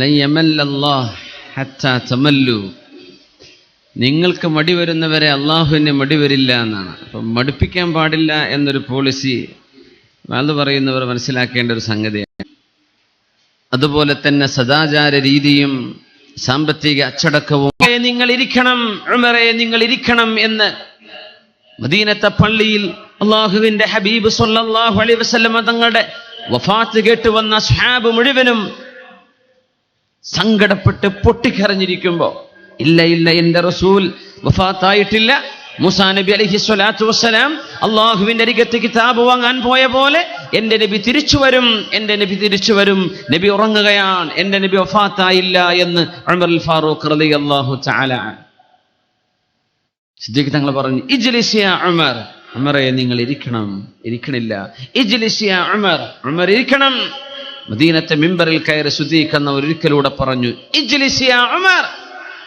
ലൻ യമല്ലല്ലാഹ് ഹത്താ തമല്ലു, നിങ്ങൾക്ക് മടി വരുന്നവരെ അള്ളാഹുവിന് മടി വരില്ല എന്നാണ്. അപ്പം മടുപ്പിക്കാൻ പാടില്ല എന്നൊരു പോളിസി അത് പറയുന്നവർ മനസ്സിലാക്കേണ്ട ഒരു സംഗതിയാണ്. അതുപോലെ തന്നെ സദാചാര രീതിയും സാമ്പത്തിക അച്ചടക്കവും നിങ്ങൾ ഇരിക്കണം, ഉമറേ നിങ്ങൾ ഇരിക്കണം എന്ന് മദീനത്തെ പള്ളിയിൽ അള്ളാഹുവിന്റെ ഹബീബ് സ്വല്ലല്ലാഹു അലൈഹി വസല്ലം തങ്ങളുടെ വഫാത്ത് കേട്ട് വന്ന സ്വഹാബ് മുഴുവനും സങ്കടപ്പെട്ട് പൊട്ടിക്കരഞ്ഞിരിക്കുമ്പോ, ഇല്ല ഇല്ല, എന്റെ റസൂൽ വഫാത്തായിട്ടില്ല. മൂസാ നബി അലൈഹി സ്വലാത്തു വസ്സലാം അള്ളാഹുവിന്റെ അരികത്ത് കിതാബ് വാങ്ങാൻ പോയ പോലെ എന്റെ നബി തിരിച്ചു വരും, എന്റെ നബി തിരിച്ചു വരും, നബി ഉറങ്ങുകയാണ്, എന്റെ നബി വഫാത്തായില്ല എന്ന് ഉമർ അൽ ഫാറൂഖ് റളിയല്ലാഹു തആല സിദ്ദീഖ് തങ്ങൾ പറഞ്ഞു, ഇജ്ലിസ് യാ ഉമർ, ഉമറേ നിങ്ങൾ ഇരിക്കണം. ഇരിക്കണില്ല. ഇജ്ലിസ് യാ ഉമർ, ഉമർ ഇരിക്കണം. മദീനത്തെ മിമ്പറിൽ കയറി സിദ്ദീഖ് എന്ന ഒരിക്കലൂടെ പറഞ്ഞു, ഇജ്ലിസ് യാ ഉമർ,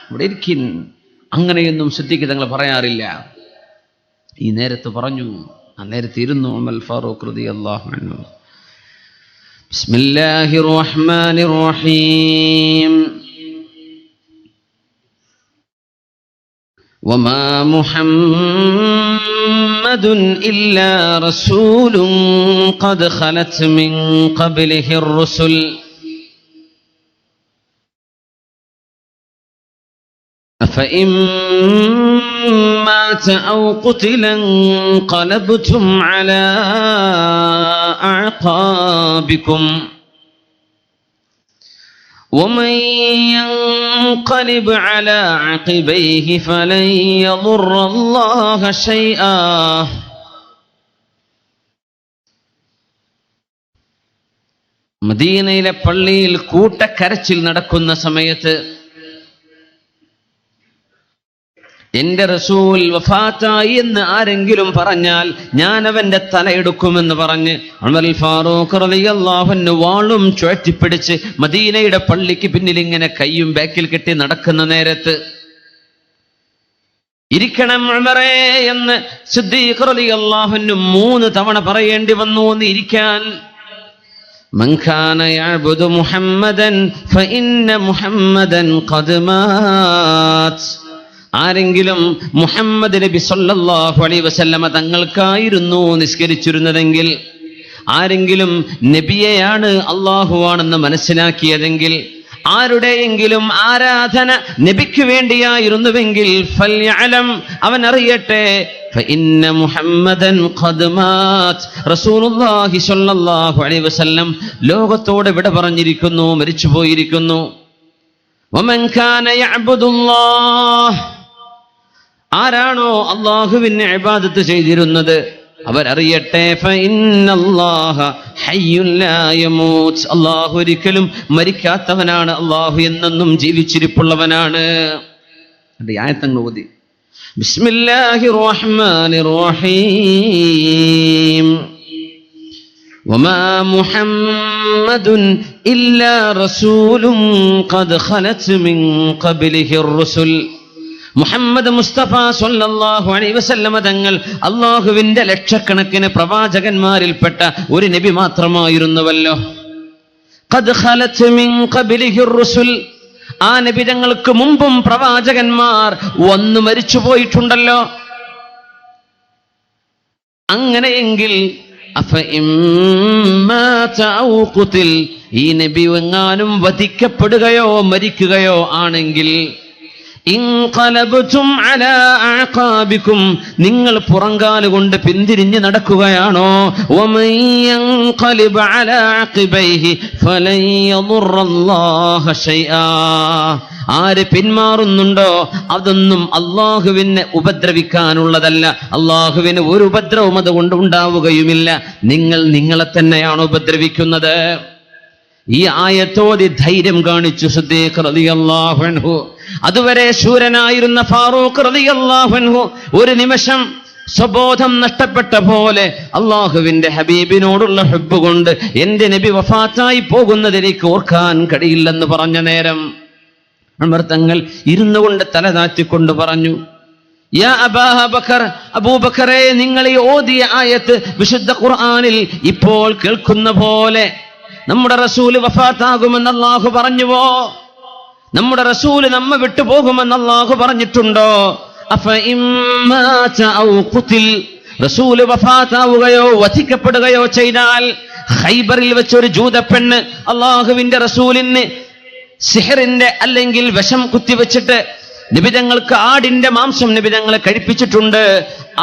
ഇവിടെ ഇരിക്കിൻ. അങ്ങനെയൊന്നും സിദ്ദീഖ് തങ്ങൾ പറയാറില്ല. ഈ നേരത്ത് പറഞ്ഞു, ആ നേരത്ത് ഇരുന്നു ഉമർ ഫാറൂഖ് റളിയല്ലാഹു അൻഹു. ബിസ്മില്ലാഹിർ റഹ്മാനിർ റഹീം. വമാ മുഹമ്മദുൻ ഇല്ലാ റസൂലുൻ ഖദ് ഖലത് മിൻ ഖബ്ലിഹിർ റുസുൽ فإن مات أو قتل انقلبتم على أعقابكم ومن ينقلب على عقبيه فلن يضر الله شيئا മദീനയിലെ പള്ളിയിൽ കൂട്ടക്കരച്ചിൽ നടക്കുന്ന സമയത്ത് എന്റെ റസൂൽ വഫാത്തായി എന്ന് ആരെങ്കിലും പറഞ്ഞാൽ ഞാൻ അവന്റെ തലയെടുക്കുമെന്ന് പറഞ്ഞ് ഉമർ ഫാറൂഖ് റളിയല്ലാഹു അൻഹു വാളും ചുഴറ്റിപ്പിടിച്ച് മദീനയുടെ പള്ളിക്ക് പിന്നിൽ ഇങ്ങനെ കയ്യും ബാക്കിൽ കെട്ടി നടക്കുന്ന നേരത്ത് ഇരിക്കണം ഉമറേ എന്ന് സിദ്ദീഖ് റളിയല്ലാഹു അൻഹു 3 തവണ പറയേണ്ടി വന്നു എന്ന് ഇരിക്കാൻ. മൻ കാന യഅ്ബുദു മുഹമ്മദൻ ഫഇന്ന മുഹമ്മദൻ ഖദ് മാത്, ആരെങ്കിലും മുഹമ്മദ് നബി സല്ലല്ലാഹു അലൈഹി വസല്ലമ തങ്ങൾക്കായിരുന്നു നിസ്കരിച്ചിരുന്നതെങ്കിൽ, ആരെങ്കിലും നബിയെയാണ് അള്ളാഹുവാണെന്ന് മനസ്സിലാക്കിയതെങ്കിൽ, ആരുടെയെങ്കിലും ആരാധന നബിക്ക് വേണ്ടിയായിരുന്നുവെങ്കിൽ ഫൽയഅലം, അവൻ അറിയട്ടെ, ഫഇന്ന മുഹമ്മദൻ ഖദ് മാത്, റസൂലുള്ളാഹി സ്വല്ലല്ലാഹു അലൈഹി വസല്ലം ലോകത്തോട് വിട പറഞ്ഞിരിക്കുന്നു, മരിച്ചു പോയിരിക്കുന്നു. വമൻ കാന യഅ്ബുദുല്ലാഹ്, ആരാണോ അള്ളാഹുവിനെ ഇബാദത്ത് ചെയ്തിരുന്നത് അവരറിയട്ടെ, ഫഇന്നല്ലാഹ ഹയ്യുൻ ലാ യമൂത്, അള്ളാഹു ഒരിക്കലും മരിക്കാത്തവനാണ്, അള്ളാഹു എന്നെന്നും ജീവിച്ചിരിപ്പുള്ളവനാണ്. ആയത്തങ്ങൾ ഓതി. ബിസ്മില്ലാഹിർ റഹ്മാനിർ റഹീം. വമാ മുഹമ്മദുൻ ഇല്ലാ റസൂലുൻ ഖദ് ഖലത് മിൻ ഖബ്ലിഹിർ റുസുൽ. മുഹമ്മദ് മുസ്തഫ സ്വല്ലല്ലാഹു അലൈഹി വസല്ലമ തങ്ങൾ അള്ളാഹുവിന്റെ ലക്ഷക്കണക്കിന് പ്രവാചകന്മാരിൽപ്പെട്ട ഒരു നബി മാത്രമായിരുന്നുവല്ലോ. ഖദ് ഖലത് മിൻ ഖബ്ലിഹിർ റുസുൽ, ആ നബി തങ്ങൾക്ക് മുമ്പും പ്രവാചകന്മാർ വന്നു മരിച്ചു പോയിട്ടുണ്ടല്ലോ. അങ്ങനെയെങ്കിൽ ഈ നബി എങ്ങാനും വധിക്കപ്പെടുകയോ മരിക്കുകയോ ആണെങ്കിൽ ഇൻഖലബ്തും അലാ അഅഖാബികും, നിങ്ങൾ പുറങ്കാലുകൊണ്ട് പിന്തിരിഞ്ഞ് നടക്കുകയാണോ, വമൻ യൻഖലിബ് അലാ അഖിബൈഹി ഫലൻ യദുറല്ലാഹ ശൈആ, ആര് പിന്മാറുന്നുണ്ടോ അതൊന്നും അള്ളാഹുവിനെ ഉപദ്രവിക്കാനുള്ളതല്ല, അള്ളാഹുവിന് ഒരു ഉപദ്രവം അതുകൊണ്ട് ഉണ്ടാവുകയുമില്ല, നിങ്ങൾ നിങ്ങളെ തന്നെയാണ് ഉപദ്രവിക്കുന്നത്. ഈ ആയത്തോതി ധൈര്യം കാണിച്ചു സിദ്ദീഖ് റളിയല്ലാഹു അൻഹു. അതുവരെ ശൂരനായിരുന്ന ഫാറൂഖ് റളിയല്ലാഹു അൻഹു ഒരു നിമിഷം സ്വബോധം നഷ്ടപ്പെട്ട പോലെ അള്ളാഹുവിന്റെ ഹബീബിനോടുള്ള ഹുബ്ബ് കൊണ്ട് എന്റെ നബി വഫാത്തായി പോകുന്നത് എനിക്ക് ഓർക്കാൻ കഴിയില്ലെന്ന് പറഞ്ഞ നേരം ഉമർ തങ്ങൾ ഇരുന്നു കൊണ്ട് തല താഴ്ത്തിക്കൊണ്ട് പറഞ്ഞു, യാ അബൂബക്കർ, അബൂബക്കറെ, നിങ്ങൾ ഈ ഓതിയ ആയത്ത് വിശുദ്ധ ഖുർആനിൽ ഇപ്പോൾ കേൾക്കുന്ന പോലെ നമ്മുടെ റസൂല് വഫാത്താകുമെന്ന് അല്ലാഹു പറഞ്ഞുവോ? നമ്മുടെ റസൂല് നമ്മ വിട്ടുപോകുമെന്ന് അല്ലാഹു പറഞ്ഞിട്ടുണ്ടോ? റസൂല് വഫാത്താവുകയോ വധിക്കപ്പെടുകയോ ചെയ്താൽ, ഖൈബറിൽ വെച്ചൊരു ജൂതപ്പെണ്ണ് അല്ലാഹുവിന്റെ റസൂലിന് സിഹറിന്റെ അല്ലെങ്കിൽ വിഷം കുത്തിവെച്ചിട്ട് നിബിതങ്ങൾക്ക് ആടിന്റെ മാംസം നിബിതങ്ങളെ കഴിപ്പിച്ചിട്ടുണ്ട്.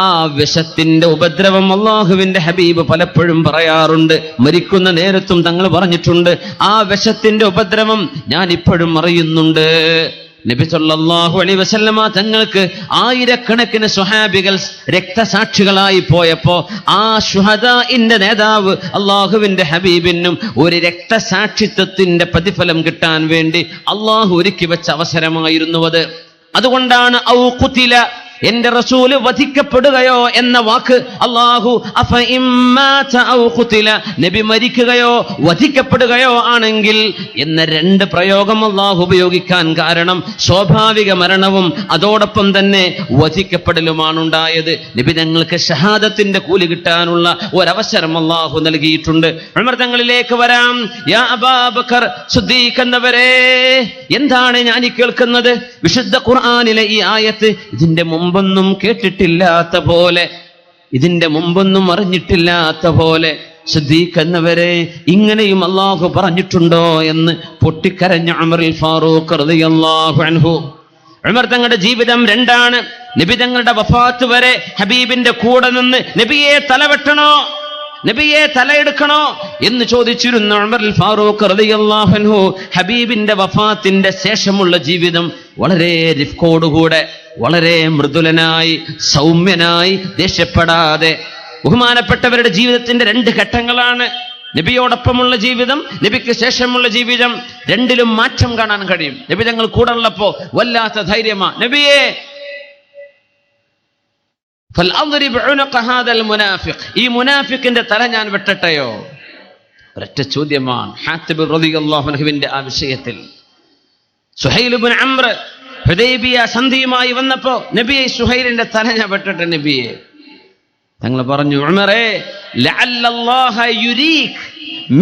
ആ വിഷത്തിന്റെ ഉപദ്രവം അല്ലാഹുവിന്റെ ഹബീബ് പലപ്പോഴും പറയാറുണ്ട്. മരിക്കുന്ന നേരത്തും തങ്ങൾ പറഞ്ഞിട്ടുണ്ട്, ആ വിഷത്തിന്റെ ഉപദ്രവം ഞാൻ ഇപ്പോഴും അറിയുന്നുണ്ട്. നബി സല്ലല്ലാഹു അലൈഹി വസല്ലമ തങ്ങൾക്ക് ആയിരക്കണക്കിന് സ്വഹാബികൾ രക്തസാക്ഷികളായി പോയപ്പോ ആ ശുഹദാഇന്റെ നേതാവ് അല്ലാഹുവിന്റെ ഹബീബിനും ഒരു രക്തസാക്ഷിത്വത്തിന്റെ പ്രതിഫലം കിട്ടാൻ വേണ്ടി അല്ലാഹു ഒരുക്കി വെച്ച അവസരമായിരുന്നു അത്. അതുകൊണ്ടാണ് ഔ ഖുതില, എന്റെ റസൂല് വധിക്കപ്പെടുകയോ എന്ന വാക്ക് അല്ലാഹു നബി മരിക്കുകയോ വധിക്കപ്പെടുകയോ ആണെങ്കിൽ എന്ന രണ്ട് പ്രയോഗം അല്ലാഹു ഉപയോഗിക്കാൻ കാരണം സ്വാഭാവിക മരണവും അതോടൊപ്പം തന്നെ വധിക്കപ്പെടലുമാണ് ഉണ്ടായത്. നബി തങ്ങൾക്ക് ഷഹാദത്തിന്റെ കൂലി കിട്ടാനുള്ള ഒരവസരം അല്ലാഹു നൽകിയിട്ടുണ്ട്. ഉമർ തങ്ങളിലേക്ക് വരാം. യാ അബൂബക്കർ സിദ്ദീഖ് എന്നവരെ, എന്താണ് ഞാൻ ഈ കേൾക്കുന്നത്? വിശുദ്ധ ഖുർആനിലെ ഈ ആയത്ത് ഇതിന്റെ മുമ്പൊന്നും കേട്ടിട്ടില്ലാത്ത പോലെ, ഇതിന്റെ മുമ്പൊന്നും അറിഞ്ഞിട്ടില്ലാത്ത പോലെ, സിദ്ദീഖ് എന്നവരെ ഇങ്ങനെയും അല്ലാഹു പറഞ്ഞിട്ടുണ്ടോ എന്ന് പൊട്ടിക്കരഞ്ഞ ഉമറുൽ ഫാറൂഖ് റളിയല്ലാഹു അൻഹു. ഉമർ തങ്ങളുടെ ജീവിതം രണ്ടാണ്. നബി തങ്ങളുടെ വഫാത്ത് വരെ ഹബീബിന്റെ കൂടെ നിന്ന് നബിയെ തലവെട്ടണോ, നബിയെ തലയെടുക്കണോ എന്ന് ചോദിച്ചിരുന്ന ഉമറുൽ ഫാറൂഖ് റളിയല്ലാഹു അൻഹു ഹബീബിന്റെ വഫാത്തിന്റെ ശേഷമുള്ള ജീവിതം വളരെ റിഫ്കോടുകൂടെ, വളരെ മൃദുലനായി, സൗമ്യനായി, ദേഷ്യപ്പെടാതെ, ബഹുമാനപ്പെട്ടവരുടെ ജീവിതത്തിന്റെ രണ്ട് ഘട്ടങ്ങളാണ്. നബിയോടൊപ്പമുള്ള ജീവിതം, നബിക്ക് ശേഷമുള്ള ജീവിതം, രണ്ടിലും മാറ്റം കാണാൻ കഴിയും. നബി തങ്ങൾ കൂടെ ഉള്ളപ്പോ വല്ലാത്ത ധൈര്യമാ. നബിയെ ഈ മുനാഫിക്കിന്റെ തല ഞാൻ വെട്ടട്ടെയോ? ഒരൊറ്റ ചോദ്യമാണ് ഹാത്തിബ് റളിയല്ലാഹു അൻഹുവിന്റെ ആ വിഷയത്തിൽ. സുഹൈൽ ഇബ്നു അംർ ഹുദൈബിയ സന്ധിയുമായി വന്നപ്പോ, നബിയെ സുഹൈലിന്റെ തല ഞാൻ വെട്ടട്ടെ നബിയെ. തങ്ങൾ പറഞ്ഞു, ഉമറേ ലഅല്ലല്ലാഹ യുരീക്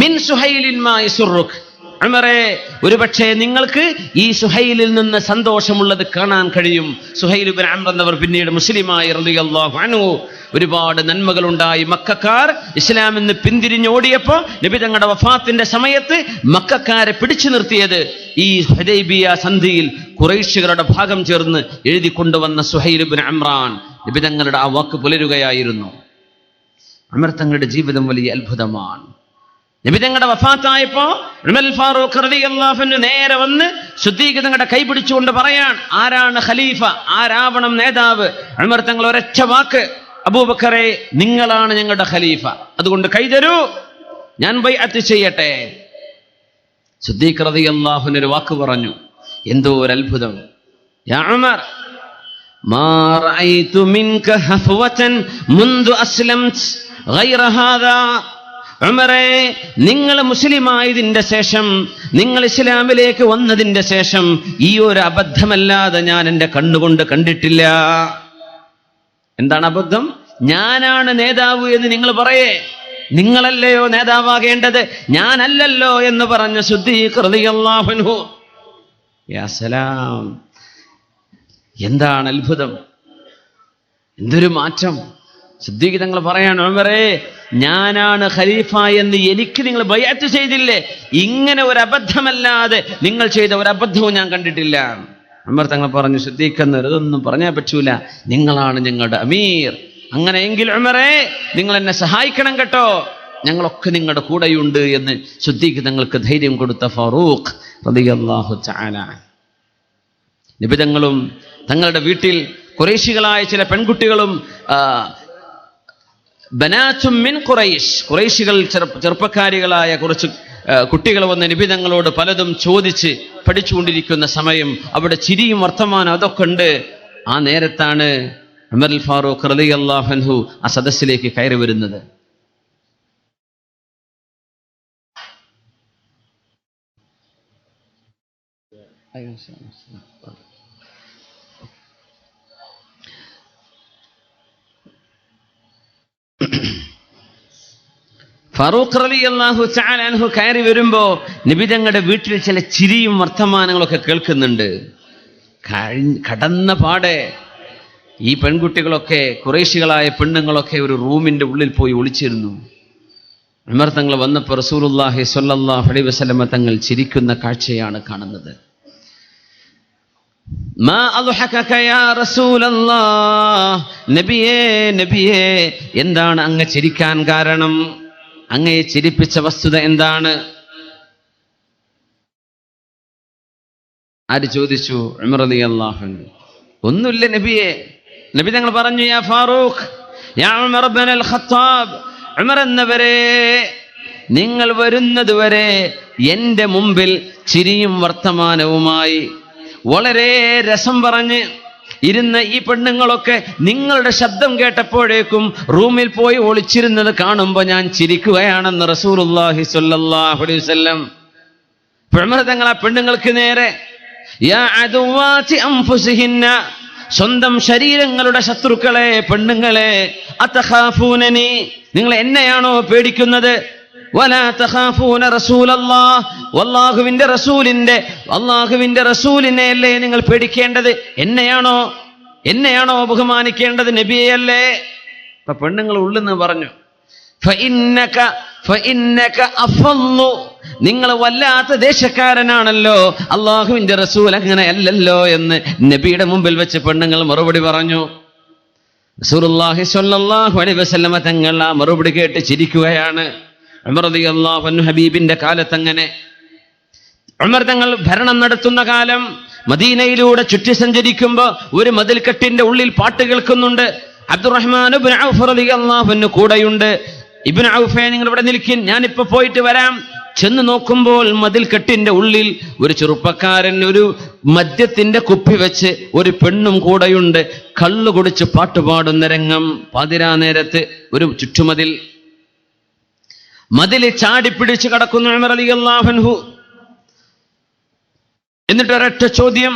മിൻ സുഹൈലിൻ മാ യസുറുക്. ഉമറേ, ഒരുപക്ഷെ നിങ്ങൾക്ക് ഈ സുഹൈലിൽ നിന്ന് സന്തോഷമുള്ളത് കാണാൻ കഴിയും. സുഹൈൽ ഇബ്നു അംർ എന്നവർ പിന്നീട് മുസ്ലിമായി റളിയല്ലാഹു അൻഹു. ഒരുപാട് നന്മകളുണ്ടായി. മക്കക്കാർ ഇസ്ലാമിൽ നിന്ന് പിന്തിരിഞ്ഞോടിയപ്പോ നബി തങ്ങളുടെ വഫാത്തിന്റെ സമയത്ത് മക്കക്കാരെ പിടിച്ചു നിർത്തിയത് ഈ ഹുദൈബിയ സന്ധിയിൽ ഖുറൈശികളുടെ ഭാഗം ചേർന്ന് എഴുതി കൊണ്ടുവന്ന സുഹൈൽ ഇബ്നു അംറാൻ നബി തങ്ങളുടെ ആ വാക്ക് പുലരുകയായിരുന്നു. ഉമർ തങ്ങളുടെ ജീവിതം വലിയ അത്ഭുതമാണ്. നബി തങ്ങളുടെ വഫാത്തായപ്പോ ഉമർ ഫാറൂഖ് റളിയല്ലാഹു അൻഹു നേരെ വന്ന് സിദ്ദീഖ് തങ്ങളുടെ കൈ പിടിച്ചുകൊണ്ട് പറയാൻ, ആരാണ് ഖലീഫ, ആരാവണം നേതാവ്? ഉമർ തങ്ങൾ ഒരൊറ്റ വാക്ക്, അബൂബക്കറെ നിങ്ങളാണ് ഞങ്ങളുടെ ഖലീഫ, അതുകൊണ്ട് കൈ തരൂ, ഞാൻ ബൈഅത്ത് ചെയ്യട്ടെ. സിദ്ദീഖ് റളിയല്ലാഹു അൻഹു ഒരു വാക്ക് പറഞ്ഞു, എന്തോ ഒരു അത്ഭുതം. യാ ഉമർ മാ റഅയ്തു മിൻക ഹഫവതൻ മുൻദു അസ്ലംത് ഗൈറ ഹാദാ. ഉമറേ, നിങ്ങൾ മുസ്ലിമായതിന്റെ ശേഷം, നിങ്ങൾ ഇസ്ലാമിലേക്ക് വന്നതിന്റെ ശേഷം ഈ ഒരു അബദ്ധമല്ലാതെ ഞാൻ എൻ്റെ കണ്ണുകൊണ്ട് കണ്ടിട്ടില്ല. എന്താണ് അബദ്ധം? ഞാനാണ് നേതാവ് എന്ന് നിങ്ങൾ പറയേ, നിങ്ങളല്ലയോ നേതാവാകേണ്ടത്, ഞാനല്ലല്ലോ എന്ന് പറഞ്ഞ സിദ്ദീഖ് റളിയല്ലാഹു അൻഹു. യാ സലാം, എന്താണ് അത്ഭുതം, എന്തൊരു മാറ്റം. സിദ്ദീഖ് തങ്ങൾ പറയാണ്, ഉമറേ ഞാനാണ് ഖലീഫ എന്ന് എനിക്ക് നിങ്ങൾ ബൈഅത്ത് ചെയ്തില്ലേ, ഇങ്ങനെ ഒരു അബദ്ധമല്ലാതെ നിങ്ങൾ ചെയ്ത ഒരു അബദ്ധവും ഞാൻ കണ്ടിട്ടില്ല. ഉമർ തങ്ങൾ പറഞ്ഞു, സിദ്ദീഖ് എന്നവർ ഇതൊന്നും പറഞ്ഞാൽ പറ്റൂല, നിങ്ങളാണ് ഞങ്ങളുടെ അമീർ. അങ്ങനെയെങ്കിൽ ഉമറേ നിങ്ങൾ എന്നെ സഹായിക്കണം കേട്ടോ, ഞങ്ങളൊക്കെ നിങ്ങളുടെ കൂടെയുണ്ട് എന്ന് സിദ്ദീഖ് തങ്ങൾക്ക് ധൈര്യം കൊടുത്ത ഫാറൂഖ് റളിയല്ലാഹു തആല. നബി തങ്ങളും തങ്ങളുടെ വീട്ടിൽ ഖുറൈശികളായ ചില പെൺകുട്ടികളും ബനാത്തും മിൻ ഖുറൈശ്, ഖുറൈശികൾ ചെറുപ്പക്കാരികളായ കുറച്ച് കുട്ടികൾ വന്ന് നബി തങ്ങളോട് പലതും ചോദിച്ച് പഠിച്ചുകൊണ്ടിരിക്കുന്ന സമയം അവിടെ ചിരിയും വർത്തമാനം അതൊക്കെ ഉണ്ട്. ആ നേരത്താണ് ഉമർ ഫാറൂഖ് റളിയല്ലാഹു അൻഹു ആ സദസ്സിലേക്ക് കയറി വരുന്നത്. ഫാറൂഖ് റളിയല്ലാഹു തആല അൻഹു കയറി വരുമ്പോ നബി തങ്ങളുടെ വീട്ടിൽ ചില ചിരിയും വർത്തമാനങ്ങളൊക്കെ കേൾക്കുന്നുണ്ട്. കടന്ന പാടെ ഈ പെൺകുട്ടികളൊക്കെ, ഖുറൈശികളായ പെണ്ണുങ്ങളൊക്കെ ഒരു റൂമിന്റെ ഉള്ളിൽ പോയി ഒളിച്ചിരുന്നു. ഉമർ തങ്ങൾ വന്നപ്പോൾ റസൂലുള്ളാഹി സ്വല്ലല്ലാഹു അലൈഹി വസല്ലമ തങ്ങൾ ചിരിക്കുന്ന കാഴ്ചയാണ് കാണുന്നത്. മാ അദ്ഹകക യാ റസൂലല്ലാഹ്, നബിയേ നബിയേ, എന്താണ് അങ്ങ് ചിരിക്കാൻ കാരണം? അങ്ങയെ ചിരിപ്പിച്ച വസ്തുത എന്താണ്? ആര് ചോദിച്ചു? ഉമർ റളിയല്ലാഹു അൻഹു. ഒന്നുമില്ല നബിയേ. നബി തങ്ങൾ പറഞ്ഞു, യാ ഫാറൂഖ്, യാ ഉമർ ഇബ്നുൽ ഖത്താബ്, ഉമർ എന്നവരെ, നിങ്ങൾ വരുന്നതുവരെ എൻ്റെ മുമ്പിൽ ചിരിയും വർത്തമാനവുമായി വളരെ രസം പറഞ്ഞ് ഇരുന്ന ഈ പെണ്ണുങ്ങളൊക്കെ നിങ്ങളുടെ ശബ്ദം കേട്ടപ്പോഴേക്കും റൂമിൽ പോയി ഒളിച്ചിരുന്നത് കാണുമ്പോൾ ഞാൻ ചിരിക്കുകയാണെന്ന് റസൂലുള്ളാഹി സ്വല്ലല്ലാഹു അലൈഹി വസല്ലം. ഉമർ തങ്ങൾ ആ പെണ്ണുങ്ങൾക്ക് നേരെ, യാ അദുവാതി അൻഫുസിഹിന്ന, സ്വന്തം ശരീരങ്ങളുടെ ശത്രുക്കളെ, പെണ്ണുങ്ങളെ, അതഖാഫൂനനി, നിങ്ങൾ എന്നെയാണോ പേടിക്കുന്നത്? വലാ തഖാഫൂന റസൂലല്ലാഹ്, അല്ലാഹുവിന്റെ റസൂലിനെയല്ലേ നിങ്ങൾ പേടിക്കേണ്ടത്? എന്നെയാണോ ബഹുമാനിക്കേണ്ടത്? നബിയല്ലേ? അപ്പൊ പെണ്ണുങ്ങൾ ഉള്ളിന്ന് പറഞ്ഞു, ഫഇന്നക അഫല്ലു, നിങ്ങൾ വല്ലാത്ത ദേശക്കാരനാണല്ലോ, അല്ലാഹുവിന്റെ റസൂൽ അങ്ങനെ അല്ലല്ലോ എന്ന് നബിയുടെ മുമ്പിൽ വെച്ച് പെണ്ണുങ്ങൾ മറുപടി പറഞ്ഞു. റസൂലുള്ളാഹി സ്വല്ലല്ലാഹു അലൈഹി വസല്ലമ തങ്ങൾ ആ മറുപടി കേട്ട് ചിരിക്കുകയാണ്. ഉമർ റളിയല്ലാഹു അൻഹു ഹബീബിന്റെ കാലത്ത് അങ്ങനെ. ഉമർ തങ്ങൾ ഭരണം നടത്തുന്ന കാലം മദീനയിലൂടെ ചുറ്റി സഞ്ചരിക്കുമ്പോൾ ഒരു മതിൽക്കെട്ടിന്റെ ഉള്ളിൽ പാട്ട് കേൾക്കുന്നുണ്ട്. അബ്ദുറഹ്മാൻ ഇബ്നു ഔഫ് റളിയല്ലാഹു അൻഹു കൂടെയുണ്ട്. ഇബ്നു ഔഫേ, നിങ്ങൾ ഇവിടെ നിൽക്കിൻ, ഞാനിപ്പോ പോയിട്ട് വരാം. ചെന്ന് നോക്കുമ്പോൾ മതിൽക്കെട്ടിന്റെ ഉള്ളിൽ ഒരു ചെറുപ്പക്കാരൻ ഒരു മദ്യത്തിന്റെ കുപ്പി വെച്ച് ഒരു പെണ്ണും കൂടെയുണ്ട്. കള്ളു കുടിച്ച് പാട്ടുപാടുന്ന രംഗം. പാതിരാ നേരത്ത് ഒരു ചുറ്റുമതിൽ, മതിൽ ചാടിപ്പിടിച്ച് കടക്കുന്നു ഉമർ റളിയല്ലാഹു അൻഹു. എന്നിട്ട് ഒരൊറ്റ ചോദ്യം,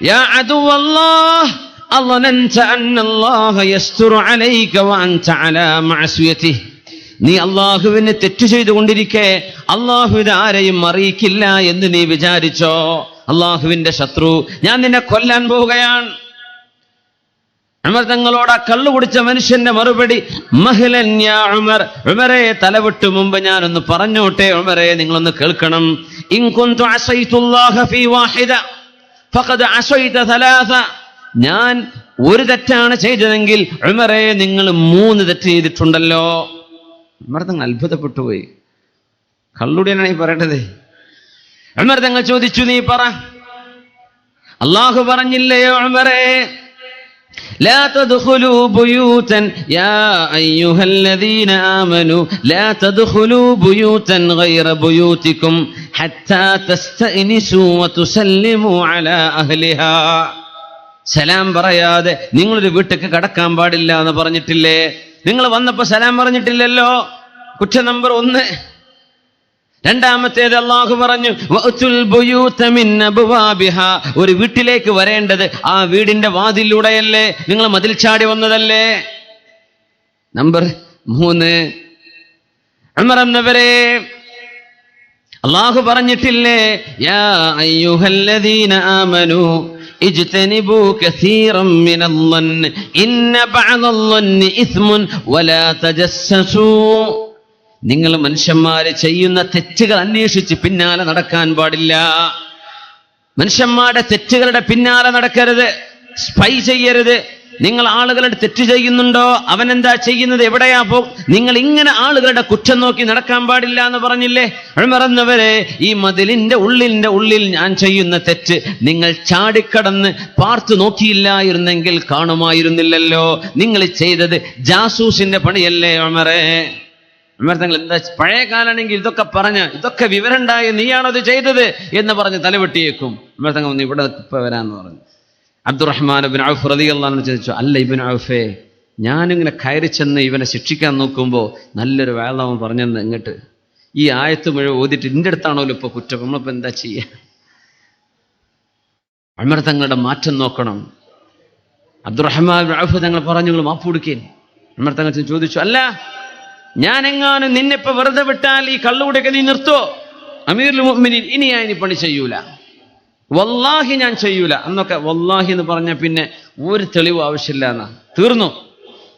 യാ അദുവല്ലാഹ്, അളനൻത അന്നല്ലാഹ യസ്തുറു അലൈക വഅൻത അലാ മഅസിയതിഹി, നീ അള്ളാഹുവിനെ തെറ്റ് ചെയ്തുകൊണ്ടിരിക്കെ അള്ളാഹു ഇത് ആരെയും അറിയിക്കില്ല എന്ന് നീ വിചാരിച്ചോ? അള്ളാഹുവിന്റെ ശത്രു, ഞാൻ നിന്നെ കൊല്ലാൻ പോവുകയാണ്. ഉമർ തങ്ങളോട് ആ കള്ളു കുടിച്ച മനുഷ്യന്റെ മറുപടി, മഹ്ലൻ യാ ഉമർ, ഉമറെ, തലവിട്ടു മുമ്പ് ഞാനൊന്ന് പറഞ്ഞോട്ടെ ഉമറെ, നിങ്ങളൊന്ന് കേൾക്കണം. ഇൻ കുന്തു അസൈതുല്ലാഹ ഫീ വാഹിദ ഫഖദ് അസൈത സലാസ, ഞാൻ ഒരു തെറ്റാണ് ചെയ്തതെങ്കിൽ ഉമറെ നിങ്ങൾ 3 തെറ്റ് ചെയ്തിട്ടുണ്ടല്ലോ. ഉമർ തങ്ങൾ അത്ഭുതപ്പെട്ടു പോയി. കള്ളുടിയനാണ് ഈ പറയേണ്ടത്. ഉമർ തങ്ങൾ ചോദിച്ചു, നീ പറ, അല്ലാഹു പറഞ്ഞില്ലയോ ഉമറേ, لا تدخلوا بيوتا يا أيها الذين آمنوا لا تدخلوا بيوتا غير بيوتكم حتى تستأنسوا وتسلموا على أهلها. സലാം പറയാതെ നിങ്ങളൊരു വീട്ടിലേക്ക് കടക്കാൻ പാടില്ല എന്ന് പറഞ്ഞിട്ടില്ലേ? നിങ്ങൾ വന്നപ്പോ സലാം പറഞ്ഞിട്ടില്ലല്ലോ. കുറ്റ നമ്പർ 1. രണ്ടാമത്തേത് അല്ലാഹു പറഞ്ഞു, വഅതുൽ ബുയൂത മിൻ അബ്വാബിഹാ, ഒരു വീട്ടിലേക്ക് വരേണ്ടത് ആ വീടിന്റെ വാതിലൂടെയല്ലേ, നിങ്ങൾ മതിൽ ചാടി വന്നതല്ലേ. നമ്പർ 3, ഉമർ എന്നവരെ, അല്ലാഹു പറഞ്ഞിട്ടില്ലേ, യാ അയ്യുഹല്ലദീന ആമനൂ ഇജ്തനിബൂ കസീറൻ മിനൽ-ളന്നി ഇന്ന ബഅദൽ-ളന്നി ഇസ്മുൻ വലാ തജസ്സസൂ, നിങ്ങൾ മനുഷ്യന്മാരെ ചെയ്യുന്ന തെറ്റുകൾ അന്വേഷിച്ച് പിന്നാലെ നടക്കാൻ പാടില്ല. മനുഷ്യന്മാരുടെ തെറ്റുകളുടെ പിന്നാലെ നടക്കരുത്, സ്പൈ ചെയ്യരുത്. നിങ്ങൾ ആളുകളുടെ തെറ്റ് ചെയ്യുന്നുണ്ടോ, അവൻ എന്താ ചെയ്യുന്നത്, എവിടെയാ പോ, നിങ്ങൾ ഇങ്ങനെ ആളുകളുടെ കുറ്റം നോക്കി നടക്കാൻ പാടില്ല എന്ന് പറഞ്ഞില്ലേ. ഉമർ എന്നവരെ, ഈ മതിലിന്റെ ഉള്ളിൽ ഞാൻ ചെയ്യുന്ന തെറ്റ് നിങ്ങൾ ചാടിക്കടന്ന് പാർത്തു നോക്കിയില്ലായിരുന്നെങ്കിൽ കാണുമായിരുന്നില്ലല്ലോ. നിങ്ങൾ ചെയ്തത് ജാസൂസിന്റെ പണിയല്ലേ ഉമറേ. ഉമർ തങ്ങൾ എന്താ, പഴയ കാലാണെങ്കിൽ ഇതൊക്കെ പറഞ്ഞ് ഇതൊക്കെ വിവരം ഉണ്ടായി, നീയാണത് ചെയ്തത് എന്ന് പറഞ്ഞ് തലവെട്ടിയേക്കും. ഉമർ തങ്ങൾ ഒന്ന് ഇവിടെ ഇപ്പൊ വരാന്ന് പറഞ്ഞു. അബ്ദുറഹ്മാൻ ഇബ്നു ഔഫ് റളിയല്ലാഹു അൻഹു ചോദിച്ചു, അല്ല ഇബ്നു ഔഫേ, ഞാനിങ്ങനെ കയറി ചെന്ന് ഇവനെ ശിക്ഷിക്കാൻ നോക്കുമ്പോൾ നല്ലൊരു വേളവൻ പറഞ്ഞെന്ന് ഇങ്ങോട്ട് ഈ ആയത്ത് മുഴുവൻ ഓതിട്ട് എൻ്റെ അടുത്താണല്ലോ ഇപ്പൊ കുറ്റം, നമ്മളിപ്പോ എന്താ ചെയ്യാ? ഉമർ തങ്ങളുടെ മാറ്റം നോക്കണം. അബ്ദുറഹ്മാൻ ഇബ്നു ഔഫ് തങ്ങൾ പറഞ്ഞു, നിങ്ങൾ മാപ്പ് കൊടുക്കേൻ. ഉമർ തങ്ങൾ ചോദിച്ചു, അല്ല ഞാനെങ്ങാനും നിന്നെപ്പോ വെറുതെ വിട്ടാൽ ഈ കള്ളുകൂടെയൊക്കെ നീ നിർത്തോ? അമീറുൽ മുഅ്മിനീൻ, ഇനി ഞാൻ ഇനി പണി ചെയ്യൂല, വല്ലാഹി ഞാൻ ചെയ്യൂല. അന്നൊക്കെ വല്ലാഹി എന്ന് പറഞ്ഞ പിന്നെ ഒരു തെളിവ് ആവശ്യമില്ല എന്നാ, തീർന്നു.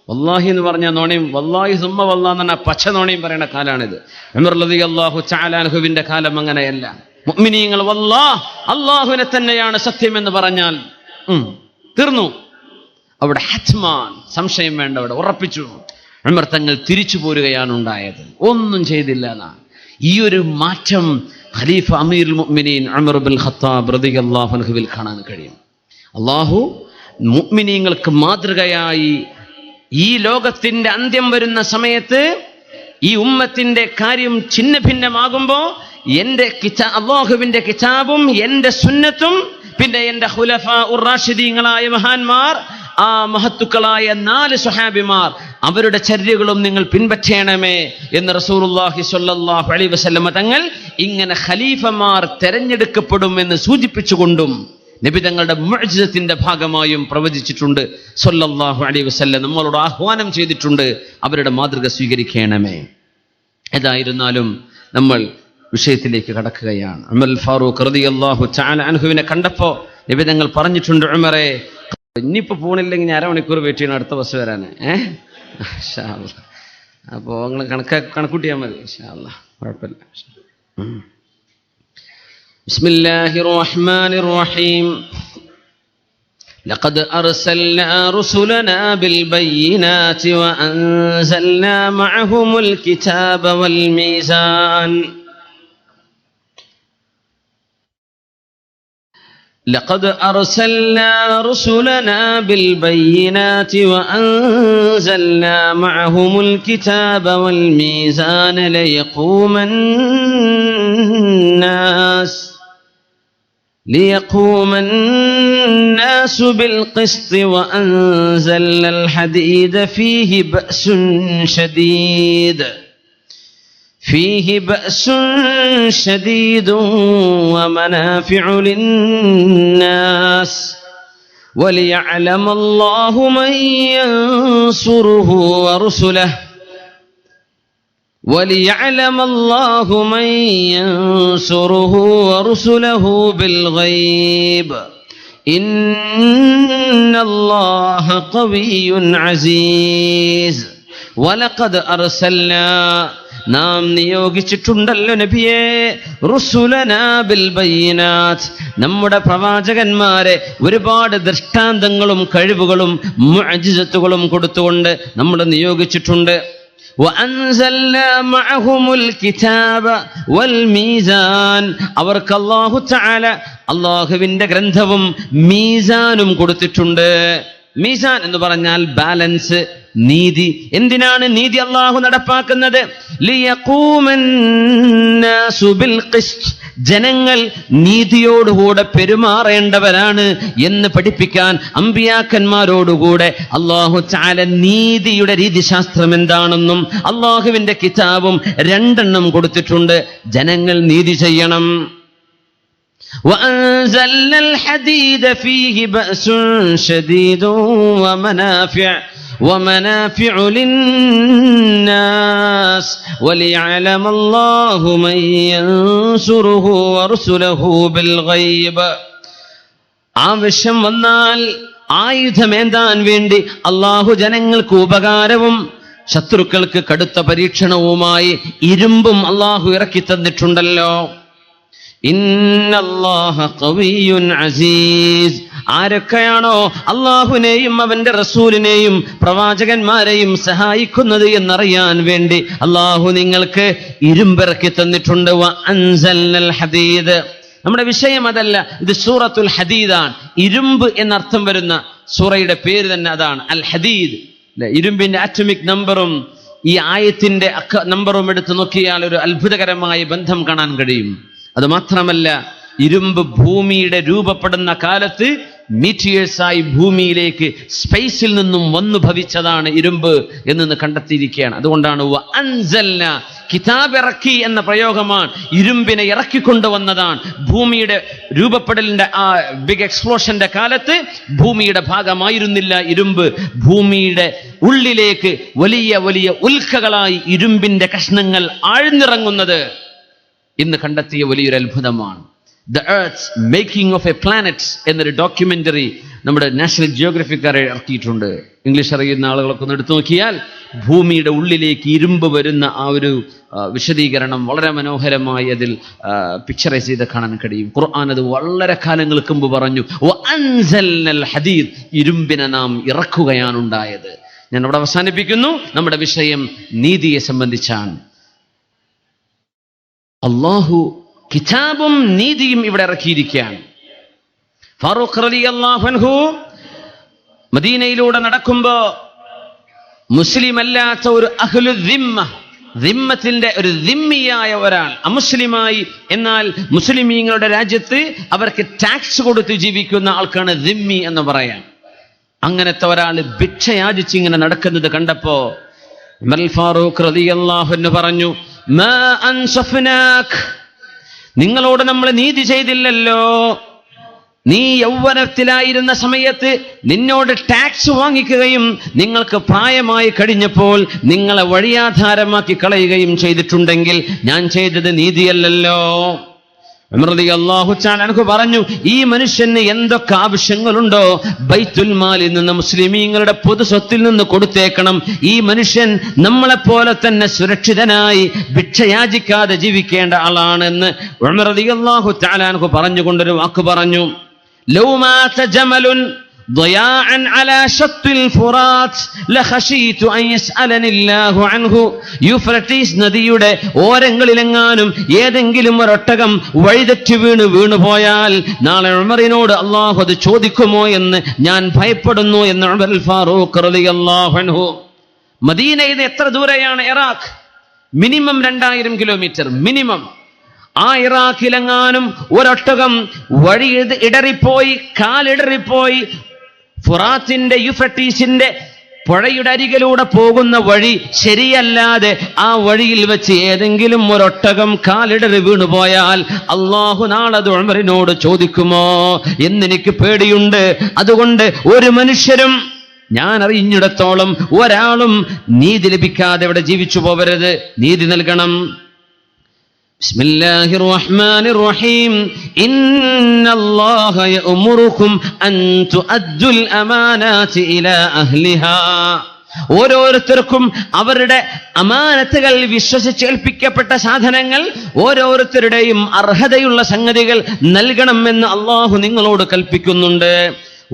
വല്ലാഹി എന്ന് പറഞ്ഞ നോണയും, വല്ലാഹി സുമ്മ വല്ലാഹ് എന്ന് പറഞ്ഞ പച്ച നോണയും പറയുന്ന കാലാണിത്. ഉമർ റളിയല്ലാഹു തആല അൻഹുവിന്റെ കാലം അങ്ങനെയല്ല. മുഅ്മിനീങ്ങൾ വല്ലാഹ്, അല്ലാഹുവിനെ തന്നെയാണ് സത്യം എന്ന് പറഞ്ഞാൽ തീർന്നു. അവിടെ ഹത്മാൻ, സംശയം വേണ്ട, അവിടെ ഉറപ്പിച്ചു. ഉമർ തങ്ങൾ തിരിച്ചു പോരുകയാണ് ഉണ്ടായത്, ഒന്നും ചെയ്തില്ല എന്നാ. ഈ ഒരു മാറ്റം ഖലീഫ അമീറുൽ മുഅ്മിനീൻ ഉമർ ഇബ്നുൽ ഖത്താബ് റളിയല്ലാഹു അൻഹുവിൽ കാണാൻ കഴിയും. അല്ലാഹു മുഅ്മിനീങ്ങൾക്ക് മാതൃകയായി ഈ ലോകത്തിന്റെ അന്ത്യം വരുന്ന സമയത്ത് ഈ ഉമ്മത്തിന്റെ കാര്യം ഛിന്ന ഭിന്നമാകുമ്പോൾ എൻ്റെ അല്ലാഹുവിന്റെ കിതാബും എൻ്റെ സുന്നത്തും പിന്നെ എൻ്റെ ഖുലഫാ ഉർ റാഷിദീങ്ങളായ മഹാന്മാർ, ആ മഹത്തുക്കളായ 4 സ്വഹാബിമാർ, അവരുടെ ചര്യകളും നിങ്ങൾ പിൻപറ്റണമേ എന്ന് റസൂലുള്ളാഹി സ്വല്ലല്ലാഹു അലൈഹി വസല്ലം തങ്ങൾ ഇങ്ങനെ ഖലീഫമാർ തെരഞ്ഞെടുക്കപ്പെടുമെന്ന് സൂചിപ്പിച്ചുകൊണ്ടും നബി തങ്ങളുടെ മുഅ്ജിസത്തിന്റെ ഭാഗമായും പ്രവചിച്ചിട്ടുണ്ട് സ്വല്ലല്ലാഹു അലൈഹി വസല്ലം. നമ്മളോട് ആഹ്വാനം ചെയ്തിട്ടുണ്ട്, അവരുടെ മാതൃക സ്വീകരിക്കണമേ. ഏതായിരുന്നാലും നമ്മൾ വിഷയത്തിലേക്ക് കടക്കുകയാണ്. ഉമർ ഫാറൂഖ് റളിയല്ലാഹു തആല അൻഹുവിനെ കണ്ടപ്പോൾ നബി തങ്ങൾ പറഞ്ഞിട്ടുണ്ട്, ഉമറേ ഇനിയിപ്പോൾ പോണില്ലെങ്കിൽ ഞാൻ അരമണിക്കൂർ വെയിറ്റ് ചെയ്യണം അടുത്ത ബസ് വരാൻ. ഇൻഷാ അല്ലാഹ്. അപ്പോൾ നിങ്ങൾ കണക്കൂട്ടിയാൽ മതി, ഇൻഷാ അല്ലാഹ്, കുഴപ്പമില്ല. ബിസ്മില്ലാഹിർ റഹ്മാനിർ റഹീം. لقد أرسلنا رسلنا بالبينات وأنزلنا معهم الكتاب والميزان. لقد أرسلنا رسلنا بالبينات وأنزلنا معهم الكتاب والميزان ليقوم الناس بالقسط وأنزلنا الحديد فيه بأس شديد ومنافع للناس وليعلم الله من ينصره ورسله بالغيب إن الله قوي عزيز. ولقد أرسلنا, നാം നിയോഗിച്ചിട്ടുണ്ടല്ലോ നബിയെ, റുസുലനാ ബിൽ ബയ്യിനാത്ത്, നമ്മുടെ പ്രവാചകന്മാരെ ഒരുപാട് ദൃഷ്ടാന്തങ്ങളും കഴിവുകളും മുഅ്ജിസത്തുകളും കൊടുത്തുകൊണ്ട് നമ്മൾ നിയോഗിച്ചിട്ടുണ്ട്. വഅൻസൽനാ മഅഹുമുൽ കിതാബ വൽ മീസാൻ, അവർക്ക് അല്ലാഹു തആല അല്ലാഹുവിന്റെ ഗ്രന്ഥവും മീസാനും കൊടുത്തിട്ടുണ്ട്. മീസാൻ എന്ന് പറഞ്ഞാൽ ബാലൻസ്, നീതി. എന്തിനാണ് നീതി അല്ലാഹു നടപ്പാക്കുന്നത്? ലിയഖൂമന്നാസു ബിൽ ഖിസ്ത്, ജനങ്ങൾ നീതിയോടുകൂടെ പെരുമാറേണ്ടവരാണ് എന്ന് പഠിപ്പിക്കാൻ അമ്പിയാക്കന്മാരോടുകൂടെ അല്ലാഹു തആല നീതിയുടെ രീതിശാസ്ത്രം എന്താണെന്നും അല്ലാഹുവിന്റെ കിതാബും 2 കൊടുത്തിട്ടുണ്ട്. ജനങ്ങൾ നീതി ചെയ്യണം. وأنزلنا الحديد فيه بأس شديد ومنافع للناس وليعلم الله من ينصره ورسله بالغيب. ആവശ്യം വന്നാൽ ആയുധമേന്താൻ വേണ്ടി അല്ലാഹു ജനങ്ങൾക്ക് ഉപകാരവും ശത്രുക്കൾക്ക് കടുത്ത പരീക്ഷണവുമായി ഇരുമ്പും അല്ലാഹു ഇറക്കി തന്നിട്ടുണ്ടല്ലോ. ഇന്നല്ലാഹ ഖവിയ്യുൻ അസീസ്. ആരൊക്കെയാണോ അല്ലാഹുവിനെയും അവന്റെ റസൂലിനെയും പ്രവാചകന്മാരെയും സഹായിക്കുന്നത് എന്നറിയാൻ വേണ്ടി അല്ലാഹു നിങ്ങൾക്ക് ഇരുമ്പിറക്കി തന്നിട്ടുണ്ട്. വഅൻസൽനൽ ഹദീദ്. നമ്മുടെ വിഷയം അതല്ല, ഇത് സൂറത്തുൽ ഹദീദാണ്. ഇരുമ്പ് എന്നർത്ഥം വരുന്ന സൂറയുടെ പേര് തന്നെ അതാണ്, അൽ ഹദീദ്. ഇരുമ്പിന്റെ ആറ്റമിക് നമ്പറും ഈ ആയത്തിന്റെ നമ്പറും എടുത്ത് നോക്കിയാൽ ഒരു അത്ഭുതകരമായ ബന്ധം കാണാൻ കഴിയും. അത് മാത്രമല്ല, ഇരുമ്പ് ഭൂമിയുടെ രൂപപ്പെടുന്ന കാലത്ത് മീറ്റിയേഴ്സായി ഭൂമിയിലേക്ക് സ്പേസിൽ നിന്നും വന്നു ഭവിച്ചതാണ് ഇരുമ്പ് എന്ന് കണ്ടെത്തിയിരിക്കുകയാണ്. അതുകൊണ്ടാണ് കിതാബ് ഇറക്കി എന്ന പ്രയോഗമാണ്, ഇരുമ്പിനെ ഇറക്കിക്കൊണ്ടുവന്നതാണ്. ഭൂമിയുടെ രൂപപ്പെടലിന്റെ ആ ബിഗ് എക്സ്പ്ലോഷന്റെ കാലത്ത് ഭൂമിയുടെ ഭാഗമായിരുന്നില്ല ഇരുമ്പ്. ഭൂമിയുടെ ഉള്ളിലേക്ക് വലിയ വലിയ ഉൽക്കകളായി ഇരുമ്പിന്റെ കഷ്ണങ്ങൾ ആഴ്ന്നിറങ്ങുന്നത് ഇന്ന് കണ്ടെത്തിയ വലിയൊരു അത്ഭുതമാണ്. The earth making of A planet എന്നൊരു ഡോക്യുമെന്ററി നമ്മുടെ നാഷണൽ ജിയോഗ്രഫിക്കാർ ഇറക്കിയിട്ടുണ്ട്. ഇംഗ്ലീഷ് അറിയുന്ന ആളുകളൊക്കെ ഒന്ന് എടുത്തു നോക്കിയാൽ ഭൂമിയുടെ ഉള്ളിലേക്ക് ഇരുമ്പ് വരുന്ന ആ ഒരു വിശദീകരണം വളരെ മനോഹരമായി അതിൽ പിക്ചറൈസ് ചെയ്ത് കാണാൻ കഴിയും. ഖുർആൻ അത് വളരെ കാലങ്ങൾക്ക് മുമ്പ് പറഞ്ഞു, വഅൻസൽനൽ ഹദീദ്, ഇരുമ്പിനെ നാം ഇറക്കുകയാണ് ഉണ്ടായത്. ഞാൻ അവിടെ അവസാനിപ്പിക്കുന്നു. നമ്മുടെ വിഷയം നീതിയെ സംബന്ധിച്ചാണ്. അള്ളാഹു കിതാബും നീതിയും ഇവിടെ ഇറക്കിയിരിക്കുകയാണ്. ഫാറൂഖ് റളിയല്ലാഹു അൻഹു മദീനയിലൂടെ നടക്കുമ്പോ മുസ്ലിം അല്ലാത്ത ഒരു അഹ്ലു ദിമ്മത്തിന്റെ ഒരു ദിമ്മിയായ ഒരാൾ, അമുസ്ലിമായി എന്നാൽ മുസ്ലിമീങ്ങളുടെ രാജ്യത്ത് അവർക്ക് ടാക്സ് കൊടുത്ത് ജീവിക്കുന്ന ആൾക്കാണ് ദിമ്മി എന്ന് പറയാൻ. അങ്ങനത്തെ ഒരാൾ ഭിക്ഷയാചിച്ച് ഇങ്ങനെ നടക്കുന്നത് കണ്ടപ്പോ ഉമർ ഫാറൂഖ് റളിയല്ലാഹു അൻഹു പറഞ്ഞു, മാ അൻസഫ്നാക്, നിങ്ങളോട് നമ്മൾ നീതി ചെയ്തില്ലല്ലോ. നീ യൗവനത്തിലായിരുന്ന സമയത്ത് നിന്നോട് ടാക്സ് വാങ്ങിക്കുകയും നിങ്ങൾക്ക് പ്രായമായി കഴിഞ്ഞപ്പോൾ നിങ്ങളെ വഴിയാധാരമാക്കി കളയുകയും ചെയ്തിട്ടുണ്ടെങ്കിൽ ഞാൻ ചെയ്തത് നീതിയല്ലല്ലോ. ഉമർ റളിയല്ലാഹു തആല അൻഹു പറഞ്ഞു, ഈ മനുഷ്യന് എന്തൊക്കെ ആവശ്യങ്ങളുണ്ടോ ബൈത്തുൽ മാലിൽ നിന്ന് മുസ്ലിമീങ്ങളുടെ പൊതു സ്വത്തിൽ നിന്ന് കൊടുത്തേക്കണം. ഈ മനുഷ്യൻ നമ്മളെപ്പോലെ തന്നെ സുരക്ഷിതനായി ഭിക്ഷയാചിക്കാതെ ജീവിക്കേണ്ട ആളാണെന്ന് ഉമർ റളിയല്ലാഹു തആല അൻഹു പറഞ്ഞുകൊണ്ടൊരു വാക്ക് പറഞ്ഞു. ലൗ മാത ജമലുൻ ضياعا على شط الفرات لخشيت ان يسالني الله عنه. യൂഫ്രട്ടീസ് നദിയുടെ ഓരങ്ങളിലെങ്ങാനും ഏതെങ്കിലും ഒരൊട്ടകം വഴിതെറ്റി വീണു പോയാൽ നാളെ ഉമറിനോട് അള്ളാഹു അത് ചോദിക്കുമോ എന്ന് ഞാൻ ഭയപ്പെടുന്നു എന്ന് ഉമർ ഫാറൂഖ് റളിയല്ലാഹു അൻഹു. മദീനയിൽ നിന്ന് എത്ര ദൂരെയാണ് ഇറാഖ്? Minimum 2000 kilometre minimum. ആ ഇറാഖിലെങ്ങാനും ഒരൊട്ടകം വഴി ഇടറിപ്പോയി, കാലിടറിപ്പോയി, ഫുറാത്തിന്റെ യൂഫ്രട്ടീസിന്റെ പുഴയുടെ അരികിലൂടെ പോകുന്ന വഴി ശരിയല്ലാതെ ആ വഴിയിൽ വെച്ച് ഏതെങ്കിലും ഒരൊട്ടകം കാലിടറി വീണുപോയാൽ അള്ളാഹു നാളത് ഉമറിനോട് ചോദിക്കുമോ എന്നെനിക്ക് പേടിയുണ്ട്. അതുകൊണ്ട് ഒരു മനുഷ്യരും, ഞാൻ അറിഞ്ഞിടത്തോളം ഒരാളും നീതി ലഭിക്കാതെ ഇവിടെ ജീവിച്ചു പോവരുത്, നീതി നൽകണം. ബിസ്മില്ലാഹിർ റഹ്മാനിർ റഹീം. ഇന്നല്ലാഹ യഅ്മുറുകും അൻ തുഅദ്ദുൽ അമാനാതി ഇലാ അഹ്ലിഹാ. ഓരോരുത്തർക്കും അവരുടെ അമാനത്തുകൾ, വിശ്വസിച്ചേൽപ്പിക്കപ്പെട്ട സാധനങ്ങൾ, ഓരോരുത്തരുടെയും അർഹതയുള്ള സംഗതികൾ നൽകണമെന്ന് അള്ളാഹു നിങ്ങളോട് കൽപ്പിക്കുന്നുണ്ട്.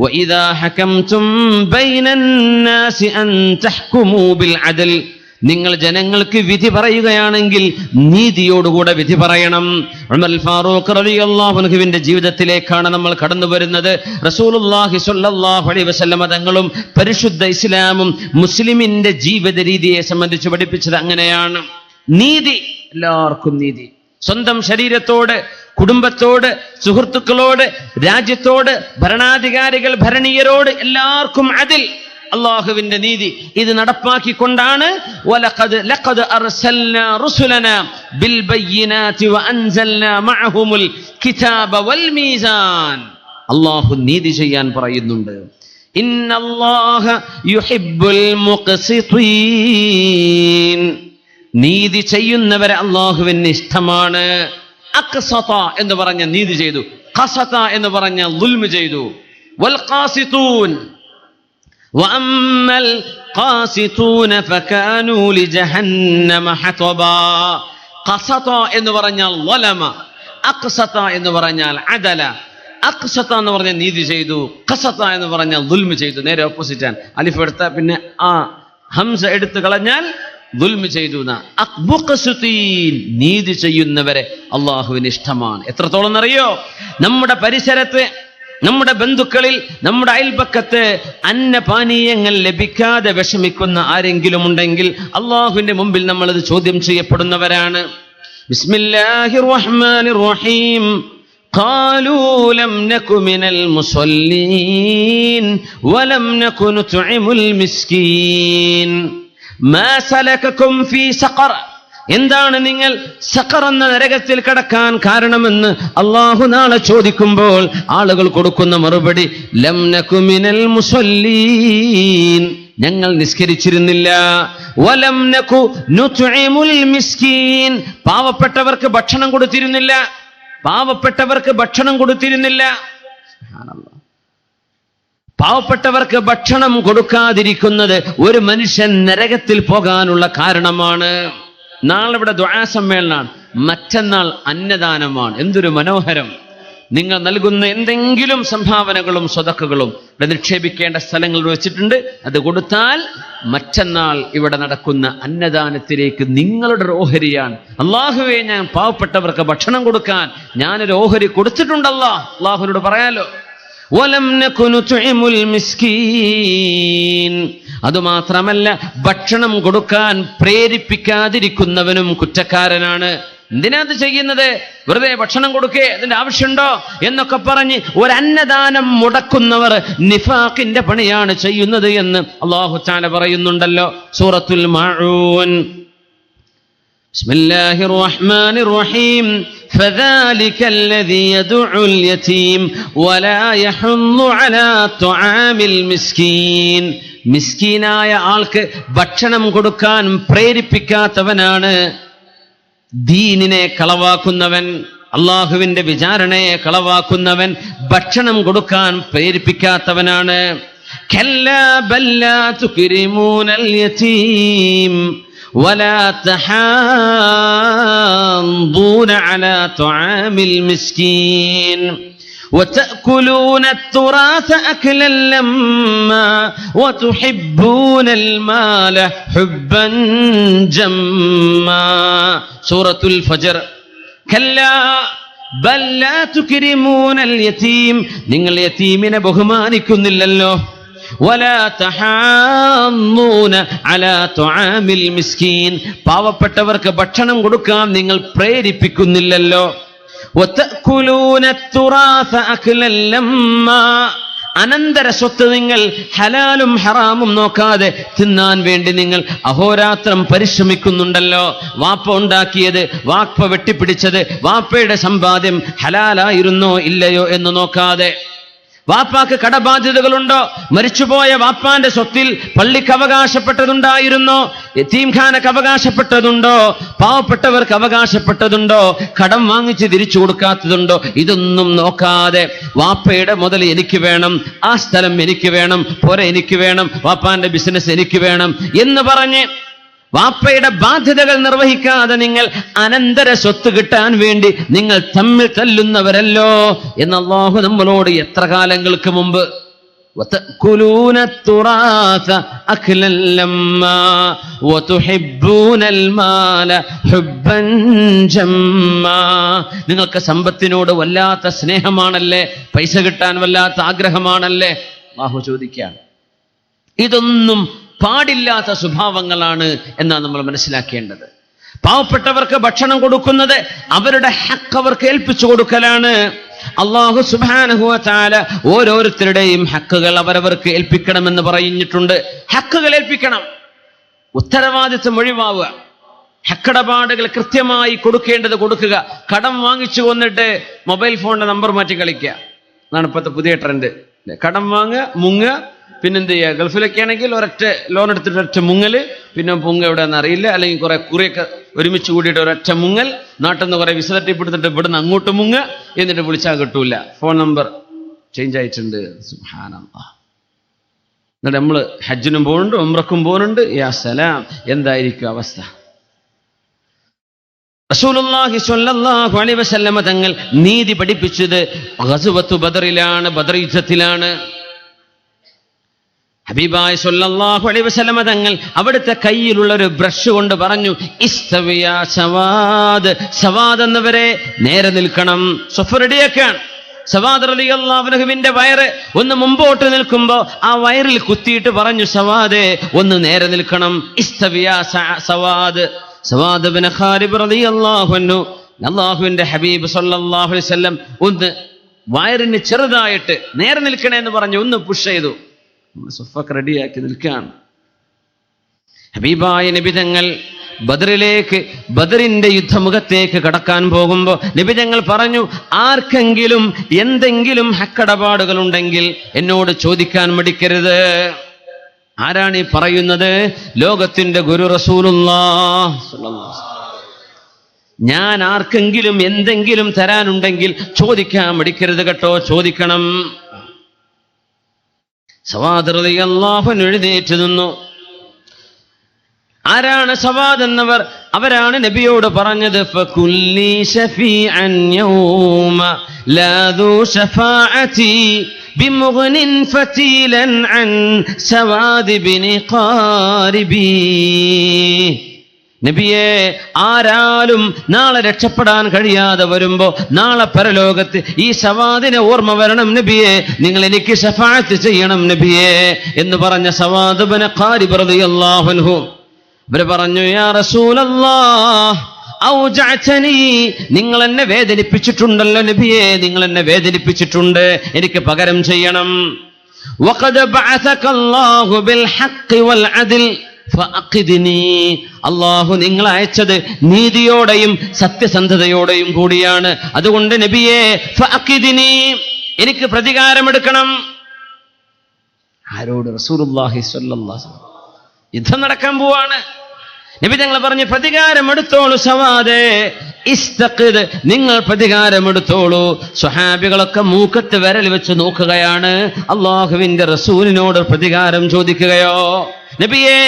വഇദാ ഹകംതും ബൈനന്നാസി അൻ തഹ്കുമൂ ബിൽ അദൽ. നിങ്ങൾ ജനങ്ങൾക്ക് വിധി പറയുകയാണെങ്കിൽ നീതിയോടുകൂടെ വിധി പറയണം. ഉമർ ഫാറൂഖ് റളിയല്ലാഹു അൻഹുവിന്റെ ജീവിതത്തിലേക്കാണ് നമ്മൾ കടന്നു വരുന്നത്. റസൂലുള്ളാഹി സ്വല്ലല്ലാഹു അലൈഹി വസല്ലമ തങ്ങളും പരിശുദ്ധ ഇസ്ലാമും മുസ്ലിമിന്റെ ജീവിത രീതിയെ സംബന്ധിച്ച് പഠിപ്പിച്ചത് അങ്ങനെയാണ്. നീതി, എല്ലാവർക്കും നീതി. സ്വന്തം ശരീരത്തോട്, കുടുംബത്തോട്, സുഹൃത്തുക്കളോട്, രാജ്യത്തോട്, ഭരണാധികാരികൾ, ഭരണീയരോട് എല്ലാവർക്കും അതിൽ അള്ളാഹുവിന്റെ നീതി. ഇത് നടപ്പാക്കിക്കൊണ്ടാണ് ലഖദ് അർസൽനാ റുസുലനാ ബിൽ ബയ്യിനാതി വഅൻസൽനാ മഅഹുമുൽ കിതാബ വൽ മീസാൻ. അള്ളാഹു നീതി ചെയ്യാൻ പറയുന്നുണ്ട്. ഇന്നല്ലാഹ യുഹിബ്ബുൽ മുഖ്സിതീൻ. നീതി ചെയ്യുന്നവരെ അള്ളാഹുവിന് ഇഷ്ടമാണ്. അഖ്സത എന്ന് പറഞ്ഞ നീതി ചെയ്തു, ഖസത എന്ന് പറഞ്ഞ ദുൽമ് ചെയ്തു. വൽ ഖാസിതൂൻ വഅമ്മൽ ഖാസിതൂന ഫകാനൂ ലിജഹന്നമ ഹതബാ. ഖസത എന്ന് പറഞ്ഞാൽ വലമ, അഖ്സത എന്ന് പറഞ്ഞാൽ അദല. അഖ്സത എന്ന് പറഞ്ഞാൽ നീതി ചെയ്തു, ഖസത എന്ന് പറഞ്ഞാൽ ദുൽമ് ചെയ്തു. നേരെ ഓപ്പോസിറ്റ് ആണ്. അലിഫ് എടുത്താൽ പിന്നെ ആ ഹംസ എടുത്തു കളഞ്ഞാൽ ദുൽമ് ചെയ്തു. നീതി ചെയ്യുന്നവരെ അള്ളാഹുവിന് ഇഷ്ടമാണ്. എത്രത്തോളം എന്നറിയോ? നമ്മുടെ പരിസരത്ത്, നമ്മുടെ ബന്ധുക്കളിൽ, നമ്മുടെ അയൽപക്കത്ത് അന്നപാനീയങ്ങൾ ലഭിക്കാതെ വിഷമിക്കുന്ന ആരെങ്കിലും ഉണ്ടെങ്കിൽ അള്ളാഹുവിന്റെ മുമ്പിൽ നമ്മളത് ചോദ്യം ചെയ്യപ്പെടുന്നവരാണ്. ബിസ്മില്ലാഹിർ റഹ്മാനിർ റഹീം. قالوا لم نك من المصلين ولم نك نطعم المسكين ما سلككم في سقر എന്താണ് നിങ്ങൾ സഖർ എന്ന നരകത്തിൽ കടക്കാൻ കാരണമെന്ന് അല്ലാഹു നാളെ ചോദിക്കുമ്പോൾ ആളുകൾ കൊടുക്കുന്ന മറുപടി ലം നകു മിനൽ മുസല്ലീൻ, ഞങ്ങൾ നിസ്കരിച്ചിരുന്നില്ല. വലം നകു നുത്ഇമുൽ മിസ്കീൻ, പാവപ്പെട്ടവർക്ക് ഭക്ഷണം കൊടുത്തിരുന്നില്ല. പാവപ്പെട്ടവർക്ക് ഭക്ഷണം കൊടുത്തിരുന്നില്ല. സുബ്ഹാനല്ലാഹ്. പാവപ്പെട്ടവർക്ക് ഭക്ഷണം കൊടുക്കാതിരിക്കുന്നത് ഒരു മനുഷ്യൻ നരകത്തിൽ പോകാനുള്ള കാരണമാണ്. നാളെ ഇവിടെ ദുആ സമ്മേളനമാണ്, മറ്റന്നാൾ അന്നദാനമാണ്. എന്തൊരു മനോഹരം! നിങ്ങൾ നൽകുന്ന എന്തെങ്കിലും സംഭാവനകളും സ്വതക്കകളും ഇവിടെ നിക്ഷേപിക്കേണ്ട സ്ഥലങ്ങൾ വെച്ചിട്ടുണ്ട്. അത് കൊടുത്താൽ മറ്റന്നാൾ ഇവിടെ നടക്കുന്ന അന്നദാനത്തിലേക്ക് നിങ്ങളുടെ ഓഹരിയാണ്. അല്ലാഹുവേ, ഞാൻ പാവപ്പെട്ടവർക്ക് ഭക്ഷണം കൊടുക്കാൻ ഞാനൊരു ഓഹരി കൊടുത്തിട്ടുണ്ടല്ലോ. അല്ലാഹുവിനോട് പറയാലോ. വലം നകു നുത്ഇമുൽ മിസ്കീൻ, അതുമാത്രമല്ല ഭക്ഷണം കൊടുക്കാൻ പ്രേരിപ്പിക്കാതിരിക്കുന്നവനും കുറ്റക്കാരനാണ്. എന്തിനാ അത് ചെയ്യുന്നത്? വെറുതെ ഭക്ഷണം കൊടുക്കേ, അതിന്റെ ആവശ്യമുണ്ടോ എന്നൊക്കെ പറഞ്ഞ് ഒരു അന്നദാനം മുടക്കുന്നവർ നിഫാഖിന്റെ പണിയാണ് ചെയ്യുന്നത് എന്ന് അല്ലാഹു തആല പറയുന്നുണ്ടല്ലോ സൂറത്തുൽ മാഊൻ. ബിസ്മില്ലാഹിർ റഹ്മാനിർ റഹീം. فذلك الذي يدعو اليتيم ولا يحض على طعام المسكين. മിസ്കീനായ ആൾക്ക് ഭക്ഷണം കൊടുക്കാൻ പ്രേരിപ്പിക്കാത്തവനാണ് ദീനിനെ കളവാക്കുന്നവൻ, അള്ളാഹുവിന്റെ വിചാരണയെ കളവാക്കുന്നവൻ, ഭക്ഷണം കൊടുക്കാൻ പ്രേരിപ്പിക്കാത്തവനാണ്. കല്ലാ ബല്ലാ തുക്രിമൂനൽ യതീം ولا تحاضون على طعام المسكين وتأكلون التراث أكلا لما وتحبون المال حبا جما. سورة الفجر. كلا بل لا تكرمون اليتيم, നിങ്ങൾ യതീമിനെ ബഹുമാനിക്കുന്നില്ലല്ലോ. ولا تحاضون على طعام المسكين, പാവപ്പെട്ടവർക്ക് ഭക്ഷണം കൊടുക്കാൻ നിങ്ങൾ പ്രേരിപ്പിക്കുന്നില്ലല്ലോ. وتأكلون التراث أكلا لما, അനന്തര സ്വത്ത് നിങ്ങൾ ഹലാലും ഹറാമും നോക്കാതെ തിന്നാൻ വേണ്ടി നിങ്ങൾ അഹോരാത്രം പരിശ്രമിക്കുന്നുണ്ടല്ലോ. വാപ്പ ഉണ്ടാക്കിയത്, വാപ്പ വെട്ടിപ്പിടിച്ചത്, വാപ്പയുടെ സമ്പാദ്യം ഹലാലായിരുന്നോ ഇല്ലയോ എന്ന് നോക്കാതെ. വാപ്പാക്ക് കടബാധ്യതകളുണ്ടോ? മരിച്ചുപോയ വാപ്പാന്റെ സ്വത്തിൽ പള്ളിക്ക് അവകാശപ്പെട്ടതുണ്ടായിരുന്നോ? യതീംഖാനക്ക് അവകാശപ്പെട്ടതുണ്ടോ? പാവപ്പെട്ടവർക്ക് അവകാശപ്പെട്ടതുണ്ടോ? കടം വാങ്ങിച്ച് തിരിച്ചു കൊടുക്കാത്തതുണ്ടോ? ഇതൊന്നും നോക്കാതെ വാപ്പയുടെ മുതൽ എനിക്ക് വേണം, ആ സ്ഥലം എനിക്ക് വേണം, പുര എനിക്ക് വേണം, വാപ്പാന്റെ ബിസിനസ് എനിക്ക് വേണം എന്ന് പറഞ്ഞ് വാപ്പയുടെ ബാധ്യതകൾ നിർവഹിക്കാതെ നിങ്ങൾ അനന്തര സ്വത്ത് കിട്ടാൻ വേണ്ടി നിങ്ങൾ തമ്മിൽ തല്ലുന്നവരല്ലോ എന്ന് അല്ലാഹു നമ്മളോട് എത്ര കാലങ്ങൾക്ക് മുമ്പ്. وَتَأْكُلُونَ التُّرَاثَ أَكْلًا لَمًّا وَتُحِبُّونَ الْمَالَ حُبًّا جَمًّا. നിങ്ങൾക്ക് സമ്പത്തിനോട് വല്ലാത്ത സ്നേഹമാണല്ലേ, പൈസ കിട്ടാൻ വല്ലാത്ത ആഗ്രഹമാണല്ലേ. അല്ലാഹു ചോദിക്കുകയാണ്. ഇതൊന്നും പാടില്ലാത്ത സ്വഭാവങ്ങളാണ് എന്നാണ് നമ്മൾ മനസ്സിലാക്കേണ്ടത്. പാവപ്പെട്ടവർക്ക് ഭക്ഷണം കൊടുക്കുന്നത് അവരുടെ ഹക്ക് അവർക്ക് ഏൽപ്പിച്ചു കൊടുക്കലാണ്. അല്ലാഹു സുബ്ഹാനഹു വ തആല ഓരോരുത്തരുടെയും ഹക്കുകൾ അവരവർക്ക് ഏൽപ്പിക്കണമെന്ന് പറഞ്ഞിട്ടുണ്ട്. ഹക്കുകൾ ഏൽപ്പിക്കണം, ഉത്തരവാദിത്വം ഒഴിവാവുക, ഹക്കിടപാടുകൾ കൃത്യമായി കൊടുക്കേണ്ടത് കൊടുക്കുക. കടം വാങ്ങിച്ചു വന്നിട്ട് മൊബൈൽ ഫോണിന്റെ നമ്പർ മാറ്റി കളിക്കുക, അതാണ് ഇപ്പോഴത്തെ പുതിയ ട്രെൻഡ്. കടം വാങ്ങുക, മുങ്ങുക, പിന്നെന്ത് ചെയ്യുക? ഗൾഫിലൊക്കെ ആണെങ്കിൽ ഒരൊറ്റ ലോൺ എടുത്തിട്ട് ഒരൊറ്റ മുങ്ങല്, പിന്നെ പൊങ്ങ എവിടെയാണെന്ന് അറിയില്ല, അല്ലെങ്കിൽ കുറെ കുറിയൊക്കെ ഒരുമിച്ച് കൂടിയിട്ട് ഒരൊറ്റ മുങ്ങൽ, നാട്ടിൽ നിന്ന് കുറെ വിസ തട്ടിപ്പെടുത്തിട്ട് ഇവിടുന്ന് അങ്ങോട്ട് മുങ്ങ, എന്നിട്ട് വിളിച്ചാൽ കിട്ടൂല, ഫോൺ നമ്പർ ചേഞ്ച് ആയിട്ടുണ്ട്. സുബ്ഹാനല്ലാഹ്. എന്നിട്ട് നമ്മൾ ഹജ്ജിനും പോകുന്നുണ്ട്, ഉംറക്കും പോകുന്നുണ്ട്. യാ സലാം, എന്തായിരിക്കും അവസ്ഥ? റസൂലുള്ളാഹി സ്വല്ലല്ലാഹു അലൈഹി വസല്ലമ തങ്ങൾ നീതി പഠിപ്പിച്ചത് ഗസ്വത്തു ബദറിലാണ്, ബദർ യുദ്ധത്തിലാണ്. ഹബീബായ സ്വല്ലല്ലാഹു അലൈഹി വസല്ലമ തങ്ങൾ അവിടുത്തെ കയ്യിലുള്ള ഒരു ബ്രഷ് കൊണ്ട് പറഞ്ഞു, ഇസ്തവിയാ സവാദ്, സവാദ് എന്നവരെ നേരെ നിൽക്കണം. സ്വഫ് റെഡിയാക്കാണ്. സവാദ് റളിയല്ലാഹു അൻഹുവിന്റെ വയറ് ഒന്ന് മുമ്പോട്ട് നിൽക്കുമ്പോൾ ആ വയറിൽ കുത്തിയിട്ട് പറഞ്ഞു, സവാദേ ഒന്ന് നേരെ നിൽക്കണം. ഇസ്തവിയാ സവാദ്. സവാദ് ഇബ്നു ഖാലിബ് റളിയല്ലാഹു അൻഹു അല്ലാഹുവിന്റെ ഹബീബ് സല്ലല്ലാഹു അലൈഹി വസല്ലം ഒന്ന് വയറിന് ചെറുതായിട്ട് നേരെ നിൽക്കണേ എന്ന് പറഞ്ഞു ഒന്ന് പുഷ് ചെയ്തു. സുഫൊക്കെ റെഡിയാക്കി നിൽക്കുകയാണ്. ഹബീബായ നബി തങ്ങൾ ബദറിന്റെ യുദ്ധമുഖത്തേക്ക് കടക്കാൻ പോകുമ്പോൾ നബി തങ്ങൾ പറഞ്ഞു, ആർക്കെങ്കിലും എന്തെങ്കിലും ഹക്കടപാടുകൾ ഉണ്ടെങ്കിൽ എന്നോട് ചോദിക്കാൻ മടിക്കരുത്. ആരാണ് ഈ പറയുന്നത്? ലോകത്തിന്റെ ഗുരു റസൂലുള്ളാഹ് സ്വല്ലല്ലാഹു അലൈഹി വസല്ലം. ഞാൻ ആർക്കെങ്കിലും എന്തെങ്കിലും തരാനുണ്ടെങ്കിൽ ചോദിക്കാൻ മടിക്കരുത് കേട്ടോ, ചോദിക്കണം. സവാദ് റളിയല്ലാഹു അൻഹു എഴുന്നേറ്റ് നിന്നു. ആരാണ് സവാദ് എന്നവർ? അവരാണ് നബിയോട് പറഞ്ഞത്, ഫകുല്ലി ശഫീഅൻ യൗമ ലാ ദു ശഫാഅതി ബിമുഗ്നിൻ ഫതീലൻ അൻ സവാദ് ബിനി ഖാരിബി. നബിയെ, ആരാലും നാളെ രക്ഷപ്പെടാൻ കഴിയാതെ വരുമ്പോ നാളെ പരലോകത്ത് ഈ സവാദിനെ ഓർമ്മ വരണം നബിയെ, നിങ്ങൾ എനിക്ക് ശഫാഅത്ത് ചെയ്യണം നബിയെ എന്ന് പറഞ്ഞ സവാദ് ഇബ്നു ഖാരിബ് റളിയല്ലാഹു അൻഹു അവര് പറഞ്ഞു, യാ റസൂലല്ലാഹ് ഔജഅതനി, നിങ്ങൾ എന്നെ വേദനിപ്പിച്ചിട്ടുണ്ടല്ലോ നബിയെ, നിങ്ങൾ എന്നെ വേദനിപ്പിച്ചിട്ടുണ്ട്, എനിക്ക് പകരം ചെയ്യണം. വഖദ് ബഅസകല്ലാഹു ബിൽ ഹഖ് വൽ അദ്ൽ ഫഅഖിദ്നി, അല്ലാഹു നിങ്ങളെ അയച്ചത് നീതിയോടെയും സത്യസന്ധതയോടെയും കൂടിയാണ്. അതുകൊണ്ട് നബിയെ ഫഅഖിദ്നി, എനിക്ക് പ്രതികാരമെടുക്കണം. ആരോട്? റസൂലുള്ളാഹി സ്വല്ലല്ലാഹു അലൈഹി വസല്ലം. യുദ്ധം നടക്കാൻ പോവാണ്. നബി തങ്ങൾ പറഞ്ഞു, പ്രതികാരമെടുത്തോളൂ സവാദേ, ഇസ്തഖിദ്, നിങ്ങൾ പ്രതികാരമെടുത്തോളൂ. സ്വഹാബികളൊക്കെ മൂക്കത്ത് വിരൽ വെച്ച് നോക്കുകയാണ്. അള്ളാഹുവിന്റെ റസൂലിനോട് പ്രതികാരം ചോദിക്കുകയോ? നബിയെ,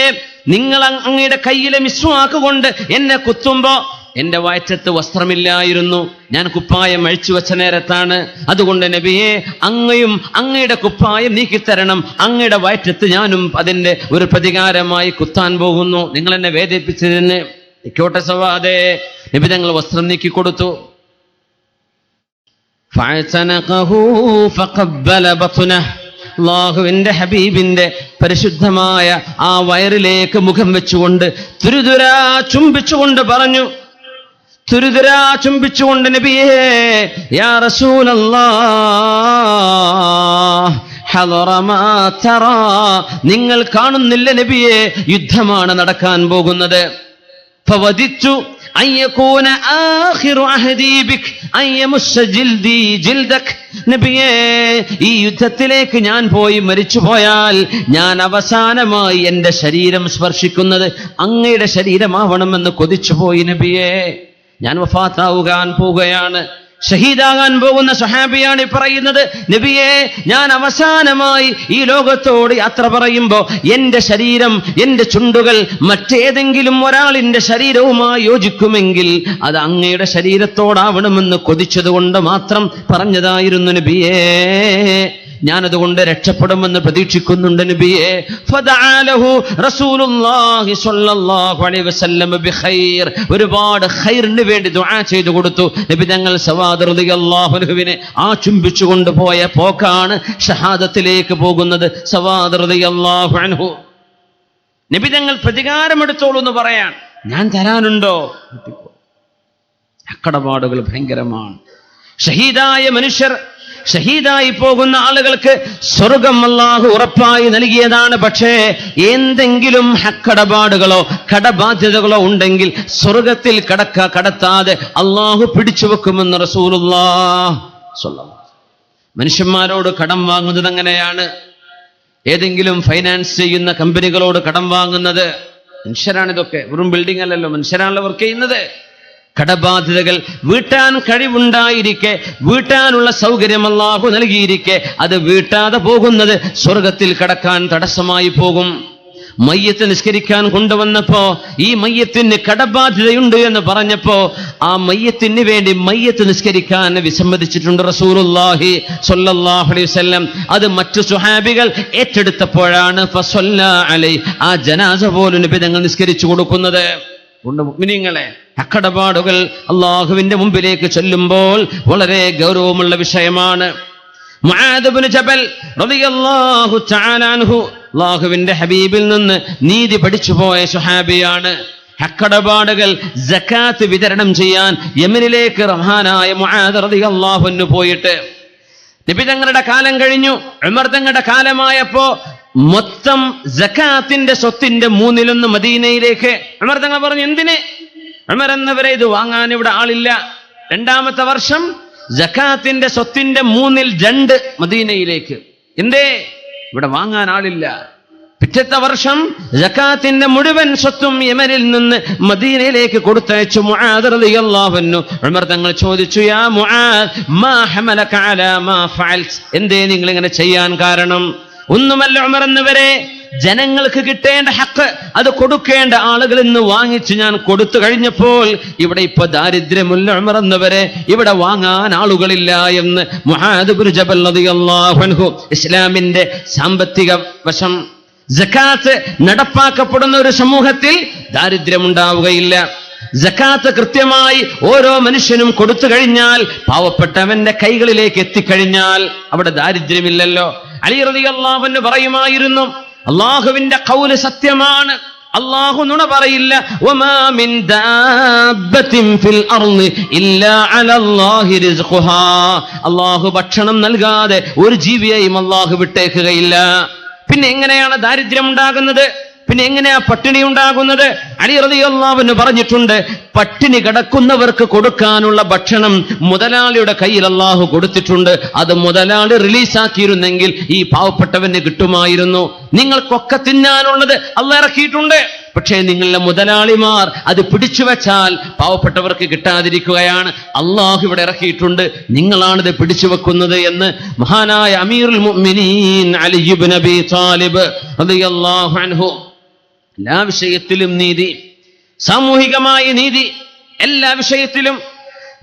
നിങ്ങൾ അങ്ങയുടെ കയ്യിലെ മിസ്വാക്ക് കൊണ്ട് എന്നെ കുത്തുമ്പോ എന്റെ വയറ്റത്ത് വസ്ത്രമില്ലായിരുന്നു, ഞാൻ കുപ്പായം അഴിച്ചു വെച്ച നേരത്താണ്. അതുകൊണ്ട് നബിയെ, അങ്ങയും അങ്ങയുടെ കുപ്പായം നീക്കിത്തരണം, അങ്ങയുടെ വയറ്റത്ത് ഞാനും അതിന്റെ ഒരു പ്രതികാരമായി കുത്താൻ പോകുന്നു. നിങ്ങൾ എന്നെ വേദനിപ്പിച്ചതിന് ഇക്കോട്ടെ സവാദേ. നബി തങ്ങൾ വസ്ത്രം നീക്കി കൊടുത്തു. അല്ലാഹുവിന്റെ ഹബീബിന്റെ പരിശുദ്ധമായ ആ വയറിലേക്ക് മുഖം വെച്ചുകൊണ്ട് തുരുതുരാ ചുംബിച്ചുകൊണ്ട് പറഞ്ഞു, തുരുതുരാ ചുംബിച്ചുകൊണ്ട് നബിയേ, യാ റസൂലല്ലാഹ് ഹദറ മാ തറാ, നിങ്ങൾ കാണുന്നില്ല നബിയേ, യുദ്ധമാണ് നടക്കാൻ പോകുന്നത്. ഫവദിതു അയ്യകൂന ആഖിറു അഹദി ബിക് അയ്യമുസ്സ ജിൽദി ജിൽദക്. നബിയേ, ഈ യുദ്ധത്തിലേക്ക് ഞാൻ പോയി മരിച്ചു പോയാൽ ഞാൻ അവസാനമായി എന്റെ ശരീരം സ്പർശിക്കുന്നത് അങ്ങയുടെ ശരീരമാവണമെന്ന് കൊതിച്ചു പോയി നബിയേ. ഞാൻ വഫാത്താവുകാൻ പോവുകയാണ്, ഷഹീദാകാൻ പോകുന്ന സ്വഹാബിയാണ് പറയുന്നത്, നബിയെ, ഞാൻ അവസാനമായി ഈ ലോകത്തോട് യാത്ര പറയുമ്പോ എന്റെ ശരീരം, എന്റെ ചുണ്ടുകൾ മറ്റേതെങ്കിലും ഒരാളിന്റെ ശരീരവുമായി യോജിക്കുമെങ്കിൽ അത് അങ്ങയുടെ ശരീരത്തോടാവണമെന്ന് കൊതിച്ചതുകൊണ്ട് മാത്രം പറഞ്ഞതായിരുന്നു നബിയേ. ഞാനതുകൊണ്ട് രക്ഷപ്പെടുമെന്ന് പ്രതീക്ഷിക്കുന്നുണ്ട് നബിയെ. ഫദഅലഹു റസൂലുള്ളാഹി സ്വല്ലല്ലാഹു അലൈഹി വസല്ലം ബിഖൈർ, ഒരുപാട് ഖൈറിന് വേണ്ടി ദുആ ചെയ്തു കൊടുത്തു. നബി തങ്ങൾ സവാദ് റളിയല്ലാഹു അൻഹുവിനെ ആ ചുംബിച്ചുകൊണ്ട് പോയ പോക്കാണ് ഷഹാദത്തിലേക്ക് പോകുന്നത്. സവാദ് റളിയല്ലാഹു അൻഹു നബി തങ്ങൾ പ്രതികാരമെടുത്തോളൂ എന്ന് പറയാൻ, ഞാൻ തരാനുണ്ടോ? അക്കടപാടുകൾ ഭയങ്കരമാണ്. ഷഹീദായ മനുഷ്യർ, ഷഹീദായി പോകുന്ന ആളുകൾക്ക് സ്വർഗം അല്ലാഹു ഉറപ്പായി നൽകിയതാണ്. പക്ഷേ എന്തെങ്കിലും ഹക്കടപാടുകളോ കടബാധ്യതകളോ ഉണ്ടെങ്കിൽ സ്വർഗത്തിൽ കടത്താതെ അല്ലാഹു പിടിച്ചു വെക്കുമെന്ന് റസൂലുള്ളാഹി സ്വല്ലല്ലാഹു അലൈഹി വസല്ലം. മനുഷ്യന്മാരോട് കടം വാങ്ങുന്നത് അങ്ങനെയാണ്. ഏതെങ്കിലും ഫൈനാൻസ് ചെയ്യുന്ന കമ്പനികളോട് കടം വാങ്ങുന്നത് മനുഷ്യരാണിതൊക്കെ, വെറും ബിൽഡിംഗ് അല്ലല്ലോ, മനുഷ്യരാണല്ലോ വർക്ക് ചെയ്യുന്നത്. കടബാധ്യതകൾ വീട്ടാൻ കഴിവുണ്ടായിരിക്കെ, വീട്ടാനുള്ള സൗകര്യം അല്ലാഹു നൽകിയിരിക്കെ അത് വീട്ടാതെ പോകുന്നത് സ്വർഗത്തിൽ കടക്കാൻ തടസ്സമായി പോകും. മയ്യത്ത് നിസ്കരിക്കാൻ കൊണ്ടുവന്നപ്പോ ഈ മയ്യത്തിന് കടബാധ്യതയുണ്ട് എന്ന് പറഞ്ഞപ്പോ ആ മയ്യത്തിന് വേണ്ടി മയ്യത്ത് നിസ്കരിക്കാൻ വിസമ്മതിച്ചിട്ടുണ്ട് റസൂലുള്ളാഹി സ്വല്ലല്ലാഹു അലൈഹി വസല്ലം. അത് മറ്റു സ്വഹാബികൾ ഏറ്റെടുത്തപ്പോഴാണ് ഫസല്ലാ അലൈഹി, ആ ജനാസ പോലും നബി തങ്ങൾ നിസ്കരിച്ചു കൊടുക്കുന്നത്. മുഅ്മിനീങ്ങളെ, അക്കടപാടുകൾ അള്ളാഹുവിന്റെ മുമ്പിലേക്ക് ചൊല്ലുമ്പോൾ വളരെ ഗൗരവമുള്ള വിഷയമാണ്. മുആദ് ഇബ്നു ജബൽ റളിയല്ലാഹു തആല അൻഹു അള്ളാഹുവിന്റെ ഹബീബിൽ നിന്ന് നീതി പഠിച്ചു പോയ സ്വഹാബിയാണ്. ഹക്കടപാടുകൾ സക്കാത്ത് വിതരണം ചെയ്യാൻ യമനിലേക്ക് റഹ്മാനായ മുആദ് റളിയല്ലാഹു അൻഹു പോയിട്ട് നബി തങ്ങളുടെ കാലം കഴിഞ്ഞു. ഉമർ തങ്ങളുടെ കാലമായപ്പോ മൊത്തം സക്കാത്തിന്റെ സ്വത്തിന്റെ 1/3 മദീനയിലേക്ക്. ഉമർ തങ്ങൾ പറഞ്ഞു, എന്തിന്? ഉമർ എന്നവരെ ഇത് വാങ്ങാൻ ഇവിടെ ആളില്ല. 2ാമത്തെ വർഷം സക്കാത്തിന്റെ സ്വത്തിന്റെ 2/3 മദീനയിലേക്ക്. എന്തേ? ഇവിടെ വാങ്ങാൻ ആളില്ല. പിറ്റത്തെ വർഷം സക്കാത്തിന്റെ മുഴുവൻ സ്വത്തും യമനിൽ നിന്ന് മദീനയിലേക്ക് കൊടുത്തയച്ചു മുആദ് റളിയല്ലാഹു അൻഹു. ഉമർ തങ്ങൾ ചോദിച്ചു, യാ മുആദ് മാ ഹമലക അലാ മാ ഫഅൽത്, എന്തേ നിങ്ങൾ ഇങ്ങനെ ചെയ്യാൻ കാരണം? ഒന്നുമല്ല ഉമർ എന്നവരെ, ജനങ്ങൾക്ക് കിട്ടേണ്ട ഹക്ക് അത് കൊടുക്കേണ്ട ആളുകളിൽ നിന്ന് വാങ്ങിച്ച് ഞാൻ കൊടുത്തു കഴിഞ്ഞപ്പോൾ ഇവിടെ ഇപ്പൊ ദാരിദ്ര്യമുള്ള ഉമർ എന്നവരെ, ഇവിടെ വാങ്ങാൻ ആളുകളില്ല എന്ന് മുആദ് ഇബ്നു ജബൽ റളിയല്ലാഹു അൻഹു. ഇസ്ലാമിന്റെ സാമ്പത്തിക വശം, സക്കാത്ത് നടപ്പാക്കപ്പെടുന്ന ഒരു സമൂഹത്തിൽ ദാരിദ്ര്യമുണ്ടാവുകയില്ല. സക്കാത്ത് കൃത്യമായി ഓരോ മനുഷ്യനും കൊടുത്തു കഴിഞ്ഞാൽ, പാവപ്പെട്ടവന്റെ കൈകളിലേക്ക് എത്തിക്കഴിഞ്ഞാൽ അവിടെ ദാരിദ്ര്യമില്ലല്ലോ. അലി റളിയല്ലാഹു അൻഹു പറയുമായിരുന്നു, അല്ലാഹുവിന്റെ ഖൗല് സത്യമാണ്, അല്ലാഹു നുണ പറയില്ല. വമാ മിൻ ദാബത്തിൻ ഫിൽ അർളി ഇല്ലാ അലല്ലാഹി റിസ്ഖുഹാ, അല്ലാഹു ഭക്ഷണം നൽകാതെ ഒരു ജീവിയെയും അല്ലാഹു വിട്ടേക്കുകയില്ല. പിന്നെ എങ്ങനെയാണ് ദാരിദ്ര്യം ഉണ്ടാകുന്നത്? പിന്നെ എങ്ങനെയാ പട്ടിണി ഉണ്ടാകുന്നത്? അലി റളിയല്ലാഹു അൻഹു പറഞ്ഞിട്ടുണ്ട്, പട്ടിണി കിടക്കുന്നവർക്ക് കൊടുക്കാനുള്ള ഭക്ഷണം മുതലാളിയുടെ കയ്യിൽ അല്ലാഹു കൊടുത്തിട്ടുണ്ട്. അത് മുതലാളി റിലീസാക്കിയിരുന്നെങ്കിൽ ഈ പാവപ്പെട്ടവന് കിട്ടുമായിരുന്നു. നിങ്ങൾക്കൊക്കെ തിന്നാനുള്ളത് അല്ലാഹു ഇറക്കിയിട്ടുണ്ട്, പക്ഷേ നിങ്ങളുടെ മുതലാളിമാർ അത് പിടിച്ചു വെച്ചാൽ പാവപ്പെട്ടവർക്ക് കിട്ടാതിരിക്കുകയാണ്. അല്ലാഹു ഇവിടെ ഇറക്കിയിട്ടുണ്ട്, നിങ്ങളാണിത് പിടിച്ചു വെക്കുന്നത് എന്ന് മഹാനായ അമീറുൽ മുഅ്മിനീൻ അലി ഇബ്നു അബീ ത്വാലിബ് റളിയല്ലാഹു അൻഹു. എല്ലാ വിഷയത്തിലും നീതി, സാമൂഹികമായ നീതി, എല്ലാ വിഷയത്തിലും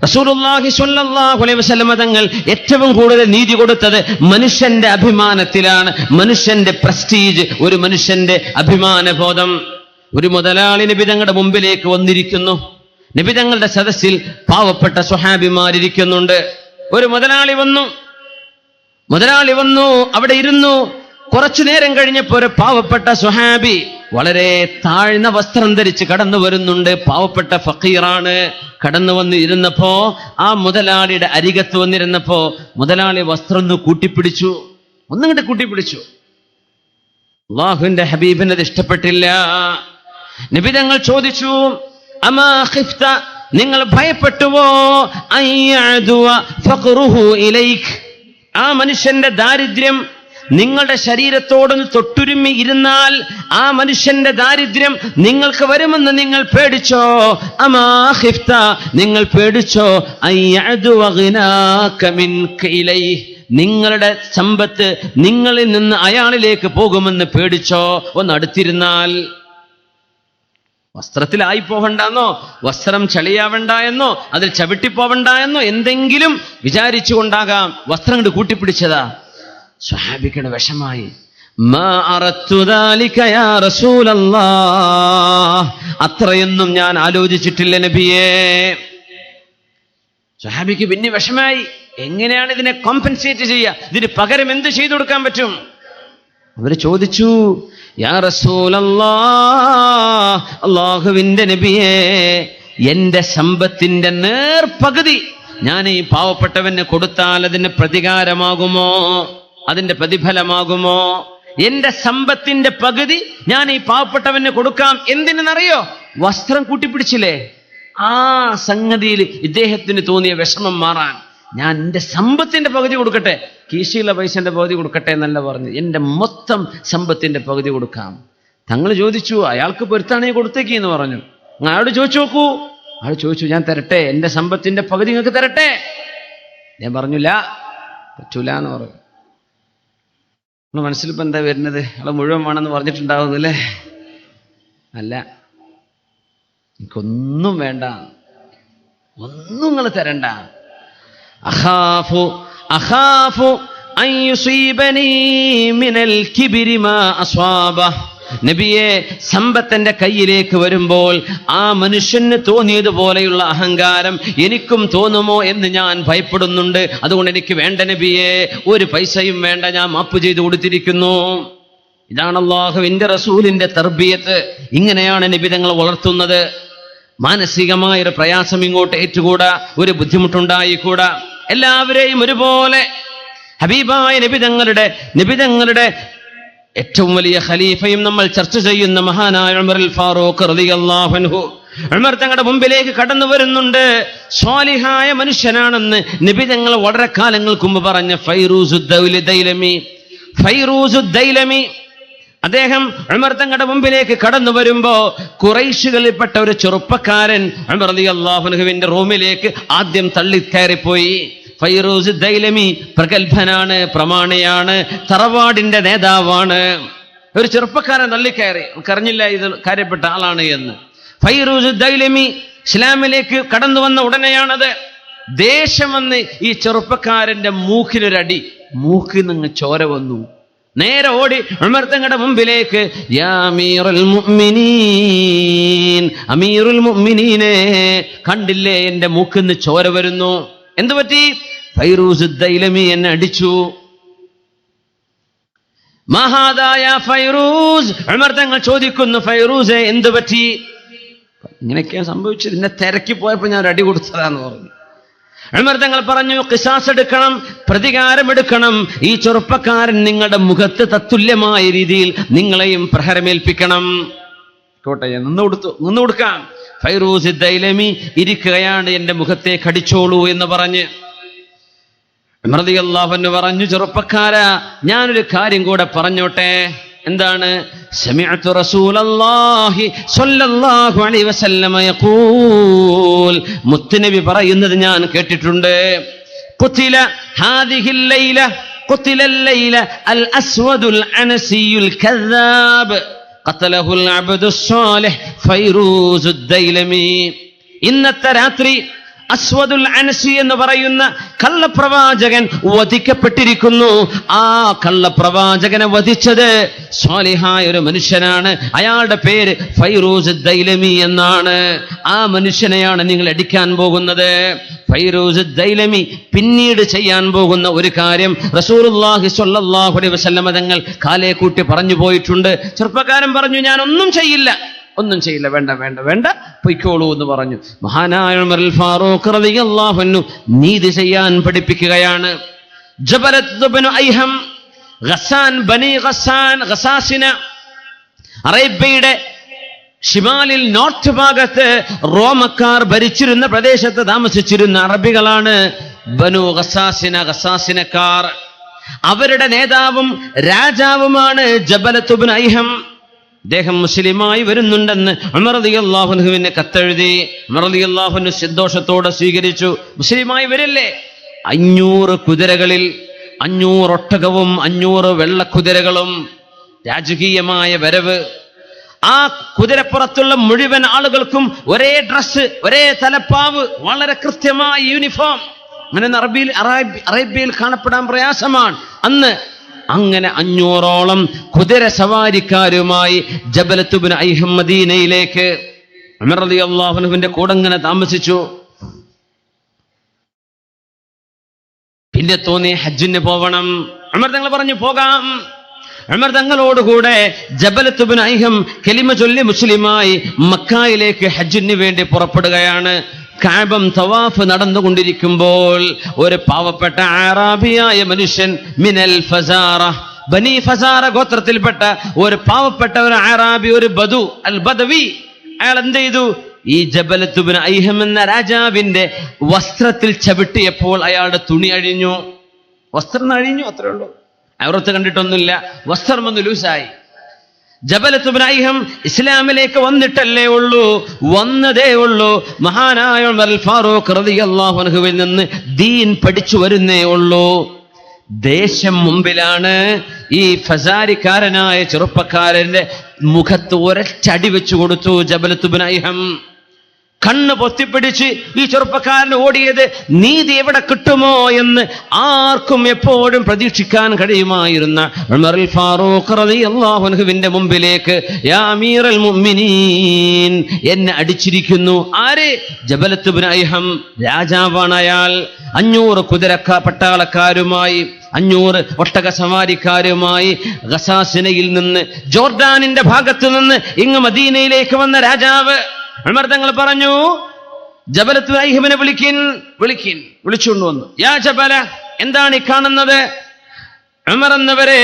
റസൂലുള്ളാഹി സ്വല്ലല്ലാഹു അലൈഹി വസല്ലം തങ്ങൾ ഏറ്റവും കൂടുതൽ നീതി കൊടുത്തത് മനുഷ്യന്റെ അഭിമാനത്തിലാണ്. മനുഷ്യന്റെ പ്രസ്റ്റീജ്, ഒരു മനുഷ്യന്റെ അഭിമാനബോധം. ഒരു മുതലാളി നബി തങ്ങളുടെ മുമ്പിലേക്ക് വന്നിരിക്കുന്നു. നബി തങ്ങളുടെ സദസ്സിൽ പാവപ്പെട്ട സ്വഹാബിമാരിയ്ക്കുന്നുണ്ട്. ഒരു മുതലാളി വന്നു അവിടെ ഇരുന്നു. കുറച്ചു നേരം കഴിഞ്ഞപ്പോ ഒരു പാവപ്പെട്ട സ്വഹാബി വളരെ താഴ്ന്ന വസ്ത്രം ധരിച്ച് കടന്നു വരുന്നുണ്ട്. പാവപ്പെട്ട ഫക്കീറാണ്. കടന്നു വന്ന് ഇരുന്നപ്പോ, ആ മുതലാളിയുടെ അരികത്ത് വന്നിരുന്നപ്പോ മുതലാളി വസ്ത്രം ഒന്ന് കൂട്ടിപ്പിടിച്ചു. അല്ലാഹുവിന്റെ ഹബീബിന് അത് ഇഷ്ടപ്പെട്ടില്ല. നബി തങ്ങൾ ചോദിച്ചു, അമാ ഖിഫ്ത, നിങ്ങൾ ഭയപ്പെട്ടുവോ? അയ്യഅദുവ ഫഖറുഹു ഇലൈക്, ആ മനുഷ്യന്റെ ദാരിദ്ര്യം നിങ്ങളുടെ ശരീരത്തോടൊന്ന് തൊട്ടുരുമ്മി ഇരുന്നാൽ ആ മനുഷ്യന്റെ ദാരിദ്ര്യം നിങ്ങൾക്ക് വരുമെന്ന് നിങ്ങൾ പേടിച്ചോ? അമാ ഖിഫ്ത, നിങ്ങൾ പേടിച്ചോ? അയ്യഅദുവ ഗിനാക മിൻക ഇലൈഹി, നിങ്ങളുടെ സമ്പത്ത് നിങ്ങളിൽ നിന്ന് അയാളിലേക്ക് പോകുമെന്ന് പേടിച്ചോ? ഒന്ന് അടുത്തിരുന്നാൽ. വസ്ത്രത്തിലായി പോകണ്ടെന്നോ, വസ്ത്രം ചളിയാവണ്ട എന്നോ, അതിൽ ചവിട്ടിപ്പോവണ്ട എന്നോ എന്തെങ്കിലും വിചാരിച്ചുകൊണ്ടാകാം വസ്ത്രം കൊണ്ട് കൂട്ടിപ്പിടിച്ചതാ. സ്വഹാബിക്കയുടെ വിഷമായി. മാ അറത്തു ദാലിക യാ റസൂലല്ലാഹ്, അത്രയൊന്നും ഞാൻ ആലോചിച്ചിട്ടില്ല നബിയേ. സ്വഹാബിക്ക് പിന്നെ വിഷമായി. എങ്ങനെയാണ് ഇതിനെ കോമ്പൻസേറ്റ് ചെയ്യുക? ഇതിന് പകരം എന്ത് ചെയ്തു കൊടുക്കാൻ പറ്റും? അവര് ചോദിച്ചു, യാ റസൂലല്ലാഹ്, അല്ലാഹുവിന്റെ നബിയേ, എന്റെ സമ്പത്തിന്റെ നേർപകുതി ഞാൻ ഈ പാവപ്പെട്ടവന് കൊടുത്താൽ അതിന് പ്രതികാരമാകുമോ? അതിന്റെ പ്രതിഫലമാകുമോ? എന്റെ സമ്പത്തിന്റെ പകുതി ഞാൻ ഈ പാവപ്പെട്ടവന് കൊടുക്കാം. എന്തിനെന്നറിയോ? വസ്ത്രം കൂട്ടിപ്പിടിച്ചില്ലേ, ആ സംഗതിയിൽ ഇദ്ദേഹത്തിന് തോന്നിയ വിഷമം മാറാൻ ഞാൻ എൻ്റെ സമ്പത്തിന്റെ പകുതി കൊടുക്കട്ടെ, കീശയിലെ പൈസന്റെ പകുതി കൊടുക്കട്ടെ എന്നല്ല പറഞ്ഞു, എൻ്റെ മൊത്തം സമ്പത്തിന്റെ പകുതി കൊടുക്കാം. തങ്ങൾ ചോദിച്ചു, അയാൾക്ക് പൊരുത്താണേ കൊടുത്തേക്ക് എന്ന് പറഞ്ഞു. അയാളോട് ചോദിച്ചു നോക്കൂ. അയാൾ ചോദിച്ചു, ഞാൻ തരട്ടെ, എൻ്റെ സമ്പത്തിന്റെ പകുതി നിങ്ങൾക്ക് തരട്ടെ? ഞാൻ പറഞ്ഞില്ല, പറ്റൂല എന്ന് പറഞ്ഞു. നമ്മൾ മനസ്സിലിപ്പോൾ എന്താ വരുന്നത്? അയാൾ മുഴുവൻ വേണമെന്ന് പറഞ്ഞിട്ടുണ്ടാവുന്നല്ലേ? അല്ല, എനിക്കൊന്നും വേണ്ട, ഒന്നും നിങ്ങൾ തരണ്ട. അഖാഫു അൻ യുസീബനി മിനൽ കിബ്രി മാ അസ്വാബ. നബിയെ, സമ്പത്തിന്റെ കയ്യിലേക്ക് വരുമ്പോൾ ആ മനുഷ്യന് തോന്നിയതുപോലെയുള്ള അഹങ്കാരം എനിക്കും തോന്നുമോ എന്ന് ഞാൻ ഭയപ്പെടുന്നുണ്ട്. അതുകൊണ്ട് എനിക്ക് വേണ്ട നബിയെ, ഒരു പൈസയും വേണ്ട, ഞാൻ മാപ്പ് ചെയ്തു കൊടുത്തിരിക്കുന്നു. ഇതാണ് അല്ലാഹുവിന്റെ റസൂലിന്റെ തർബിയത്ത്. ഇങ്ങനെയാണ് നബി തങ്ങൾ വളർത്തുന്നത്. മാനസികമായൊരു പ്രയാസം ഇങ്ങോട്ട് ഏറ്റുകൂടാ, ഒരു ബുദ്ധിമുട്ടുണ്ടായിക്കൂടാ. എല്ലാവരെയും ഒരുപോലെ ഹബീബായ നബിതങ്ങളുടെ ഏറ്റവും വലിയ ഖലീഫയും നമ്മൾ ചർച്ച ചെയ്യുന്ന മഹാനായ ഉമർ അൽ ഫാറൂഖ് റളിയല്ലാഹു അൻഹു, ഉമർ തങ്ങളുടെ മുമ്പിലേക്ക് കടന്നു വരുന്നുണ്ട്. സ്വാലിഹായ മനുഷ്യനാണെന്ന് നബി തങ്ങൾ വളരെ കാലങ്ങൾക്ക് മുമ്പ് പറഞ്ഞ ഫൈറൂസുദ് ദൈലമി അദ്ദേഹം ഉമർ തങ്ങളുടെ മുമ്പിലേക്ക് കടന്നു വരുമ്പോ ഖുറൈശുകളിൽപ്പെട്ട ഒരു ചെറുപ്പക്കാരൻ ഉമർ റളിയല്ലാഹു അൻഹുവിന്റെ റൂമിലേക്ക് ആദ്യം തള്ളിക്കയറിപ്പോയി. ഫൈറൂസ് ദൈലമി പ്രഗത്ഭനാണ്, പ്രമാണിയാണ്, തറവാടിന്റെ നേതാവാണ്. ഒരു ചെറുപ്പക്കാരൻ തള്ളിക്കയറി, അറിഞ്ഞില്ല ഇത് കാര്യപ്പെട്ട ആളാണ് എന്ന്. ഫൈറൂസ് ദൈലമി ഇസ്ലാമിലേക്ക് കടന്നു വന്ന ഉടനെയാണത്. ദേഷ്യം വന്ന് ഈ ചെറുപ്പക്കാരന്റെ മൂക്കിനൊരടി, മൂക്കിൽ നിന്ന് ചോര വന്നു. നേരെ ഓടി ഉമർ തങ്ങളുടെ മുമ്പിലേക്ക്, യാ അമീറുൽ മുഅ്മിനീൻ, അമീറുൽ മുഅ്മിനീനെ, കണ്ടില്ലേ എന്റെ മൂക്കിൽ നിന്ന് ചോര വരുന്നു, എന്തു പറ്റി? ഫൈറൂസ് ദൈലമി എന്നെ അടിച്ചു. മഹാദായ ഫൈറൂസ്, ഉമർ തങ്ങൾ ചോദിക്കുന്നു, ഫൈറൂസെ എന്തു പറ്റി? ഇങ്ങനെയൊക്കെയാണ് സംഭവിച്ചത്, എന്നെ തിരക്കി പോയപ്പോൾ ഞാൻ ഒരു അടി കൊടുത്തതാന്ന് പറഞ്ഞു. ഉമർ തങ്ങൾ പറഞ്ഞു, ഖിസാസ് എടുക്കണം, പ്രതികാരമെടുക്കണം. ഈ ചെറുപ്പക്കാരൻ നിങ്ങളുടെ മുഖത്ത് തത്തുല്യമായ രീതിയിൽ നിങ്ങളെയും പ്രഹരമേൽപ്പിക്കണം. കോട്ടെ, നിന്ന് കൊടുക്കാം. ഫൈറൂസ് ദൈലമി ഇരിക്കുകയാണ്, എന്റെ മുഖത്തെ കടിച്ചോളൂ എന്ന് പറഞ്ഞ്. ഉമർ റളിയല്ലാഹു അൻഹു പറഞ്ഞു, ചെറുപ്പക്കാരാ, ഞാനൊരു കാര്യം കൂടെ പറഞ്ഞോട്ടെ. എന്താണ്? സമിഅതു റസൂലല്ലാഹി സ്വല്ലല്ലാഹു അലൈഹി വസല്ലമ യഖൂൽ, മുത്തുനബി പറയുന്നത് ഞാൻ കേട്ടിട്ടുണ്ട്. ഖുതില ഹാദിഹിൽ ലൈല, ഖുതിലൽ ലൈല അൽ അസ്വദുൽ അനസിയുൽ കദ്ദാബ്, ഖതലഹുൽ അബ്ദുസ് സാലിഹ് ഫൈറൂസുദ് ദൈലമി. ഇന്നത്തെ രാത്രി അസ്വദുൽ അനസി എന്ന് പറയുന്ന കള്ളപ്രവാചകൻ വധിക്കപ്പെട്ടിരിക്കുന്നു. ആ കള്ളപ്രവാചകനെ വധിച്ചത് സ്വാലിഹായ ഒരു മനുഷ്യനാണ്. അയാളുടെ പേര് ഫൈറൂസ് ദൈലമി എന്നാണ്. ആ മനുഷ്യനെയാണ് നിങ്ങൾ അടിക്കാൻ പോകുന്നത്. ഫൈറൂസ് ദൈലമി പിന്നീട് ചെയ്യാൻ പോകുന്ന ഒരു കാര്യം റസൂലുള്ളാഹി സ്വല്ലല്ലാഹു അലൈഹി വസല്ലം തങ്ങൾ കാലേ കൂട്ടി പറഞ്ഞു പോയിട്ടുണ്ട്. ചെറുപ്പക്കാരൻ പറഞ്ഞു, ഞാൻ ഒന്നും ചെയ്യില്ല, വേണ്ട വേണ്ട വേണ്ട, പൊയ്ക്കോളൂ എന്ന് പറഞ്ഞു. മഹാനായ ഉമർ അൽ ഫാറൂഖ് റളിയല്ലാഹു അൻഹു നീതി ചെയ്യാൻ പഠിപ്പിക്കുകയാണ്. ജബലത്ത് ഇബ്നു ഐഹം, ഗസാസിന, അറേബ്യയുടെ ഷിമാലിൽ നോർത്ത് ഭാഗത്ത് റോമക്കാർ ഭരിച്ചിരുന്ന പ്രദേശത്ത് താമസിച്ചിരുന്ന അറബികളാണ് ബനു ഗസാസിനക്കാർ. അവരുടെ നേതാവും രാജാവുമാണ് ജബലത്ത് ഇബ്നു ഐഹം. അദ്ദേഹം മുസ്ലിമായി വരുന്നുണ്ടെന്ന് ഉമർ റളിയല്ലാഹു അൻഹുവിനെ കത്തെഴുതി. ഉമർ റളിയല്ലാഹു അൻഹു സന്തോഷത്തോടെ സ്വീകരിച്ചു. മുസ്ലിമായി വരില്ലേ? 500 കുതിരകളിൽ 500 ഒട്ടകവും 500 വെള്ളക്കുതിരകളും, രാജകീയമായ വരവ്. ആ കുതിരപ്പുറത്തുള്ള മുഴുവൻ ആളുകൾക്കും ഒരേ ഡ്രസ്സ്, ഒരേ തലപ്പാവ്, വളരെ കൃത്യമായ യൂണിഫോം. അങ്ങനെ അറേബ്യയിൽ കാണപ്പെടാൻ പ്രയാസമാണ് അന്ന്. അങ്ങനെ 500ഓളം കുതിര സവാരിക്കാരുമായി ജബലത്ത് ഇബ്നു ഐഹം മദീനയിലേക്ക് ഉമർ റളിയല്ലാഹു അൻഹുവിന്റെ കൂടെ അങ്ങനെ താമസിച്ചു. പിന്നെ തോന്നി ഹജ്ജിന് പോകണം. ഉമർ തങ്ങൾ പറഞ്ഞു, പോകാം. ഉമർ തങ്ങളോടുകൂടെ ജബലത്ത് ഇബ്നു ഐഹം കലിമ ചൊല്ലി മുസ്ലിമായി മക്കയിലേക്ക് ഹജ്ജിന് വേണ്ടി പുറപ്പെടുകയാണ്. കഅബം തവാഫ് നടന്നുകൊണ്ടിരിക്കുമ്പോൾ ഒരു പാവപ്പെട്ട അറാബിയായ മനുഷ്യൻ മിനൽ ഫസാറ, ബനി ഫസാറ ഗോത്രത്തിൽപ്പെട്ട ഒരു പാവപ്പെട്ട ഒരു അറാബി, ഒരു ബദു, അൽ ബദവി, അയാൾ എന്ത് ചെയ്തു? ഈ ജബലത്ത് ഇബ്നു ഐഹം എന്ന രാജാവിന്റെ വസ്ത്രത്തിൽ ചവിട്ടിയപ്പോൾ അയാളുടെ തുണി അഴിഞ്ഞു. വസ്ത്രം അഴിഞ്ഞു, അത്രേ ഉള്ളൂ. അവരത്ത് കണ്ടിട്ടൊന്നുമില്ല, വസ്ത്രം ഒന്ന് ലൂസായി. ജബലത്ത് ഇബ്നു ഐഹം ഇസ്ലാമിലേക്ക് വന്നിട്ടല്ലേ ഉള്ളൂ, വന്നതേ ഉള്ളൂ. മഹാനായ ഉമർ ഫാറൂഖ് റളിയല്ലാഹു അൻഹുവിൽ നിന്ന് ദീൻ പഠിച്ചു വരുന്നേ ഉള്ളൂ. ദേശം മുമ്പിലാണ്. ഈ ഫസാരിക്കാരനായ ചെറുപ്പക്കാരന്റെ മുഖത്ത് ഒരച്ചടി വെച്ചു കൊടുത്തു ജബലത്ത് ഇബ്നു ഐഹം. കണ്ണ് പൊത്തിപ്പിടിച്ച് ഈ ചെറുപ്പക്കാരൻ ഓടിയത് നീതി എവിടെ കിട്ടുമോ എന്ന് ആർക്കും എപ്പോഴും പ്രതീക്ഷിക്കാൻ കഴിയുമായിരുന്ന ഉമർ ഫാറൂഖ് റളിയല്ലാഹു അൻഹുവിന്റെ മുമ്പിലേക്ക് യാ അമീറൽ മുഅ്മിനീൻ, എന്നെ അടിച്ചിരിക്കുന്നു. ആര്? ജബലത്ത് ഇബ്നു അയ്ഹം, രാജാവാണ് അയാൾ. 500 പട്ടാളക്കാരുമായി 500 ഒട്ടക സവാരിക്കാരുമായി ഗസാസിനയിൽ നിന്ന്, ജോർഡാനിന്റെ ഭാഗത്ത് നിന്ന് ഇങ്ങ് മദീനയിലേക്ക് വന്ന രാജാവ് ഉമർ തങ്ങൾ പറഞ്ഞു, ജബലത്ത് അയ്ഹമിനെ വിളിച്ചുകൊണ്ട് വന്നു. യാ ജബല, എന്താണ് ഈ കാണുന്നത്? ഉമർ എന്നവരെ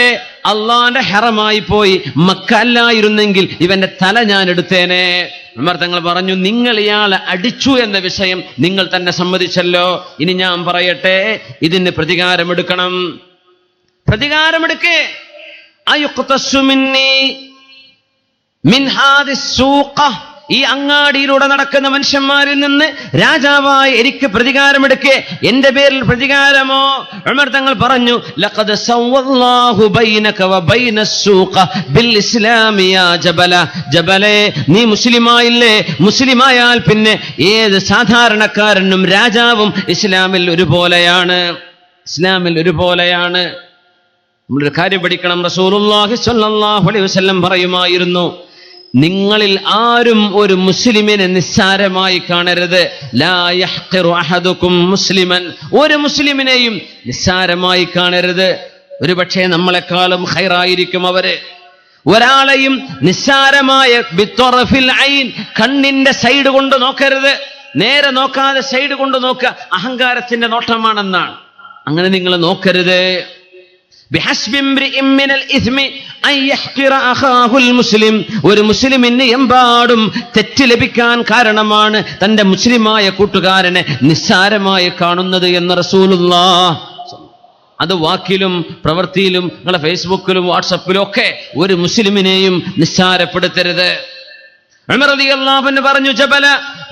അള്ളാന്റെ ഹറമായി പോയി, മക്ക അല്ലായിരുന്നെങ്കിൽ ഇവന്റെ തല ഞാൻ എടുത്തേനെ. ഉമർ തങ്ങൾ പറഞ്ഞു, നിങ്ങൾ ഇയാളെ അടിച്ചു എന്ന വിഷയം നിങ്ങൾ തന്നെ സമ്മതിച്ചല്ലോ. ഇനി ഞാൻ പറയട്ടെ, ഇതിന് പ്രതികാരമെടുക്കണം. പ്രതികാരമെടുക്കേ. ഈ അങ്ങാടിയിലൂടെ നടക്കുന്ന മനുഷ്യന്മാരിൽ നിന്ന് രാജാവായ എനിക്ക് പ്രതികാരമെടുക്കേ. എന്റെ പേരിൽ പ്രതികാരമോ? ഉമർ തങ്ങൾ പറഞ്ഞു, ലഖദ് സവ്വല്ലാഹു ബൈനക വബൈന السൂഖ ബിൽഇസ്ലാം യാ ജബല. ജബലേ, നീ മുസ്ലിമായില്ലേ? മുസ്ലിമായാൽ പിന്നെ ഏത് സാധാരണക്കാരനും രാജാവും ഇസ്ലാമിൽ ഒരുപോലെയാണ്. നമ്മളൊരു കാര്യം പഠിക്കണം. റസൂലുള്ളാഹി സ്വല്ലല്ലാഹു അലൈഹി വസല്ലം പറയുമായിരുന്നു, നിങ്ങളിൽ ആരും ഒരു മുസ്ലിമിനെ നിസ്സാരമായി കാണരുത്. ലാ യഹ്ഖിറു അഹദുക്കും മുസ്ലിമൻ, ഒരു മുസ്ലിമിനെയും നിസ്സാരമായി കാണരുത്. ഒരുപക്ഷെ നമ്മളെക്കാളും ഖൈറായിരിക്കും അവര്. ഒരാളെയും നിസ്സാരമായ ബിത്വറഫിൽ ഐൻ, കണ്ണിന്റെ സൈഡ് കൊണ്ട് നോക്കരുത്. നേരെ നോക്കാതെ സൈഡ് കൊണ്ട് നോക്കുക, അഹങ്കാരത്തിന്റെ നോട്ടമാണെന്നാണ്. അങ്ങനെ നിങ്ങൾ നോക്കരുത്. ഒരു മുസ്ലിമിന് എമ്പാടും തെറ്റ് ലഭിക്കാൻ കാരണമാണ് തന്റെ മുസ്ലിമായ കൂട്ടുകാരനെ നിസ്സാരമായി കാണുന്നത് എന്ന് റസൂലുള്ളാഹ്. അത് വാക്കിലും പ്രവൃത്തിയിലും, നിങ്ങളെ ഫേസ്ബുക്കിലും വാട്സപ്പിലും ഒക്കെ ഒരു മുസ്ലിമിനെയും നിസ്സാരപ്പെടുത്തരുത്. ഉമർ റളിയല്ലാഹു അൻഹു പറഞ്ഞു, ജബല,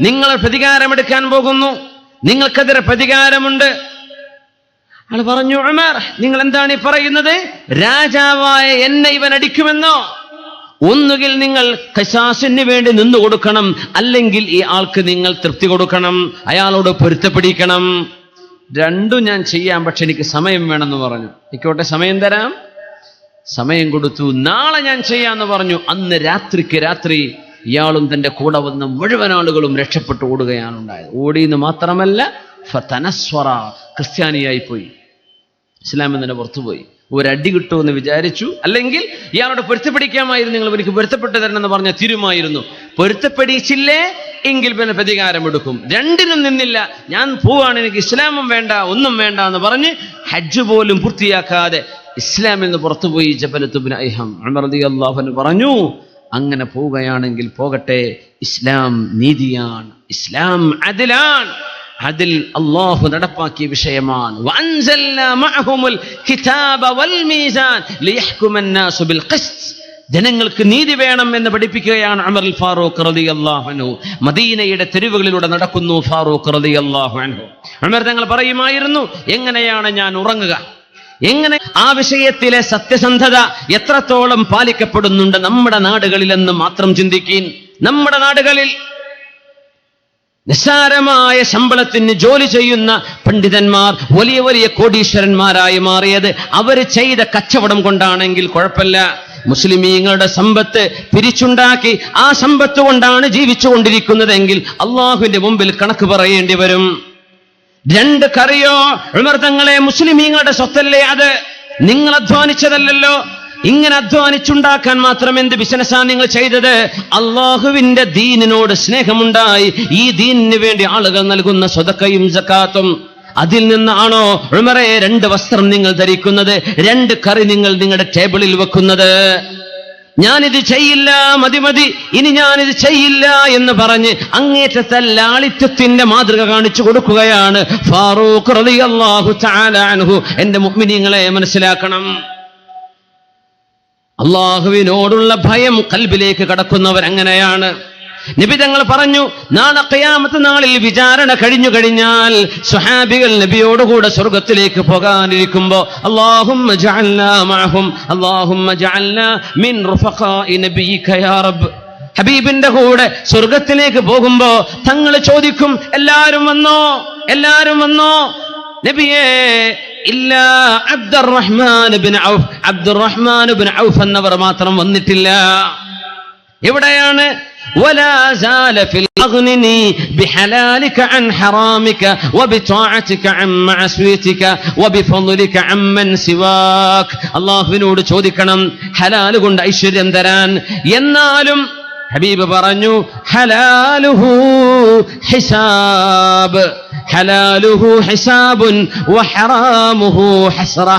നിങ്ങൾ പ്രതികാരമെടുക്കാൻ പോകുന്നു, നിങ്ങൾക്കെതിരെ പ്രതികാരമുണ്ട്. അയാൾ പറഞ്ഞു, ഉമർ, നിങ്ങൾ എന്താണ് ഈ പറയുന്നത്? രാജാവായ എന്നെ ഇവൻ അടിക്കുമെന്നോ? ഒന്നുകിൽ നിങ്ങൾ ഖിസാസിന് വേണ്ടി നിന്നു കൊടുക്കണം, അല്ലെങ്കിൽ ഈ ആൾക്ക് നിങ്ങൾ തൃപ്തി കൊടുക്കണം, അയാളോട് പൊരുത്തപ്പെടിക്കണം. രണ്ടും ഞാൻ ചെയ്യാം, പക്ഷെ എനിക്ക് സമയം വേണമെന്ന് പറഞ്ഞു. ആയിക്കോട്ടെ, സമയം തരാം. സമയം കൊടുത്തു. നാളെ ഞാൻ ചെയ്യാന്ന് പറഞ്ഞു. അന്ന് രാത്രിക്ക് രാത്രി ഇയാളും തന്റെ കൂടെ വന്ന മുഴുവൻ ആളുകളും രക്ഷപ്പെട്ടു ഓടുകയാണ് ഉണ്ടായത്. ഓടിയെന്ന് മാത്രമല്ല, ഫതനസ്വറ, ക്രിസ്ത്യാനിയായി പോയി, ഇസ്ലാമിൽ നിന്ന് പുറത്തുപോയി. ഒരടി കിട്ടുമെന്ന് വിചാരിച്ചു. അല്ലെങ്കിൽ ഇയാളോട് പൊരുത്തപ്പെടിക്കാമായിരുന്നു, നിങ്ങൾ എനിക്ക് പൊരുത്തപ്പെട്ടു തരണമെന്ന് പറഞ്ഞാൽ തീരുമായിരുന്നു. പൊരുത്തപ്പെടിച്ചില്ലേ എങ്കിൽ പിന്നെ പ്രതികാരം എടുക്കും. രണ്ടിനും നിന്നില്ല. ഞാൻ പോവാണ്, എനിക്ക് ഇസ്ലാമും വേണ്ട, ഒന്നും വേണ്ട എന്ന് പറഞ്ഞ് ഹജ്ജ് പോലും പൂർത്തിയാക്കാതെ ഇസ്ലാമിൽ നിന്ന് പുറത്തുപോയി ജബലത്ത് ഇബ്നു അയ്ഹം. ഉമർ റളിയല്ലാഹു അൻഹു പറഞ്ഞു, അങ്ങനെ പോവുകയാണെങ്കിൽ പോകട്ടെ, ഇസ്ലാം നീതിയാണ്, ഇസ്ലാം അദ്ലാണ്. അതിൽ അല്ലാഹു നടപ്പാക്കിയ വിഷയമാണ്. വഅൻസൽനാ മഅഹുൽ കിതാബ വൽ മീസാൻ ലിയഹ്കുമൻ നാസു ബിൽ ഖിസ്ത്. ജനങ്ങൾക്ക് നീതി വേണം എന്ന് പഠിപ്പിക്കുകയാണ് ഉമർ ഫാറൂഖ് റളിയല്ലാഹു അൻഹു. മദീനയുടെ തെരുവുകളിലൂടെ നടക്കുന്നു ഫാറൂഖ് റളിയല്ലാഹു അൻഹു. ഉമർ തങ്ങൾ പറയുമായിരുന്നു, എങ്ങനെയാണ് ഞാൻ ഉറങ്ങുക? എങ്ങനെ ആ വിഷയത്തിലെ സത്യസന്ധത എത്രത്തോളം പാലിക്കപ്പെടുന്നുണ്ട് നമ്മുടെ നാടുകളിലെന്ന് മാത്രം ചിന്തിക്കീൻ. നമ്മുടെ നാടുകളിൽ നിസ്സാരമായ ശമ്പളത്തിന് ജോലി ചെയ്യുന്ന പണ്ഡിതന്മാർ വലിയ വലിയ കോടീശ്വരന്മാരായി മാറിയത് അവര് ചെയ്ത കച്ചവടം കൊണ്ടാണെങ്കിൽ കുഴപ്പമില്ല. മുസ്ലിമീങ്ങളുടെ സമ്പത്ത് പിരിച്ചുണ്ടാക്കി ആ സമ്പത്ത് കൊണ്ടാണ് ജീവിച്ചു കൊണ്ടിരിക്കുന്നതെങ്കിൽ അള്ളാഹുവിന്റെ മുമ്പിൽ കണക്ക് പറയേണ്ടി വരും. രണ്ട് കറിയോ ഉമർ തങ്ങളെ, മുസ്ലിമീങ്ങളുടെ സ്വത്തല്ലേ അത്, നിങ്ങൾ അധ്വാനിച്ചതല്ലല്ലോ. ഇങ്ങനെ അധ്വാനിച്ചുണ്ടാക്കാൻ മാത്രം എന്ത് ബിസിനസ്സാണ് നിങ്ങൾ ചെയ്തത്? അള്ളാഹുവിന്റെ ദീനിനോട് സ്നേഹമുണ്ടായി ഈ ദീനിന് വേണ്ടി ആളുകൾ നൽകുന്ന സ്വതക്കയും സക്കാത്തും, അതിൽ നിന്നാണോ ഉമറേ 2 വസ്ത്രം നിങ്ങൾ ധരിക്കുന്നത്, 2 കറി നിങ്ങൾ നിങ്ങളുടെ ടേബിളിൽ വെക്കുന്നത്? ഞാനിത് ചെയ്യില്ല, മതി, ഇനി ഞാനിത് ചെയ്യില്ല എന്ന് പറഞ്ഞ് അങ്ങേറ്റത്തെ ലാളിത്യത്തിന്റെ മാതൃക കാണിച്ചു കൊടുക്കുകയാണ് ഫാറൂഖ് റളിയല്ലാഹു തആല അൻഹു. എന്റെ മുഅ്മിനീങ്ങളെ മനസ്സിലാക്കണം, അള്ളാഹുവിനോടുള്ള ഭയം കൽബിലേക്ക് കടക്കുന്നവരങ്ങനെയാണ്. നബി തങ്ങൾ പറഞ്ഞു, നാളെ ഖിയാമത്ത് നാളിൽ വിചാരണ കഴിഞ്ഞാൽ സ്വഹാബികൾ നബിയോടുകൂടെ സ്വർഗത്തിലേക്ക് പോകാനിരിക്കുമ്പോ അല്ലാഹുമ്മ ജഅൽനാ മഅഹും അല്ലാഹുമ്മ ജഅൽനാ മിൻ റുഫഖാഇ നബിയിക യാ റബ്ബ്, ഹബീബിന്റെ കൂടെ സ്വർഗത്തിലേക്ക് പോകുമ്പോ തങ്ങൾ ചോദിക്കും, എല്ലാരും വന്നോ, എല്ലാരും വന്നോ? നബിയേ, ഇല്ല അബ്ദുറഹ്മാൻ ബിൻ ഔഫ് എന്നവർ മാത്രം വന്നിട്ടില്ല. എവിടെയാണ്? ولا زال في الأغنني بحلالك عن حرامك وبطاعتك عن معصيتك وبفضلك عمن سواك. അല്ലാഹുവിനോട് ചോദിക്കണം ഹലാൽ കൊണ്ട് ഐശ്വര്യം തരാൻ. എന്നാലും ഹബീബ് പറഞ്ഞു, ഹലാലുഹു ഹിസാബ്, ഹലാലുഹു ഹിസാബുൻ വഹറാമുഹു ഹസ്റ.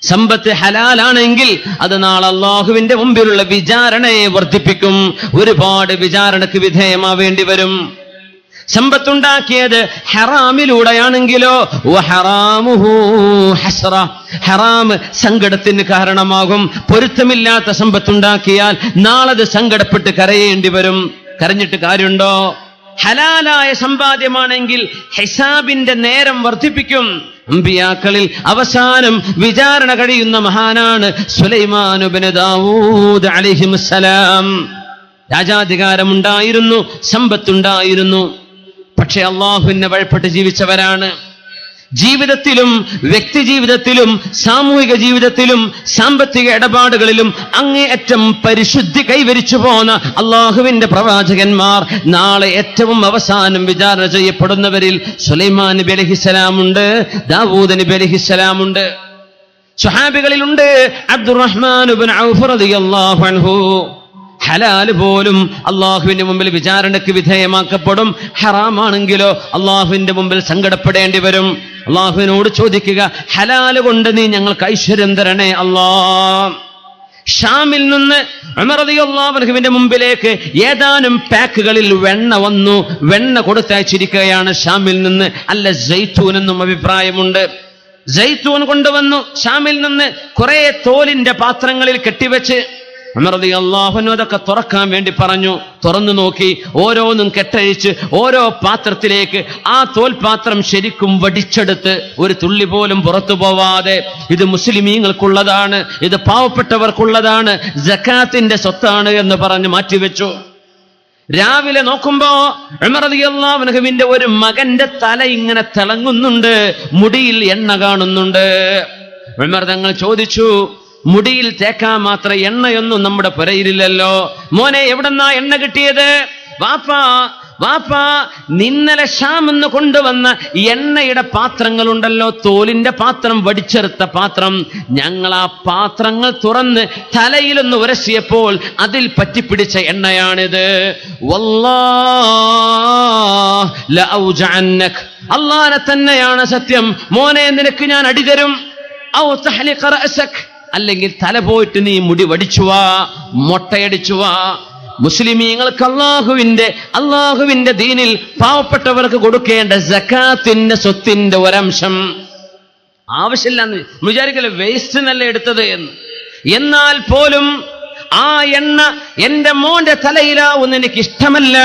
സമ്പത്ത് ഹലാലാണെങ്കിൽ അത് നാളെ അല്ലാഹുവിന്റെ മുമ്പിലുള്ള വിചാരണയെ വർദ്ധിപ്പിക്കും. ഒരുപാട് വിചാരണക്ക് വിധേയമാവേണ്ടി വരും. സമ്പത്തുണ്ടാക്കിയത് ഹറാമിലൂടെയാണെങ്കിലോ വഹറാമുഹു ഹസ്റ, ഹറാം സങ്കടത്തിന് കാരണമാകും. പൊരുത്തമില്ലാത്ത സമ്പത്തുണ്ടാക്കിയാൽ നാളെ അത് സങ്കടപ്പെട്ട് കരയേണ്ടി വരും. കരഞ്ഞിട്ട് കാര്യമുണ്ടോ? ഹലാലായ സമ്പാദ്യമാണെങ്കിൽ ഹിസാബിന്റെ നേരം വർദ്ധിപ്പിക്കും. അമ്പിയാക്കളിൽ അവസാനം വിചാരണ കഴിയുന്ന മഹാനാണ് സുലൈമാൻ ഇബ്നു ദാവൂദ് അലൈഹിസ്സലാം. രാജാധികാരമുണ്ടായിരുന്നു, സമ്പത്തുണ്ടായിരുന്നു. പക്ഷെ അള്ളാഹുവിനെ വഴിപ്പെട്ട് ജീവിച്ചവരാണ്. ജീവിതത്തിലും വ്യക്തി ജീവിതത്തിലും സാമൂഹിക ജീവിതത്തിലും സാമ്പത്തിക ഇടപാടുകളിലും അങ്ങേയറ്റം പരിശുദ്ധി കൈവരിച്ചു പോന്ന അള്ളാഹുവിന്റെ പ്രവാചകന്മാർ നാളെ ഏറ്റവും അവസാനം വിചാരണ ചെയ്യപ്പെടുന്നവരിൽ സുലൈമാൻ നബി അലൈഹിസ്സലാമുണ്ട്, ദാവൂദ് നബി അലൈഹിസ്സലാമുണ്ട്. സ്വഹാബികളിലുണ്ട് അബ്ദുറഹ്മാൻ ഇബ്നു ഔഫ് റളിയല്ലാഹു അൻഹു. ഹലാൽ പോലും അള്ളാഹുവിന്റെ മുമ്പിൽ വിചാരണയ്ക്ക് വിധേയമാക്കപ്പെടും. ഹറാമാണെങ്കിലോ അള്ളാഹുവിന്റെ മുമ്പിൽ സങ്കടപ്പെടേണ്ടി വരും. അള്ളാഹുവിനോട് ചോദിക്കുക, ഹലാല് കൊണ്ട് നീ ഞങ്ങൾക്ക് ഐശ്വര്യം തരണേ അല്ലാ. ഷാമിൽ നിന്ന് ഉമർ റളിയല്ലാഹു അൻഹുവിന്റെ മുമ്പിലേക്ക് ഏതാനും പാക്കുകളിൽ വെണ്ണ വന്നു. വെണ്ണ കൊടുത്തയച്ചിരിക്കുകയാണ് ഷാമിൽ നിന്ന്. അല്ല സൈത്തൂൻ എന്നും അഭിപ്രായമുണ്ട്. സൈത്തൂൻ കൊണ്ടുവന്നു ഷാമിൽ നിന്ന്. കുറെ തോലിന്റെ പാത്രങ്ങളിൽ കെട്ടിവെച്ച് ഉമർ റളിയല്ലാഹു അൻഹു അതൊക്കെ തുറക്കാൻ വേണ്ടി പറഞ്ഞു. തുറന്നു നോക്കി, ഓരോന്നും കെട്ടഴിച്ച് ഓരോ പാത്രത്തിലേക്ക് ആ തോൽപാത്രം ശരിക്കും വടിച്ചെടുത്ത് ഒരു തുള്ളി പോലും പുറത്തു പോവാതെ, ഇത് മുസ്ലിമീങ്ങൾക്കുള്ളതാണ്, ഇത് പാവപ്പെട്ടവർക്കുള്ളതാണ്, സക്കാത്തിന്റെ സ്വത്താണ് എന്ന് പറഞ്ഞ് മാറ്റിവെച്ചു. രാവിലെ നോക്കുമ്പോ ഉമർ റളിയല്ലാഹു അൻഹുവിന്റെ ഒരു മകന്റെ തല ഇങ്ങനെ തിളങ്ങുന്നുണ്ട്, മുടിയിൽ എണ്ണ കാണുന്നുണ്ട്. ഉമർ തങ്ങൾ ചോദിച്ചു, മുടിയിൽ തേക്കാൻ മാത്രം എണ്ണയൊന്നും നമ്മുടെ പുരയിലില്ലല്ലോ, മോനെ എവിടെന്നാ എണ്ണ കിട്ടിയത്? വാപ്പാ നിന്നലെ ഷാമെന്ന് കൊണ്ടുവന്ന എണ്ണയുടെ പാത്രങ്ങളുണ്ടല്ലോ, തോലിന്റെ പാത്രം, വടിച്ചെറുത്ത പാത്രം, ഞങ്ങൾ ആ പാത്രങ്ങൾ തുറന്ന് തലയിലൊന്ന് ഉരസിയപ്പോൾ അതിൽ പറ്റിപ്പിടിച്ച എണ്ണയാണിത്. വല്ലാഹ് ലഔജഅന്നക, അല്ലാഹനെ തന്നെയാണ് സത്യം, മോനെ നിനക്ക് ഞാൻ അടിതരും. ഔ തഹ്ലിഖ റഅസക, അല്ലെങ്കിൽ തല പോയിട്ട് നീ മുടി വടിച്ചുവാ, മൊട്ടയടിച്ചുവാ. മുസ്ലിമീങ്ങൾക്ക് അള്ളാഹുവിന്റെ ദീനിൽ പാവപ്പെട്ടവർക്ക് കൊടുക്കേണ്ട സക്കാത്തിന്റെ സ്വത്തിന്റെ ഒരംശം ആവശ്യമില്ലെന്ന് വിചാരിക്കല്, വേസ്റ്റ് നല്ല എടുത്തത് എന്ന്. എന്നാൽ പോലും ആ എണ്ണ എന്റെ മോന്റെ തലയിലാവുന്ന എനിക്ക് ഇഷ്ടമല്ല,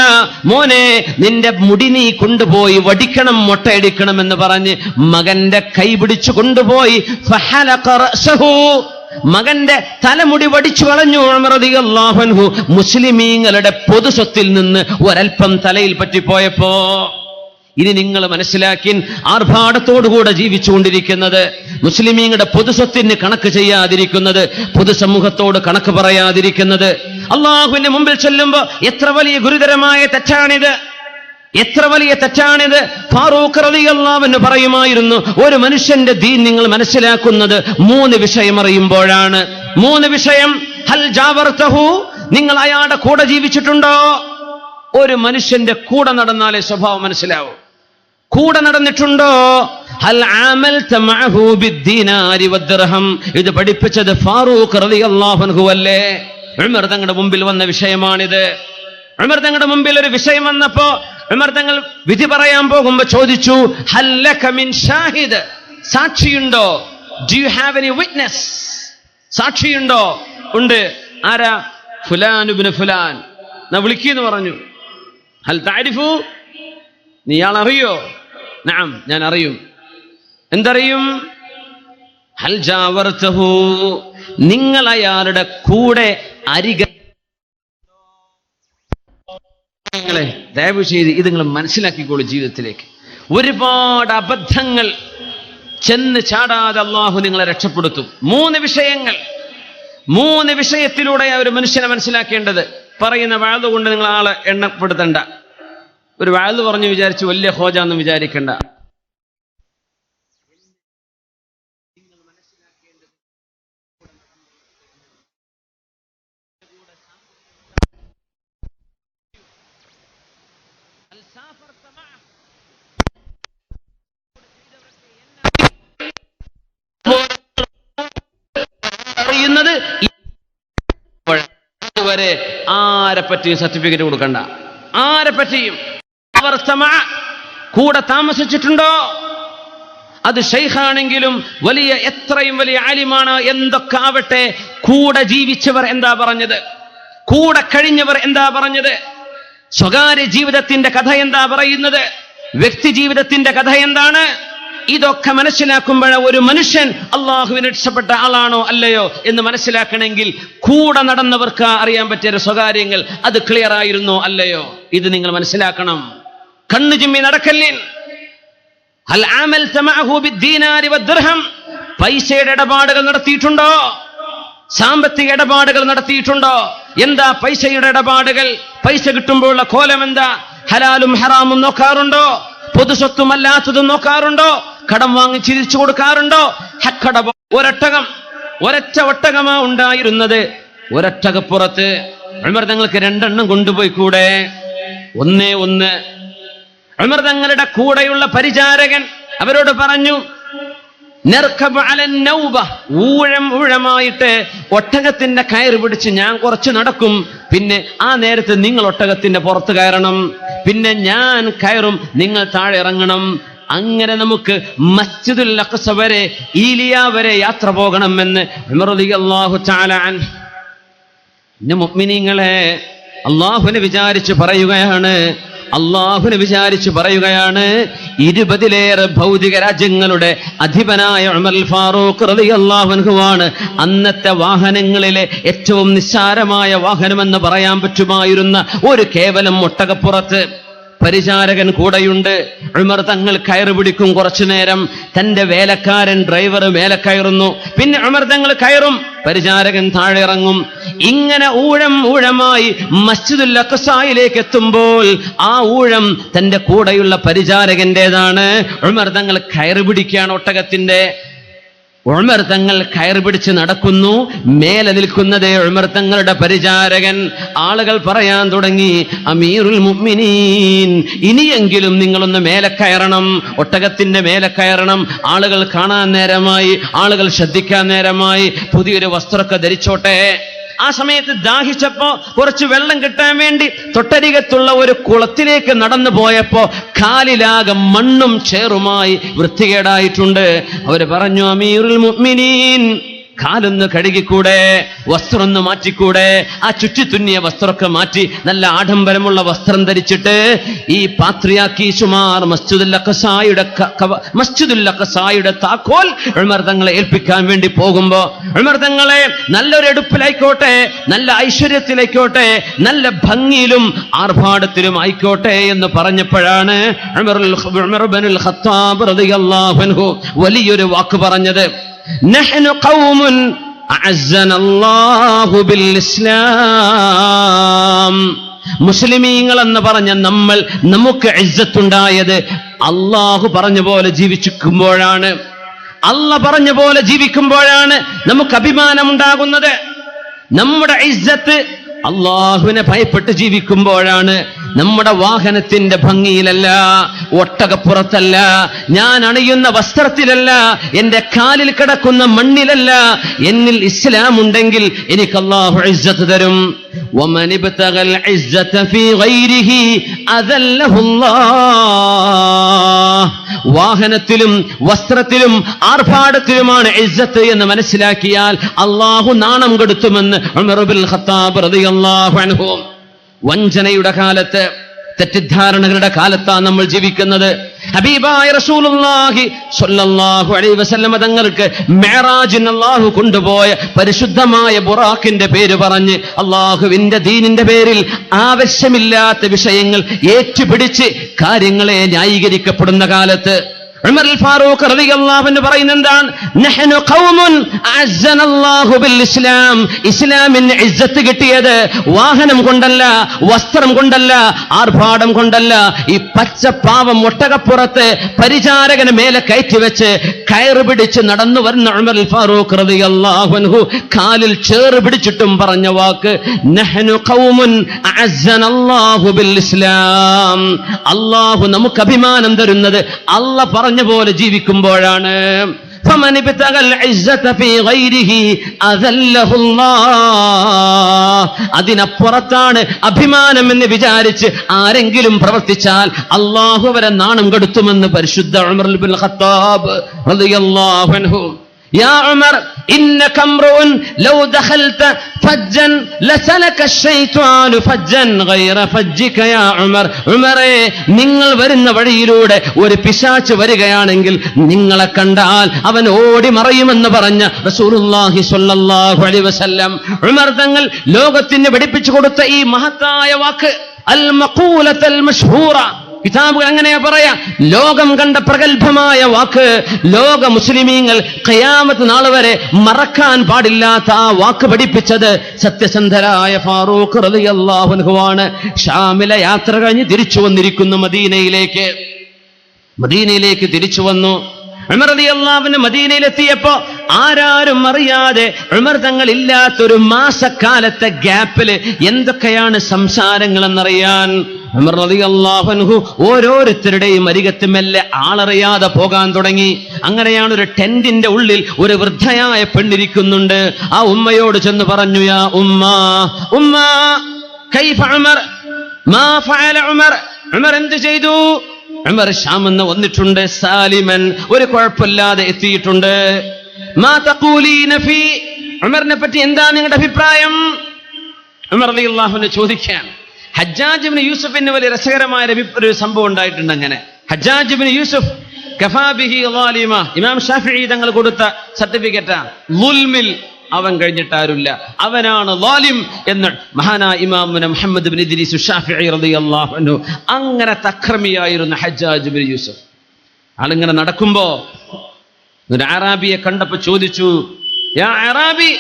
മോനെ നിന്റെ മുടി നീ കൊണ്ടുപോയി വടിക്കണം, മൊട്ടയടിക്കണം എന്ന് പറഞ്ഞ് മകന്റെ കൈ പിടിച്ചു കൊണ്ടുപോയി ഫഹലഖ റഅസഹു, മകന്റെ തലമുടി വടിച്ചു കളഞ്ഞു ഉമർ റളിയല്ലാഹു അൻഹു. മുസ്ലിമീങ്ങളുടെ പൊതു സ്വത്തിൽ നിന്ന് ഒരൽപ്പം തലയിൽ പറ്റിപ്പോയപ്പോ. ഇനി നിങ്ങൾ മനസ്സിലാക്കി, ആർഭാടത്തോടുകൂടെ ജീവിച്ചുകൊണ്ടിരിക്കുന്നത്, മുസ്ലിമീങ്ങളുടെ പൊതുസ്വത്തിന് കണക്ക് ചെയ്യാതിരിക്കുന്നത്, പൊതുസമൂഹത്തോട് കണക്ക് പറയാതിരിക്കുന്നത്, അള്ളാഹുവിന്റെ മുമ്പിൽ ചെല്ലുമ്പോ എത്ര വലിയ ഗുരുതരമായ തെറ്റാണിത്, എത്ര വലിയ തെറ്റാണിത്. ഫാറൂഖ് റളിയല്ലാഹു അൻഹു പറയുമായിരുന്നു, ഒരു മനുഷ്യന്റെ ദീൻ നിങ്ങൾ മനസ്സിലാക്കുന്നത് 3 വിഷയം അറിയുമ്പോഴാണ്. 3 വിഷയം. ഹൽ ജാവർതഹു, നിങ്ങൾ അയാളുടെ കൂടെ ജീവിച്ചിട്ടുണ്ടോ? ഒരു മനുഷ്യന്റെ കൂടെ നടന്നാലേ സ്വഭാവം മനസ്സിലാവും. കൂടെ നടന്നിട്ടുണ്ടോ? ഹൽ അമൽത മഅഹു ബിദ്ദീനാരി വദ്ദിർഹം, ഇത് പഠിപ്പിച്ചത് ഫാറൂഖ് റളിയല്ലാഹു അൻഹു അല്ലേ? ഉമർ തങ്ങളുടെ മുമ്പിൽ വന്ന വിഷയമാണിത്. ഉമർ തങ്ങളുടെ മുമ്പിൽ ഒരു വിഷയം വന്നപ്പോ ഉമർ തങ്ങൾ വിധി പറയാൻ പോകുമ്പോ ചോദിച്ചു, ഹൽ ലക മിൻ ഷാഹിദ്, സാക്ഷിയുണ്ടോ? Do you have any witness? സാക്ഷിയുണ്ടോ? ഉണ്ട്. ആരാ? ഫുലാൻ ഇബ്നു ഫുലാൻ. ഞാൻ വിളിക്കുന്നു പറഞ്ഞു. ഹൽ തഅരിഫു, നീ ഇയാൾ അറിയോ? നഅം, ഞാൻ അറിയും. എന്തറിയും? ഹൽ ജാവർതഹു, നിങ്ങൾ അയാളുടെ കൂടെ നിങ്ങളെ ദയവ് ചെയ്ത് ഇത് നിങ്ങൾ മനസ്സിലാക്കിക്കോളൂ. ജീവിതത്തിലേക്ക് ഒരുപാട് അബദ്ധങ്ങൾ ചെന്ന് ചാടാതെ അള്ളാഹു നിങ്ങളെ രക്ഷപ്പെടുത്തും. 3 വിഷയത്തിലൂടെ ഒരു മനുഷ്യനെ മനസ്സിലാക്കേണ്ടത്. പറയുന്ന വാഴ കൊണ്ട് നിങ്ങൾ ആളെ എണ്ണപ്പെടുത്തണ്ട. ഒരു വാഴ പറഞ്ഞു വിചാരിച്ച് വലിയ ഹോജാന്നും വിചാരിക്കണ്ട. അറിയുന്നത് വരെ ആരെ പറ്റിയും സർട്ടിഫിക്കറ്റ് കൊടുക്കണ്ട. ആരെ പറ്റിയും അവർ കൂടെ താമസിച്ചിട്ടുണ്ടോ, അത് ഷെയ്ഖാണെങ്കിലും വലിയ എത്രയും വലിയ ആലിമാണ് എന്തൊക്കെ ആവട്ടെ, കൂടെ ജീവിച്ചവർ എന്താ പറഞ്ഞത്, കൂടെ കഴിഞ്ഞവർ എന്താ പറഞ്ഞത്, സ്വകാര്യ ജീവിതത്തിന്റെ കഥ എന്താ പറയുന്നത്, വ്യക്തി ജീവിതത്തിന്റെ കഥ എന്താണ്, ഇതൊക്കെ മനസ്സിലാക്കുമ്പോൾ ഒരു മനുഷ്യൻ അള്ളാഹുവിന് രക്ഷപ്പെട്ട ആളാണോ അല്ലയോ എന്ന് മനസ്സിലാക്കണമെങ്കിൽ കൂടെ നടന്നവർക്ക് അറിയാൻ പറ്റിയ സ്വകാര്യങ്ങൾ അത് ക്ലിയർ ആയിരുന്നോ അല്ലയോ, ഇത് നിങ്ങൾ മനസ്സിലാക്കണം. കണ്ണു ചിമ്മി നടക്കല്ലിൻ. ഹൽ അമൽത മഅഹു ബിദ്ദീനാരി വദ്ദിർഹം, പൈസയുടെ ഇടപാടുകൾ നടത്തിയിട്ടുണ്ടോ, സാമ്പത്തിക ഇടപാടുകൾ നടത്തിയിട്ടുണ്ടോ? എന്താ പൈസയുടെ ഇടപാടുകൾ? പൈസ കിട്ടുമ്പോഴുള്ള കോലം എന്താ? ഹലാലും ഹറാമും നോക്കാറുണ്ടോ? പൊതുസ്വത്തും അല്ലാത്തതും നോക്കാറുണ്ടോ? കടം വാങ്ങി ചിരിച്ചു കൊടുക്കാറുണ്ടോ? ഒരൊറ്റ ഒട്ടകമാ ഉണ്ടായിരുന്നത്. ഒരൊട്ടകപ്പുറത്ത് ഉമർ തങ്ങൾക്ക് 2 എണ്ണം കൊണ്ടുപോയി കൂടെ. ഒന്നേ ഉമർ തങ്ങളുടെ കൂടെയുള്ള പരിചാരകൻ അവരോട് പറഞ്ഞു, ഊഴമായിട്ട് ഒട്ടകത്തിന്റെ കയറ് പിടിച്ച് ഞാൻ കുറച്ച് നടക്കും, പിന്നെ ആ നേരത്ത് നിങ്ങൾ ഒട്ടകത്തിന്റെ പുറത്ത് കയറണം, പിന്നെ ഞാൻ കയറും, നിങ്ങൾ താഴെ ഇറങ്ങണം. അങ്ങനെ നമുക്ക് മസ്ജിദുൽ അഖ്സ വരെ ഈലിയ വരെ യാത്ര പോകണമെന്ന് ഉമർ റളിയല്ലാഹു തആല അൻഹു. മുഅ്മിനീങ്ങളെ, അല്ലാഹുവിനെ വിചാരിച്ച് പറയുകയാണ് 20ലേറെ ഭൗതിക രാജ്യങ്ങളുടെ അധിപനായ ഉമർ ഫാറൂഖ് റളിയല്ലാഹു അൻഹുവാണ് അന്നത്തെ വാഹനങ്ങളിലെ ഏറ്റവും നിസ്സാരമായ വാഹനമെന്ന് പറയാൻ പറ്റുമായിരുന്ന ഒരു കേവലം ഒട്ടകപ്പുറത്ത് പരിചാരകൻ കൂടെയുണ്ട്. ഉമർ തങ്ങൾ കയറ് പിടിക്കും, കുറച്ചു നേരം തന്റെ വേലക്കാരൻ ഡ്രൈവർ മേലെ കയറുന്നു, പിന്നെ ഉമർ തങ്ങൾ കയറും, പരിചാരകൻ താഴെ ഇറങ്ങും. ഇങ്ങനെ ഊഴമായി മസ്ജിദുൽ അഖ്സയിലേക്ക് എത്തുമ്പോൾ ആ ഊഴം തന്റെ കൂടെയുള്ള പരിചാരകന്റേതാണ്. ഉമർ തങ്ങൾ കയറ് പിടിക്കുകയാണ് ഒട്ടകത്തിന്റെ. ഉമർ തങ്ങൾ കയറ് പിടിച്ച് നടക്കുന്നു, മേലെ നിൽക്കുന്നതേ ഉമർ തങ്ങളുടെ പരിചാരകൻ. ആളുകൾ പറയാൻ തുടങ്ങി, അമീറുൽ മുഅ്മിനീൻ, ഇനിയെങ്കിലും നിങ്ങളൊന്ന് മേലെ കയറണം, ഒട്ടകത്തിന്റെ മേലെ കയറണം. ആളുകൾ കാണാൻ നേരമായി, ആളുകൾ ശ്രദ്ധിക്കാൻ നേരമായി, പുതിയൊരു വസ്ത്രമൊക്കെ ധരിച്ചോട്ടെ. ആ സമയത്ത് ദാഹിച്ചപ്പോ കുറച്ച് വെള്ളം കിട്ടാൻ വേണ്ടി തൊട്ടരികത്തുള്ള ഒരു കുളത്തിലേക്ക് നടന്നു പോയപ്പോ കാലിലാകെ മണ്ണും ചേറുമായി വൃത്തികേടായിട്ടുണ്ട്. അവര് പറഞ്ഞു, അമീറുൽ മുഅ്മിനീൻ, കാലൊന്ന് കഴുകിക്കൂടെ, വസ്ത്രം ഒന്ന് മാറ്റിക്കൂടെ? ആ ചുറ്റി തുന്നിയ വസ്ത്രമൊക്കെ മാറ്റി നല്ല ആഡംബരമുള്ള വസ്ത്രം ധരിച്ചിട്ട് ഈ പാത്രിയാക്കീസുമാർ മസ്ജിദുൽ അഖ്സയുടെ താക്കോൽ ഉമർ തങ്ങളെ ഏൽപ്പിക്കാൻ വേണ്ടി പോകുമ്പോ, ഉമർ തങ്ങളെ നല്ലൊരു എടുപ്പിലായിക്കോട്ടെ, നല്ല ഐശ്വര്യത്തിലായിക്കോട്ടെ, നല്ല ഭംഗിയിലും ആർഭാടത്തിലും ആയിക്കോട്ടെ എന്ന് പറഞ്ഞപ്പോഴാണ് ഉമർ ഇബ്നുൽ ഖത്താബ് റളിയല്ലാഹു അൻഹു വലിയൊരു വാക്ക് പറഞ്ഞത്. നഹ്നു ഖൗമുൻ അഅസ്സനല്ലാഹു ബിൽ ഇസ്ലാം. മുസ്ലിമീങ്ങൾ എന്ന് പറഞ്ഞ നമുക്ക് ഇസ്സത്തുണ്ടായത് അല്ലാഹു പറഞ്ഞ പോലെ ജീവിക്കുമ്പോഴാണ്. അല്ലാഹ് പറഞ്ഞ പോലെ ജീവിക്കുമ്പോഴാണ് നമുക്ക് അഭിമാനം ഉണ്ടാകുന്നത്. നമ്മുടെ ഇസ്സത്ത് അള്ളാഹുവിനെ ഭയപ്പെട്ട് ജീവിക്കുമ്പോഴാണ്. നമ്മുടെ വാഹനത്തിന്റെ ഭംഗിയിലല്ല, ഒട്ടകപ്പുറത്തല്ല, ഞാൻ അണിയുന്ന വസ്ത്രത്തിലല്ല, എന്റെ കാലിൽ കിടക്കുന്ന മണ്ണിലല്ല. എന്നിൽ ഇസ്ലാം ഉണ്ടെങ്കിൽ എനിക്ക് അള്ളാഹു ഇസ്സത്ത് തരും. وَمَنِ ابْتَغَى الْعِزَّةَ فِي غَيْرِهِ أَذَلَّهُ اللَّهُ. വാഹനത്തിലും വസ്ത്രത്തിലും ആർഭാടത്തിലുമാണ് ഇസ്സത്ത് എന്ന് മനസ്സിലാക്കിയാൽ അള്ളാഹു നാണം കെടുത്തുമെന്ന് ഉമർ ഇബ്നുൽ ഖത്താബ് റളിയല്ലാഹു അൻഹു. വഞ്ചനയുടെ കാലത്ത്, തെറ്റിദ്ധാരണകളുടെ കാലത്താണ് നമ്മൾ ജീവിക്കുന്നത്. ഹബീബായ റസൂലുള്ളാഹി സ്വല്ലല്ലാഹു അലൈഹി വസല്ലം തങ്ങൾക്ക് മിഅ്റാജിന് അല്ലാഹു കൊണ്ടുപോയ പരിശുദ്ധമായ ബുറാഖിന്റെ പേര് പറഞ്ഞ് അല്ലാഹുവിന്റെ ദീനിന്റെ പേരിൽ ആവശ്യമില്ലാത്ത വിഷയങ്ങൾ ഏറ്റുപിടിച്ച് കാര്യങ്ങളെ ന്യായീകരിക്കപ്പെടുന്ന കാലത്ത് ഉമർ ഫാറൂഖ് റളിയല്ലാഹു അൻഹു പറയുന്നത് എന്താണ്? നഹ്നു ഖൗമുൻ അഅസ്സനല്ലാഹു ബിൽ ഇസ്ലാം. ഇസ്ലാമിന് ഇസ്സത്ത് കിട്ടിയത് വാഹനം കൊണ്ടല്ല, വസ്ത്രം കൊണ്ടല്ല, ആർഭാടം കൊണ്ടല്ല. ഈ പച്ചപ്പാവം ഒട്ടകപ്പുറത്ത് പരിചാരകന് മേലെ കയറ്റി വെച്ച് കയറ് പിടിച്ച് നടന്നു വരുന്ന ഉമർ ഫാറൂഖ് റളിയല്ലാഹു അൻഹു കാലിൽ ചേറ് പിടിച്ചിട്ടും പറഞ്ഞ വാക്ക് നഹ്നു ഖൗമുൻ അഅസ്സനല്ലാഹു ബിൽ ഇസ്ലാം. അല്ലാഹു നമുക്ക് അഭിമാനം തരുന്നത് അല്ലാഹ് പറഞ്ഞ പോലെ ജീവിക്കുമ്പോഴാണ്. فمن ابتغى العزة في غيره أذله الله. അതിനപ്പുറത്താണ് അഭിമാനം എന്ന് വിചാരിച്ച് ആരെങ്കിലും പ്രവർത്തിച്ചാൽ അല്ലാഹു അവരെ നാണം കെടുത്തുമെന്ന് പരിശുദ്ധ ഉമർ ഇബ്നുൽ ഖത്താബ് റളിയല്ലാഹു അൻഹു. يا عمر إنك امرؤ لو دخلت فجا لسلك الشيطان فجا غير فجك يا عمر. ഉമറേ, നിങ്ങൾ വരുന്ന വഴിയിലൂടെ ഒരു പിശാച് വരികയാണെങ്കിൽ നിങ്ങളെ കണ്ടാൽ അവൻ ഓടി മറയുമെന്ന് പറഞ്ഞ റസൂലുള്ളാഹി സ്വല്ലല്ലാഹു അലൈഹി വസല്ലം ഉമർ തങ്ങൾ ലോകത്തിന് പഠിപ്പിച്ചു കൊടുത്ത ഈ മഹത്തായ വാക്ക് അൽ മഖൂലത്തുൽ മശ്ഹൂറ. കിതാബുകൾ അങ്ങനെയാ പറയാ, ലോകം കണ്ട പ്രഗത്ഭമായ വാക്ക്. ലോക മുസ്ലിമീങ്ങൾ ഖിയാമത്ത് നാൾ വരെ മറക്കാൻ പാടില്ലാത്ത ആ വാക്ക് പഠിപ്പിച്ചത് സത്യസന്ധരായ ഫാറൂഖ് റളിയല്ലാഹു അൻഹു ആണ്. ഷാമിലെ യാത്ര കഴിഞ്ഞ് തിരിച്ചു വന്നിരിക്കുന്നു മദീനയിലേക്ക് തിരിച്ചു വന്നു. ഉമർ റളിയല്ലാഹു അൻഹു മദീനയിലെത്തിയപ്പോ ആരാരും അറിയാതെ ഉമർ തങ്ങൾ ഇല്ലാത്തൊരു മാസക്കാലത്തെ ഗ്യാപ്പില് എന്തൊക്കെയാണ് സംസാരങ്ങൾ എന്നറിയാൻ ഉമർ റളിയല്ലാഹു അൻഹു ഓരോരുത്തരുടെയും അരികത്ത് മെല്ലെ ആളറിയാതെ പോകാൻ തുടങ്ങി. അങ്ങനെയാണ് ഒരു ടെന്റിന്റെ ഉള്ളിൽ ഒരു വൃദ്ധയായ പെണ്ണിരിക്കുന്നുണ്ട്. ആ ഉമ്മയോട് ചെന്ന് പറഞ്ഞു, യാ ഉമ്മ കൈഫ ഉമർ, മാ ഫഅല ഉമർ, ഉമർ എന്ത് ചെയ്തു? ഉമർ ഷാമെന്ന് വന്നിട്ടുണ്ട്, സാലിമൻ, ഒരു കുഴപ്പമില്ലാതെ എത്തിയിട്ടുണ്ട്. മാ തഖൂലീന ഫീ, ഉമറിനെ പറ്റി എന്താ നിങ്ങളുടെ അഭിപ്രായം? ഉമർ റളിയല്ലാഹു അൻഹു ചോദിക്കാൻ. ഹജ്ജാജ് ഇബ്നു യൂസുഫിന് വലിയ രസകരമായ ഒരു സംഭവം ഉണ്ടായിട്ടുണ്ട്. അങ്ങനെ ഹജ്ജാജ് ഇബ്നു യൂസുഫ് കഫാ ബിഹി ളാലിമ, ഇമാം ഷാഫിഈ തങ്ങൾ കൊടുത്ത സർട്ടിഫിക്കറ്റാ. ളുൽമിൽ അവൻ കഴിഞ്ഞിട്ടാരുമില്ല, അവനാണ് ളാലിം എന്ന് മഹാനായ ഇമാം മുഹമ്മദ് ഇബ്നു ഇദ്രീസ് ഷാഫിഈ റളിയല്ലാഹു അൻഹു. അങ്ങനെ തക്രമിയായിരുന്ന ഹജ്ജാജ് ഇബ്നു യൂസുഫ് ആളിങ്ങനെ നടക്കുമ്പോ ഒരു അറാബിയെ കണ്ടപ്പോ ചോദിച്ചു, യാ അറാബി,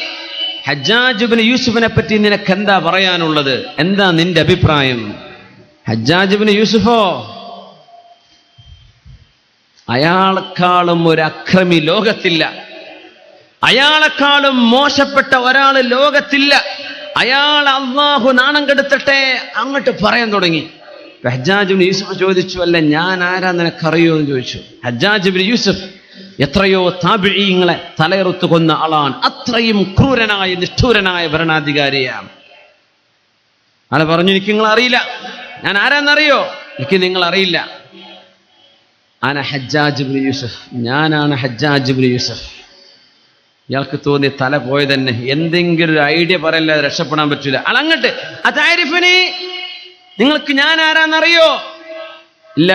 ഹജ്ജാജ് ഇബ്നു യൂസുഫിനെ പറ്റി നിനക്ക് എന്താ പറയാനുള്ളത്? എന്താ നിന്റെ അഭിപ്രായം? ഹജ്ജാജ് ഇബ്നു യൂസുഫോ, അയാളെക്കാളും ഒരു അക്രമി ലോകത്തില്ല, അയാളെക്കാളും മോശപ്പെട്ട ഒരാൾ ലോകത്തില്ല, അയാൾ അല്ലാഹു നാണം കെടുത്തട്ടെ അങ്ങോട്ട് പറയാൻ തുടങ്ങി. ഹജ്ജാജ് ഇബ്നു യൂസുഫ് ചോദിച്ചു, അല്ല ഞാൻ ആരാ നിനക്കറിയോ എന്ന് ചോദിച്ചു. ഹജ്ജാജ് ഇബ്നു യൂസുഫ് എത്രയോ താബിഈങ്ങളെ തലയറുത്തു കൊന്ന ആളാണ്, അത്രയും ക്രൂരനായ നിഷ്ഠൂരനായ ഭരണാധികാരിയാണ്. ആളെ പറഞ്ഞു, എനിക്ക് നിങ്ങൾ അറിയില്ല, ഞാൻ ആരാന്നറിയോ? എനിക്ക് നിങ്ങൾ അറിയില്ല. അന ഹജ്ജാജ് ഇബ്നു യൂസുഫ്, ഞാനാണ് ഹജ്ജാജ് ഇബ്നു യൂസുഫ്. ഇയാൾക്ക് തോന്നി തല പോയ തന്നെ, എന്തെങ്കിലും ഒരു ഐഡിയ പറയല്ലാതെ രക്ഷപ്പെടാൻ പറ്റില്ല. അളങ്ങട്ട് അതാരിഫിനി, നിങ്ങൾക്ക് ഞാൻ ആരാന്നറിയോ? ഇല്ല.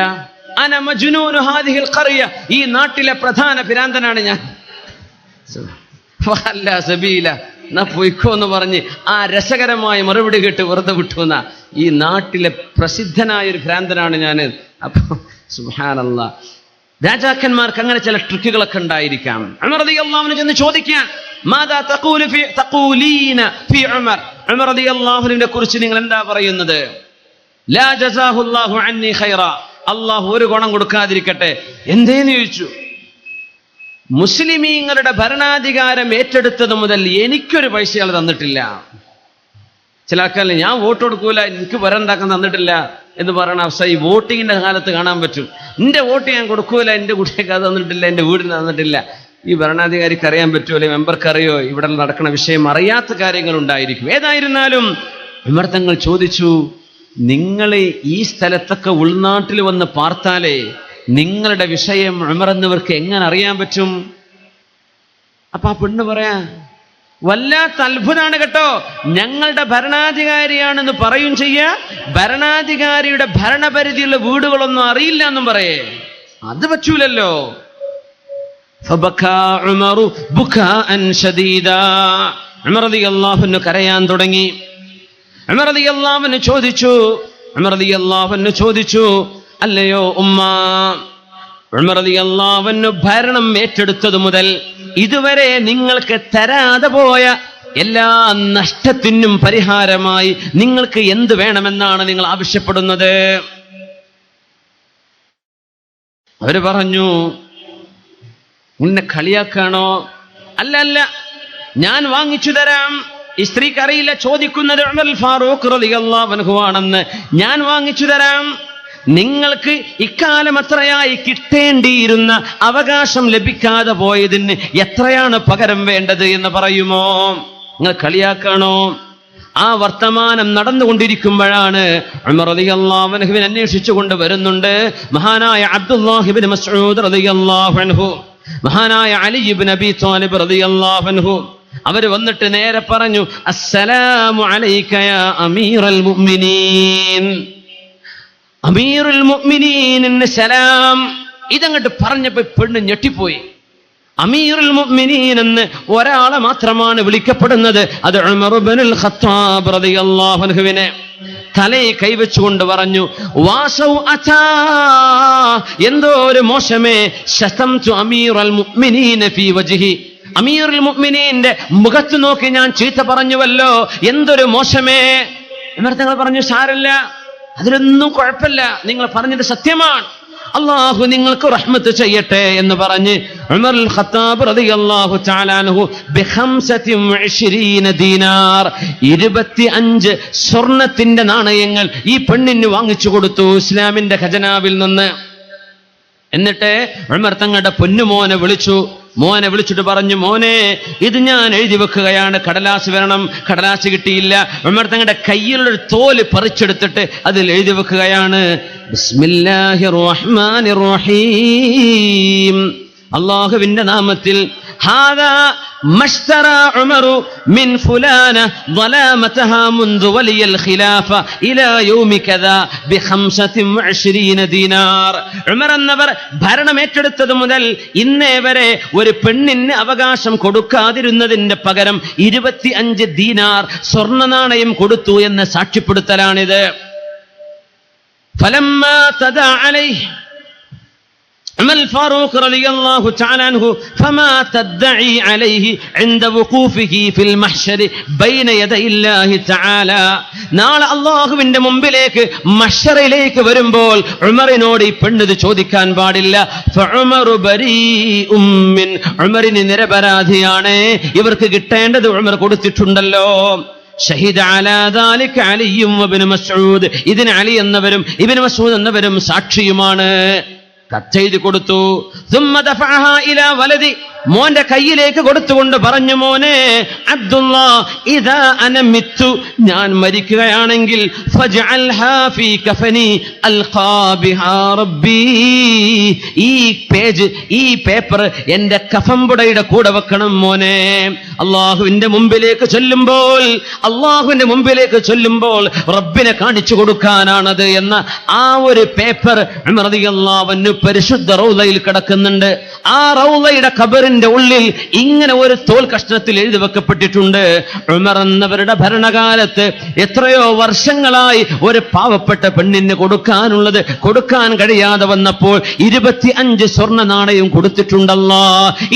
അന മജ്നൂനു ഹാദിഹിൽ ഖറിയ, ഈ നാട്ടിലെ പ്രധാന പിരാന്തനാണ് ഞാൻ. വല്ല സബീല, എന്നാ പൊയ്ക്കോ എന്ന് പറഞ്ഞ് ആ രസകരമായ മറുപടി കേട്ട് വെറുതെ വിട്ടുന്ന ഈ നാട്ടിലെ പ്രസിദ്ധനായ ഒരു ഭ്രാന്തനാണ് ഞാൻ. അപ്പൊ സുബ്ഹാനല്ലാഹ്, രാജാക്കന്മാർക്ക് അങ്ങനെ ചില ട്രിക്കുകളൊക്കെ ഉണ്ടായിരിക്കാം. ഉമർ റളിയല്ലാഹു അൻഹു ചെന്ന് ചോദിക്കാൻ, മാദാ തഖൂലീന ഫീ ഉമർ, ഉമർ റളിയല്ലാഹു അൻഹുവിനെ കുറിച്ച് നിങ്ങൾ എന്താ പറയുന്നത്? ലാ ജസാഹുല്ലാഹു അന്നി ഖൈറ, അല്ലാഹു ഒരു ഗുണം കൊടുക്കാതിരിക്കട്ടെ. എന്തേന്ന് ചോദിച്ചു. മുസ്ലിമീങ്ങളുടെ ഭരണാധികാരം ഏറ്റെടുത്തത് മുതൽ എനിക്കൊരു പൈസ അയാൾ തന്നിട്ടില്ല. ചില ആൾക്കാരിൽ ഞാൻ വോട്ട് കൊടുക്കൂല, എനിക്ക് വരണ്ടാക്കാൻ തന്നിട്ടില്ല എന്ന് പറയുന്ന അവസ്ഥ ഈ വോട്ടിങ്ങിന്റെ കാലത്ത് കാണാൻ പറ്റും. എന്റെ വോട്ട് ഞാൻ കൊടുക്കൂല, എന്റെ കുട്ടിക്ക് അത് തന്നിട്ടില്ല, എന്റെ വീടിന് തന്നിട്ടില്ല. ഈ ഭരണാധികാരിക്ക് അറിയാൻ പറ്റുമോ, മെമ്പർക്ക് അറിയോ, ഇവിടെ നടക്കുന്ന വിഷയം അറിയാത്ത കാര്യങ്ങൾ ഉണ്ടായിരിക്കും. ഏതായിരുന്നാലും ഉമർ തങ്ങൾ ചോദിച്ചു, നിങ്ങൾ ഈ സ്ഥലത്തൊക്കെ ഉൾനാട്ടിൽ വന്ന് പാർത്താലേ നിങ്ങളുടെ വിഷയം ഉമർ എന്നവർക്ക് എങ്ങനെ അറിയാൻ പറ്റും? അപ്പൊ ആ പെണ്ണ് പറയാ, വല്ലാത്ത അത്ഭുതമാണ് കേട്ടോ. ഞങ്ങളുടെ ഭരണാധികാരിയാണെന്ന് പറയും ചെയ്യാ, ഭരണാധികാരിയുടെ ഭരണപരിധിയുള്ള വീടുകളൊന്നും അറിയില്ല എന്നും പറയേ. അത് പറ്റൂലല്ലോ. ഉമർ റളിയല്ലാഹു അൻഹു കരയാൻ തുടങ്ങി. ഉമർ റളിയല്ലാഹു അൻഹു ചോദിച്ചു, അല്ലയോ ഉമ്മ, ഉമർ റളിയല്ലാഹു അൻഹു ഭരണം ഏറ്റെടുത്തത് മുതൽ ഇതുവരെ നിങ്ങൾക്ക് തരാതെ പോയ എല്ലാ നഷ്ടത്തിനും പരിഹാരമായി നിങ്ങൾക്ക് എന്ത് വേണമെന്നാണ് നിങ്ങൾ ആവശ്യപ്പെടുന്നത്? അവര് പറഞ്ഞു, നിന്നെ കളിയാക്കാണോ? അല്ല അല്ല, ഞാൻ വാങ്ങിച്ചു തരാം. ഈ സ്ത്രീക്ക് അറിയില്ല ചോദിക്കുന്നത് ഉമർ ഫാറൂഖ് റളിയല്ലാഹു അൻഹു ആണെന്ന്. ഞാൻ വാങ്ങിച്ചു തരാം. നിങ്ങൾക്ക് ഇക്കാലം അത്രയായി കിട്ടേണ്ടിയിരുന്ന അവകാശം ലഭിക്കാതെ പോയതിന് എത്രയാണ് പകരം വേണ്ടത് എന്ന് പറയുമോ? നിങ്ങൾ കളിയാക്കാണോ? ആ വർത്തമാനം നടന്നുകൊണ്ടിരിക്കുമ്പോഴാണ് ഉമർ റളിയല്ലാഹു അൻഹുവിനെ അന്വേഷിച്ചുകൊണ്ട് വരുന്നുണ്ട് മഹാനായ അബ്ദുല്ലാഹി ഇബ്നു മസ്ഊദ് റളിയല്ലാഹു അൻഹു, മഹാനായ അലി ഇബ്നു അബീ ത്വാലിബ് റളിയല്ലാഹു അൻഹു. അവർ വന്നിട്ട് നേരെ പറഞ്ഞു, അസ്സലാമു അലൈക യാ അമീറൽ മുഅ്മിനീൻ. അമീറുൽ മുഅ്മിനീന് സലാം. ഇതങ്ങോട്ട് പറഞ്ഞപ്പോ പെണ്ണ് ഞെട്ടിപ്പോയി. അമീറുൽ മുഅ്മിനീൻ എന്ന് ഒരാളെ മാത്രമാണ് വിളിക്കപ്പെടുന്നത്. അത് ഉമർ ഇബ്നുൽ ഖത്താബ് റളിയല്ലാഹു അൻഹുവിനെ. തലയിൽ കൈവച്ചുകൊണ്ട് പറഞ്ഞു, വാസൗ അതാ, എന്തോ ഒരു മോശമേ, ശതംതു അമീറുൽ മുഅ്മിനീന ഫീ വജ്ഹി, അമീറുൽ മുഅ്മിനീന്റെ മുഖത്ത് നോക്കി ഞാൻ ചീത്ത പറഞ്ഞുവല്ലോ, എന്തൊരു മോശമേ. ഉമർ തങ്ങൾ പറഞ്ഞു, സാരല്ല, അതിലൊന്നും കുഴപ്പമില്ല, നിങ്ങൾ പറഞ്ഞത് സത്യമാണ്, അള്ളാഹു നിങ്ങൾക്ക് റഹ്മത്ത് ചെയ്യട്ടെ എന്ന് പറഞ്ഞ് ഉമർ ഖത്താബ് റളിയല്ലാഹു തആല അൻഹു ബി25 ദീനാർ, 25 സ്വർണത്തിന്റെ നാണയങ്ങൾ ഈ പെണ്ണിന് വാങ്ങിച്ചു കൊടുത്തു ഇസ്ലാമിന്റെ ഖജനാവിൽ നിന്ന്. എന്നിട്ട് ഉമർ തങ്ങളുടെ പൊന്നുമോനെ വിളിച്ചിട്ട് പറഞ്ഞു, മോനെ, ഇത് ഞാൻ എഴുതി വെക്കുകയാണ്, കടലാസ് വരണം. കടലാസ് കിട്ടിയില്ല. ഉമർ തങ്ങളുടെ കയ്യിലൊരു തോല് പറിച്ചെടുത്തിട്ട് അതിൽ എഴുതി വെക്കുകയാണ്, ബിസ്മില്ലാഹിർ റഹ്മാനിർ റഹീം, അല്ലാഹുവിന്റെ നാമത്തിൽ. ഹാദാ മശ്തറാ ഉമറു മിൻ ഫുലാന ളലാമതഹാ മുൻദു വലിയൽ ഖിലാഫ ഇലാ യൗമി കദാ ബി25 ദീനാർ. ഉമർ എന്നവർ ഭരണം ഏറ്റെടുത്തത് മുതൽ ഇന്നേ വരെ ഒരു പെണ്ണിന് അവകാശം കൊടുക്കാതിരുന്നതിന്റെ പകരം 25 ദീനാർ സ്വർണ്ണ നാണയം കൊടുത്തു എന്ന് സാക്ഷ്യപ്പെടുത്തലാണിത്. ഫലമ്മാ തദാ അലൈഹി ഉമർ ഫാറൂഖ് റളിയല്ലാഹു തആല അൻഹു ഫമാ തദ്ദഈ അലൈഹി ഇൻദ വഖൂഫിഹി ഫിൽ മഹ്ശർ ബൈന യദയില്ലാഹി തആല. നാളെ അല്ലാഹുവിന്റെ മുമ്പിലേക്ക് മഹ്ശറിലേക്ക് വരുമ്പോൾ ഉമറിനോട് ഈ പെണ്ണിത് ചോദിക്കാൻ പാടില്ല. ഫഉമറു ബരീഉം മിൻ, ഉമറിന് നിരപരാധിയാണ്, ഇവർക്ക് കിട്ടേണ്ടത് ഉമർ കൊടുത്തിട്ടുണ്ടല്ലോ. ഷഹീദ അലാ ദാലിക അലിയും ഇബ്നു മസ്ഊദ്, ഇതിന് അലി എന്നവരും ഇബ്നു മസ്ഊദ് എന്നവരും സാക്ഷിയുമാണ്. കത്തെഴുതി കൊടുത്തു. മോന്റെ കയ്യിലേക്ക് കൊടുത്തുകൊണ്ട് പറഞ്ഞു, മോനെ അബ്ദുല്ലാ, ഇദാ അന മിത്തു, ഞാൻ മരിക്കുകയാണെങ്കിൽ ഫജ്അൽഹാ ഫീ കഫനി അൽഖാ ബിഹാ റബ്ബി, ഈ പേപ്പർ എന്റെ കഫംപുടയുടെ കൂടെ വെക്കണം മോനെ. അല്ലാഹുവിന്റെ മുമ്പിലേക്ക് ചൊല്ലുമ്പോൾ റബ്ബിനെ കാണിച്ചു കൊടുക്കാനാണത് എന്ന ആ ഒരു പേപ്പർ ഉമർ റളിയല്ലാഹു അൻഹു പരിശുദ്ധ റൗളയിൽ കിടക്കുന്നുണ്ട്. ആ റൗളയുടെ ഖബറിന്റെ ഉള്ളിൽ ഇങ്ങനെ ഒരു തോൽ കഷ്ണത്തിൽ എഴുതി വെക്കപ്പെട്ടിട്ടുണ്ട്. ഉമർ എന്നവരുടെ ഭരണകാലത്ത് എത്രയോ വർഷങ്ങളായി ഒരു പാവപ്പെട്ട പെണ്ണിന് കൊടുക്കാനുള്ളത് കൊടുക്കാൻ കഴിയാതെ വന്നപ്പോൾ 25 സ്വർണ്ണ നാണയം കൊടുത്തിട്ടുണ്ടല്ലോ.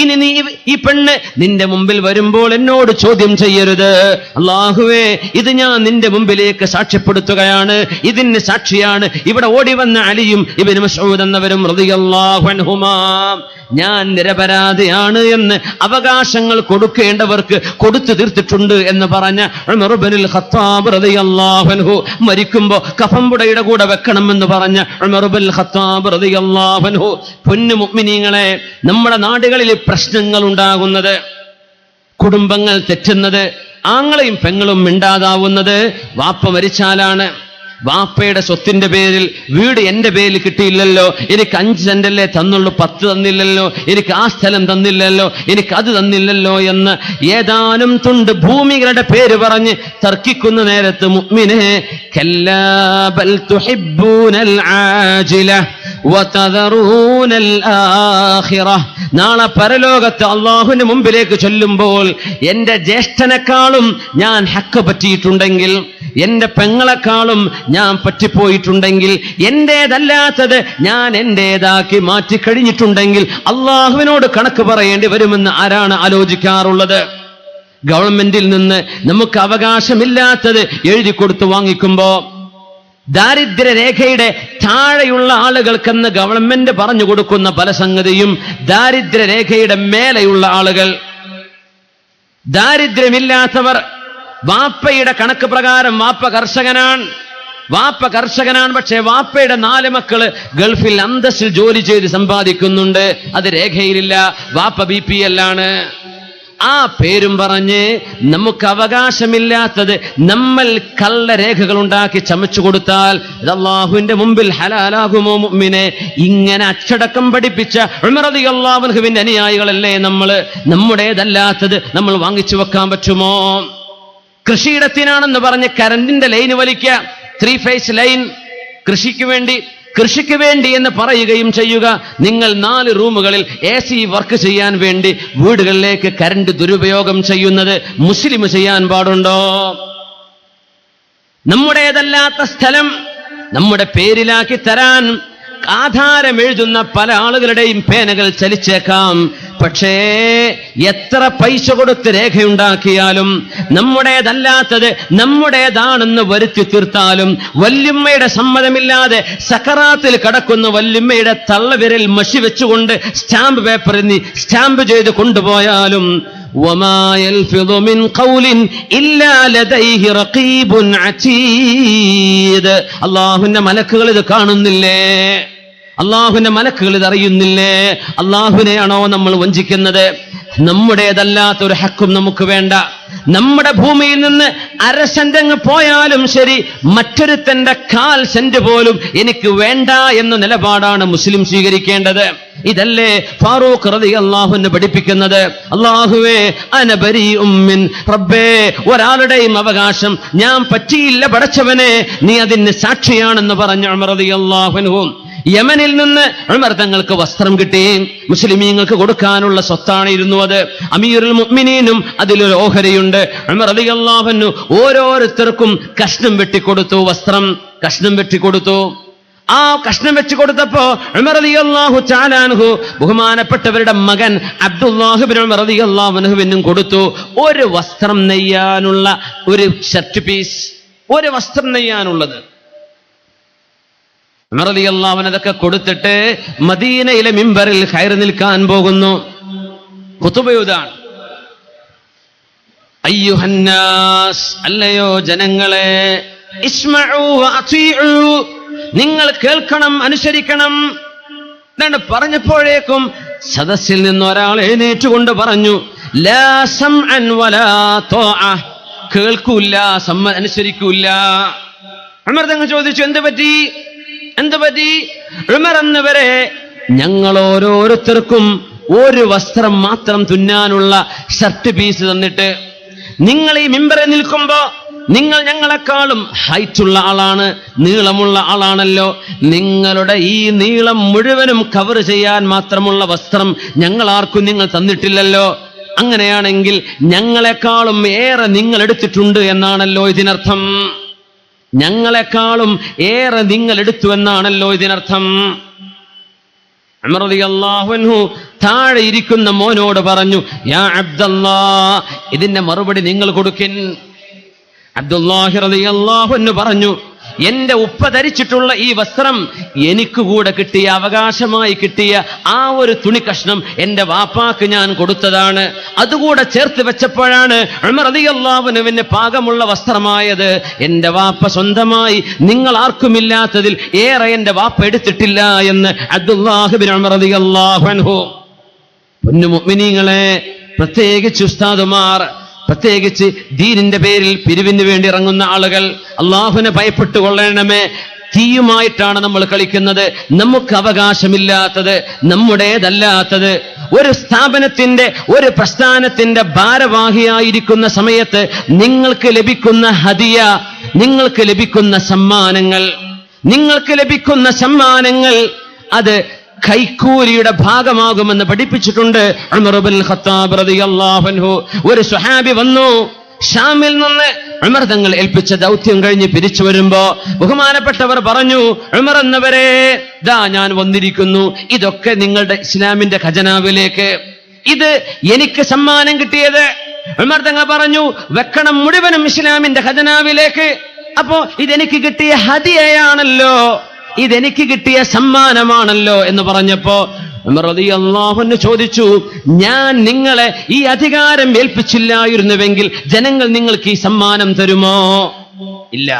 ഇനി നീ ഈ പെണ്ണ് നിന്റെ മുമ്പിൽ വരുമ്പോൾ എന്നോട് ചോദ്യം ചെയ്യരുത്. അല്ലാഹുവേ, ഇത് ഞാൻ നിന്റെ മുമ്പിലേക്ക് സാക്ഷ്യപ്പെടുത്തുകയാണ്, ഇതിന് സാക്ഷിയാണ് ഇവിടെ ഓടി വന്ന അലിയും ഇബ്നു മസ്ഊദ് എന്നവരും റളിയല്ലാഹു അൻഹുമാ. ഞാൻ നിരപരാധിയാണ് എന്ന് അവകാശങ്ങൾ കൊടുക്കേണ്ടവർക്ക് കൊടുത്തു തീർത്തിട്ടുണ്ട് എന്ന് പറഞ്ഞ ഉമർ ഇബ്നുൽ ഖത്താബ് റളിയല്ലാഹു അൻഹു മരിക്കുമ്പോൾ കഫംപുടയുടെ കൂടെ വെക്കണമെന്ന് പറഞ്ഞ ഉമർ ഇബ്നുൽ ഖത്താബ് റളിയല്ലാഹു അൻഹു. പൊന്നു മുഅ്മിനീങ്ങളെ, നമ്മുടെ നാടുകളിൽ പ്രശ്നങ്ങൾ ഉണ്ടാകുന്നത്, കുടുംബങ്ങൾ തെറ്റുന്നത്, ആങ്ങളെയും പെങ്ങളും മിണ്ടാതാവുന്നത് വാപ്പ മരിച്ചാലാണ്. വാപ്പയുടെ സ്വത്തിന്റെ പേരിൽ വീട് എന്റെ പേരിൽ കിട്ടിയില്ലല്ലോ, എനിക്ക് 5 സെന്റല്ലേ തന്നുള്ളൂ, 10 തന്നില്ലല്ലോ, എനിക്ക് ആ സ്ഥലം തന്നില്ലല്ലോ, എനിക്ക് അത് തന്നില്ലല്ലോ എന്ന് ഏതാനും തുണ്ട് ഭൂമികളുടെ പേര് പറഞ്ഞ് തർക്കിക്കുന്ന നേരത്ത് മുഅ്മിനേ, കല്ലാ ബൽ തുഹിബ്ബൂനൽ ആജില വതദറൂനൽ ആഖിറ. നാളെ പരലോകത്ത് അള്ളാഹുവിന്റെ മുമ്പിലേക്ക് ചൊല്ലുമ്പോൾ എന്റെ ജ്യേഷ്ഠനെക്കാളും ഞാൻ ഹക്ക് പറ്റിയിട്ടുണ്ടെങ്കിൽ, എന്റെ പെങ്ങളെക്കാളും ഞാൻ പറ്റിപ്പോയിട്ടുണ്ടെങ്കിൽ, എന്റേതല്ലാത്തത് ഞാൻ എന്റേതാക്കി മാറ്റിക്കഴിഞ്ഞിട്ടുണ്ടെങ്കിൽ അള്ളാഹുവിനോട് കണക്ക് പറയേണ്ടി വരുമെന്ന് ആരാണ് ആലോചിക്കാറുള്ളത്? ഗവൺമെന്റിൽ നിന്ന് നമുക്ക് അവകാശമില്ലാത്തത് എഴുതി കൊടുത്ത് വാങ്ങിക്കുമ്പോ ദാരിദ്ര്യരേഖയുടെ താഴെയുള്ള ആളുകൾക്കെന്ന് ഗവൺമെന്റ് പറഞ്ഞു കൊടുക്കുന്ന പല സംഗതിയും ദാരിദ്ര്യരേഖയുടെ മേലെയുള്ള ആളുകൾ, ദാരിദ്ര്യമില്ലാത്തവർ, വാപ്പയുടെ കണക്ക് പ്രകാരം വാപ്പ കർഷകനാണ്, പക്ഷേ വാപ്പയുടെ 4 മക്കള് ഗൾഫിൽ അന്തസ്സിൽ ജോലി ചെയ്ത് സമ്പാദിക്കുന്നുണ്ട്, അത് രേഖയിലില്ല, വാപ്പ BPL ആണ്. ആ പേരും പറഞ്ഞ് നമുക്ക് അവകാശമില്ലാത്തത് നമ്മൾ കള്ളരേഖകൾ ഉണ്ടാക്കി ചമച്ചു കൊടുത്താൽ ഇത് അള്ളാഹുവിന്റെ മുമ്പിൽ ഹലാലാകുമോ മുഅ്മിനെ? ഇങ്ങനെ അച്ചടക്കം പഠിപ്പിച്ച ഉമർ റളിയല്ലാഹു അൻഹുവിന്റെ അനുയായികളല്ലേ നമ്മൾ? നമ്മുടേതല്ലാത്തത് നമ്മൾ വാങ്ങിച്ചു വെക്കാൻ പറ്റുമോ? കൃഷിയിടത്തിനാണെന്ന് പറഞ്ഞ് കറണ്ടിന്റെ ലൈന് വലിക്കുക, 3 ഫേസ് ലൈൻ, കൃഷിക്ക് വേണ്ടി എന്ന് പറയുകയും ചെയ്യുക. നിങ്ങൾ 4 റൂമുകളിൽ AC വർക്ക് ചെയ്യാൻ വേണ്ടി വീടുകളിലേക്ക് കരണ്ട് ദുരുപയോഗം ചെയ്യുന്നത് മുസ്ലിം ചെയ്യാൻ പാടുണ്ടോ? നമ്മുടേതല്ലാത്ത സ്ഥലം നമ്മുടെ പേരിലാക്കി തരാൻ ആധാരം എഴുതുന്ന പല ആളുകളുടെയും പേനകൾ ചലിച്ചേക്കാം. പക്ഷേ എത്ര പൈസ കൊടുത്ത് രേഖയുണ്ടാക്കിയാലും നമ്മുടേതല്ലാത്തത് നമ്മുടേതാണെന്ന് വരുത്തി തീർത്താലും, വല്യമ്മയുടെ സമ്മതമില്ലാതെ സക്കറാത്തിൽ കടക്കുന്ന വല്യമ്മയുടെ തള്ളവിരൽ മഷി വെച്ചുകൊണ്ട് സ്റ്റാമ്പ് പേപ്പറിൽ സ്റ്റാമ്പ് ചെയ്ത് കൊണ്ടുപോയാലും വമാ യൽഫിദു മിൻ ഖൗലിൻ ഇല്ലാ ലദൈഹി റഖീബുൻ അതീദ്. അല്ലാഹുവിന്റെ മലക്കുകൾ ഇത് കാണുന്നില്ലേ? അള്ളാഹുവിന്റെ മലക്കുകൾ ഇത് അറിയുന്നില്ലേ? അള്ളാഹുവിനെയാണോ നമ്മൾ വഞ്ചിക്കുന്നത്? നമ്മുടേതല്ലാത്ത ഒരു ഹക്കും നമുക്ക് വേണ്ട. നമ്മുടെ ഭൂമിയിൽ നിന്ന് 1/2 സെന്റ് പോയാലും ശരി, മറ്റൊരുത്തന്റെ 1/4 സെന്റ് പോലും എനിക്ക് വേണ്ട എന്ന നിലപാടാണ് മുസ്ലിം സ്വീകരിക്കേണ്ടത്. ഇതല്ലേ ഫാറൂഖ് റളിയല്ലാഹു അൻഹു പഠിപ്പിക്കുന്നത്? അല്ലാഹുവേ അന ബരീഉം മിൻ റബ്ബേ, ഒരാളുടെയും അവകാശം ഞാൻ പറ്റിയില്ല പടച്ചവനെ, നീ അതിന് സാക്ഷിയാണെന്ന് പറഞ്ഞ ഉമർ റളിയല്ലാഹു അൻഹു. യമനിൽ നിന്ന് ഉമർ തങ്ങൾക്ക് വസ്ത്രം കിട്ടി, മുസ്ലിമീങ്ങൾക്ക് കൊടുക്കാനുള്ള സ്വത്താണിരുന്നു അത്. അമീറുൽ മുഅ്മിനീനും അതിലൊരു ഓഹരിയുണ്ട്. ഉമർ റളിയല്ലാഹു അൻഹു ഓരോരുത്തർക്കും കഷ്ണം വെട്ടിക്കൊടുത്തു, വസ്ത്രം കഷ്ണം വെട്ടിക്കൊടുത്തു. ആ കഷ്ണം വെച്ച് കൊടുത്തപ്പോ ഉമർ റളിയല്ലാഹു തആല അൻഹു ബഹുമാനപ്പെട്ടവരുടെ മകൻ അബ്ദുല്ലാഹ് ഇബ്നു ഉമർ റളിയല്ലാഹു അൻഹുവിനും കൊടുത്തു. ഒരു വസ്ത്രം നെയ്യാനുള്ള ഒരു ഷർട്ട് പീസ്, ഒരു വസ്ത്രം നെയ്യാനുള്ളത്. ഉമർ റളിയല്ലാഹു അൻഹു അതൊക്കെ കൊടുത്തിട്ട് മദീനയിലെ മിമ്പറിൽ ഖൈർ നിൽക്കാൻ പോകുന്നു. ഖുതുബയുദാൻ. അയ്യുഹന്നാസ്, അല്ലയോ ജനങ്ങളെ, ഇസ്മഉ വഅതീഉ, നിങ്ങൾ കേൾക്കണം, അനുസരിക്കണം എന്നാണ് പറഞ്ഞപ്പോഴേക്കും സദസ്സിൽ നിന്ന് ഒരാൾ എഴുന്നേറ്റുകൊണ്ട് പറഞ്ഞു, ലാ സംഅൻ വലാ ത്വാഅ, കേൾക്കൂല, അനുസരിക്കൂല. ഉമർ തങ്ങൾ ചോദിച്ചു, എന്ത് പറ്റി? ഉമർ എന്നവരെ ഞങ്ങൾ ഓരോരുത്തർക്കും ഒരു വസ്ത്രം മാത്രം തുന്നാനുള്ള ഷർട്ട് പീസ് തന്നിട്ട്, നിങ്ങൾ ഈ മിമ്പറിൽ നിൽക്കുമ്പോ നിങ്ങൾ ഞങ്ങളെക്കാളും ഹൈറ്റുള്ള ആളാണ്, നീളമുള്ള ആളാണല്ലോ, നിങ്ങളുടെ ഈ നീളം മുഴുവനും കവർ ചെയ്യാൻ മാത്രമുള്ള വസ്ത്രം ഞങ്ങൾ ആർക്കും നിങ്ങൾ തന്നിട്ടില്ലല്ലോ. അങ്ങനെയാണെങ്കിൽ ഞങ്ങളെക്കാളും ഏറെ നിങ്ങൾ എടുത്തിട്ടുണ്ട് എന്നാണല്ലോ ഇതിനർത്ഥം. ഞങ്ങളെക്കാളും ഏറെ നിങ്ങൾ എടുത്തു എന്നാണല്ലോ ഇതിനർത്ഥം. ഉമർ റളിയല്ലാഹു അൻഹു താഴെ ഇരിക്കുന്ന മോനോട് പറഞ്ഞു, യാ അബ്ദല്ലാഹ്, ഇതിന്റെ മറുപടി നിങ്ങൾ കൊടുക്കിൻ. അബ്ദുല്ലാഹി റളിയല്ലാഹു അൻഹു പറഞ്ഞു, എന്റെ ഉപ്പ ധരിച്ചിട്ടുള്ള ഈ വസ്ത്രം എനിക്ക് കൂടെ കിട്ടിയ, അവകാശമായി കിട്ടിയ ആ ഒരു തുണി കഷ്ണം എന്റെ വാപ്പാക്ക് ഞാൻ കൊടുത്തതാണ്. അതുകൂടെ ചേർത്ത് വെച്ചപ്പോഴാണ് ഉമർ റളിയല്ലാഹു അൻഹുവിന് പാകമുള്ള വസ്ത്രമായത്. എന്റെ വാപ്പ സ്വന്തമായി നിങ്ങൾ ആർക്കുമില്ലാത്തതിൽ ഏറെ എന്റെ വാപ്പ എടുത്തിട്ടില്ല എന്ന് അബ്ദുല്ലാഹി ഇബ്നു ഉമർ റളിയല്ലാഹു അൻഹു. പൊന്നു മുഅ്മിനീങ്ങളെ, പ്രത്യേകിച്ച് ഉസ്താദുമാർ, പ്രത്യേകിച്ച് ദീനിന്റെ പേരിൽ പിരിവിന് വേണ്ടി ഇറങ്ങുന്ന ആളുകൾ അള്ളാഹുവിനെ ഭയപ്പെട്ടുകൊള്ളണമേ. തീയുമായിട്ടാണ് നമ്മൾ കളിക്കുന്നത്. നമുക്ക് അവകാശമില്ലാത്തത്, നമ്മുടേതല്ലാത്തത്. ഒരു സ്ഥാപനത്തിന്റെ, ഒരു പ്രസ്ഥാനത്തിന്റെ ഭാരവാഹിയായിരിക്കുന്ന സമയത്ത് നിങ്ങൾക്ക് ലഭിക്കുന്ന ഹദിയ, നിങ്ങൾക്ക് ലഭിക്കുന്ന സമ്മാനങ്ങൾ അത് കൈക്കൂലിയുടെ ഭാഗമാകുമെന്ന് പഠിപ്പിച്ചിട്ടുണ്ട് ഉമർ ഇബ്നുൽ ഖത്താബ് റളിയല്ലാഹു അൻഹു. ഒരു സ്വഹാബി വന്നു ഷാമിൽ നിന്ന്, ഉമർ തങ്ങൾ ഏൽപ്പിച്ച ദൗത്യം കഴിഞ്ഞ് പിരിച്ചു വരുമ്പോ ബഹുമാനപ്പെട്ടവർ പറഞ്ഞു, ഉമർ എന്നവരെ, ദാ ഞാൻ വന്നിരിക്കുന്നു, ഇതൊക്കെ നിങ്ങളുടെ ഇസ്ലാമിന്റെ ഖജനാവിലേക്ക്, ഇത് എനിക്ക് സമ്മാനം കിട്ടിയത്. ഉമർ തങ്ങൾ പറഞ്ഞു, വെക്കണം മുഴുവനും ഇസ്ലാമിന്റെ ഖജനാവിലേക്ക്. അപ്പോ ഇതെനിക്ക് കിട്ടിയ ഹദിയയാണല്ലോ, ഇതെനിക്ക് കിട്ടിയ സമ്മാനമാണല്ലോ എന്ന് പറഞ്ഞപ്പോ ഉമർ റളിയല്ലാഹു അൻഹു ചോദിച്ചു, ഞാൻ നിങ്ങളെ ഈ അധികാരം ഏൽപ്പിച്ചില്ലായിരുന്നുവെങ്കിൽ ജനങ്ങൾ നിങ്ങൾക്ക് ഈ സമ്മാനം തരുമോ? ഇല്ല.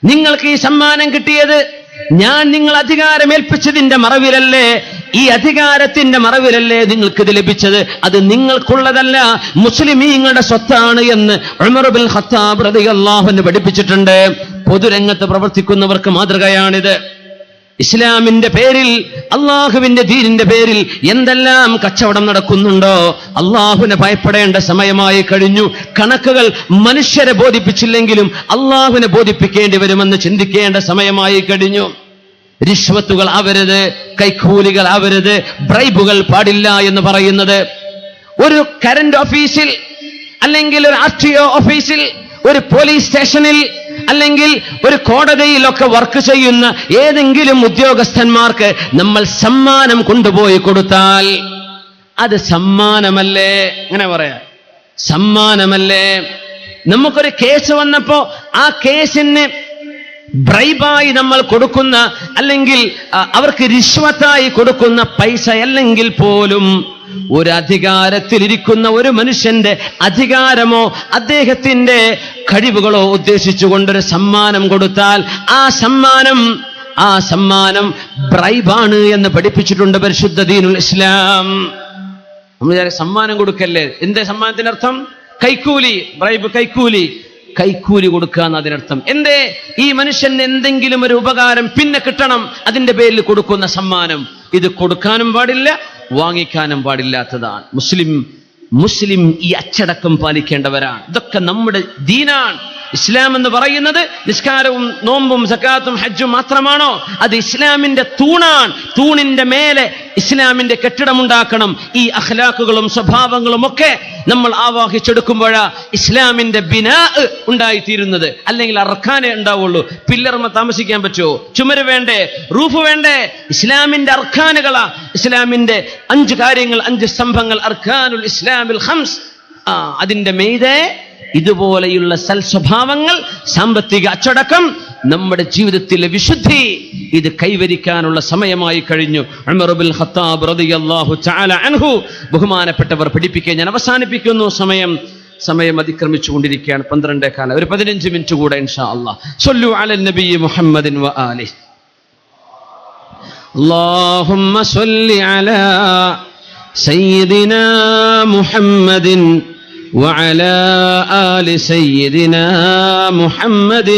നിങ്ങൾക്ക് ഈ സമ്മാനം കിട്ടിയത് ഞാൻ നിങ്ങൾ അധികാരം ഏൽപ്പിച്ചതിന്റെ മറവിലല്ലേ, ഈ അധികാരത്തിന്റെ മറവിലല്ലേ നിങ്ങൾക്കിത് ലഭിച്ചത്, അത് നിങ്ങൾക്കുള്ളതല്ല, മുസ്ലിമീങ്ങളുടെ സ്വത്താണ് എന്ന് ഉമർ ഇബ്നുൽ ഖത്താബ് റളിയല്ലാഹു അൻഹു പഠിപ്പിച്ചിട്ടുണ്ട്. പൊതുരംഗത്ത് പ്രവർത്തിക്കുന്നവർക്ക് മാതൃകയാണിത്. ഇസ്ലാമിന്റെ പേരിൽ, അള്ളാഹുവിന്റെ ദീനിന്റെ പേരിൽ എന്തെല്ലാം കച്ചവടം നടക്കുന്നുണ്ടോ, അള്ളാഹുവിനെ ഭയപ്പെടേണ്ട സമയമായി കഴിഞ്ഞു. കണക്കുകൾ മനുഷ്യരെ ബോധിപ്പിച്ചില്ലെങ്കിലും അള്ളാഹുവിനെ ബോധിപ്പിക്കേണ്ടി വരുമെന്ന് ചിന്തിക്കേണ്ട സമയമായി കഴിഞ്ഞു. റിശ്വത്തുകൾ ആവരുത്, കൈക്കൂലികൾ ആവരുത്, ബ്രൈബുകൾ പാടില്ല എന്ന് പറയുന്നത് ഒരു കറന്റ് ഓഫീസിൽ, അല്ലെങ്കിൽ ഒരു RTO ഓഫീസിൽ, ഒരു പോലീസ് സ്റ്റേഷനിൽ, അല്ലെങ്കിൽ ഒരു കോടതിയിലൊക്കെ വർക്ക് ചെയ്യുന്ന ഏതെങ്കിലും ഉദ്യോഗസ്ഥന്മാർക്ക് നമ്മൾ സമ്മാനം കൊണ്ടുപോയി കൊടുത്താൽ അത് സമ്മാനമല്ലേ? അങ്ങനെ പറയാ, സമ്മാനമല്ലേ? നമുക്കൊരു കേസ് വന്നപ്പോ ആ കേസിന് ബ്രൈബായി നമ്മൾ കൊടുക്കുന്ന, അല്ലെങ്കിൽ അവർക്ക് റിശ്വത്തായി കൊടുക്കുന്ന പൈസ അല്ലെങ്കിൽ പോലും ഒരു അധികാരത്തിലിരിക്കുന്ന ഒരു മനുഷ്യന്റെ അധികാരമോ അദ്ദേഹത്തിന്റെ കഴിവുകളോ ഉദ്ദേശിച്ചുകൊണ്ടൊരു സമ്മാനം കൊടുത്താൽ ആ സമ്മാനം ബ്രൈബാണ് എന്ന് പഠിപ്പിച്ചിട്ടുണ്ട് പരിശുദ്ധ ദീനുൽ ഇസ്ലാം. നമ്മൾ സമ്മാനം കൊടുക്കല്ലേ, എന്തേ സമ്മാനത്തിനർത്ഥം? കൈക്കൂലി, ബ്രൈബ്, കൈക്കൂലി കൊടുക്കുക എന്നതിനർത്ഥം. എന്തേ? ഈ മനുഷ്യന് എന്തെങ്കിലും ഒരു ഉപകാരം പിന്നെ കിട്ടണം, അതിന്റെ പേരിൽ കൊടുക്കുന്ന സമ്മാനം. ഇത് കൊടുക്കാനും പാടില്ല, വാങ്ങിക്കാനും പാടില്ലാത്തതാണ്. മുസ്ലിം ഈ അച്ചടക്കം പാലിക്കേണ്ടവരാണ്. ഇതൊക്കെ നമ്മുടെ ദീനാണ്. ഇസ്ലാം എന്ന് പറയുന്നത് നിസ്കാരവും നോമ്പും സക്കാത്തും ഹജ്ജും മാത്രമാണോ? അത് ഇസ്ലാമിന്റെ തൂണാണ്. തൂണിന്റെ മേലെ ഇസ്ലാമിന്റെ കെട്ടിടമുണ്ടാക്കണം. ഈ അഖ്ലാഖുകളും സ്വഭാവങ്ങളും ഒക്കെ നമ്മൾ ആവാഹിച്ചെടുക്കുമ്പോഴാ ഇസ്ലാമിന്റെ ബിനാ ഉണ്ടായിത്തീരുന്നത്. അല്ലെങ്കിൽ അർക്കാനേ ഉണ്ടാവുള്ളൂ. പില്ലർമ താമസിക്കാൻ പറ്റുമോ? ചുമര് വേണ്ടേ? റൂഫ് വേണ്ടേ? ഇസ്ലാമിന്റെ അർക്കാനുകളാ, ഇസ്ലാമിന്റെ 5 കാര്യങ്ങൾ, 5 സ്തംഭങ്ങൾ, അർക്കാനുൽ ഇസ്ലാമിൽ ഖംസ്. അതിന്റെ മെയ്തേ ഇതുപോലെയുള്ള സൽസ്വഭാവങ്ങൾ, സാമ്പത്തിക അച്ചടക്കം, നമ്മുടെ ജീവിതത്തിലെ വിശുദ്ധി, ഇത് കൈവരിക്കാനുള്ള സമയമായി കഴിഞ്ഞു. ഉമർ ഇബ്നുൽ ഖത്താബ് റളിയല്ലാഹു തആല അൻഹു ബഹുമാനപ്പെട്ടവർ പഠിപ്പിക്കാൻ ഞാൻ അവസാനിപ്പിക്കുന്നു. സമയം അതിക്രമിച്ചുകൊണ്ടിരിക്കുകയാണ്. 12:15. ഒരു 15 മിനിറ്റ് കൂടെ ഇൻഷാ അല്ലാഹ്. സ്വല്ലു അലൻ നബി മുഹമ്മദിൻ വ ആലിഹി. അല്ലാഹുമ്മ സ്വല്ലി അലാ സയ്യിദിനാ മുഹമ്മദിൻ وعلى آل سيدنا محمد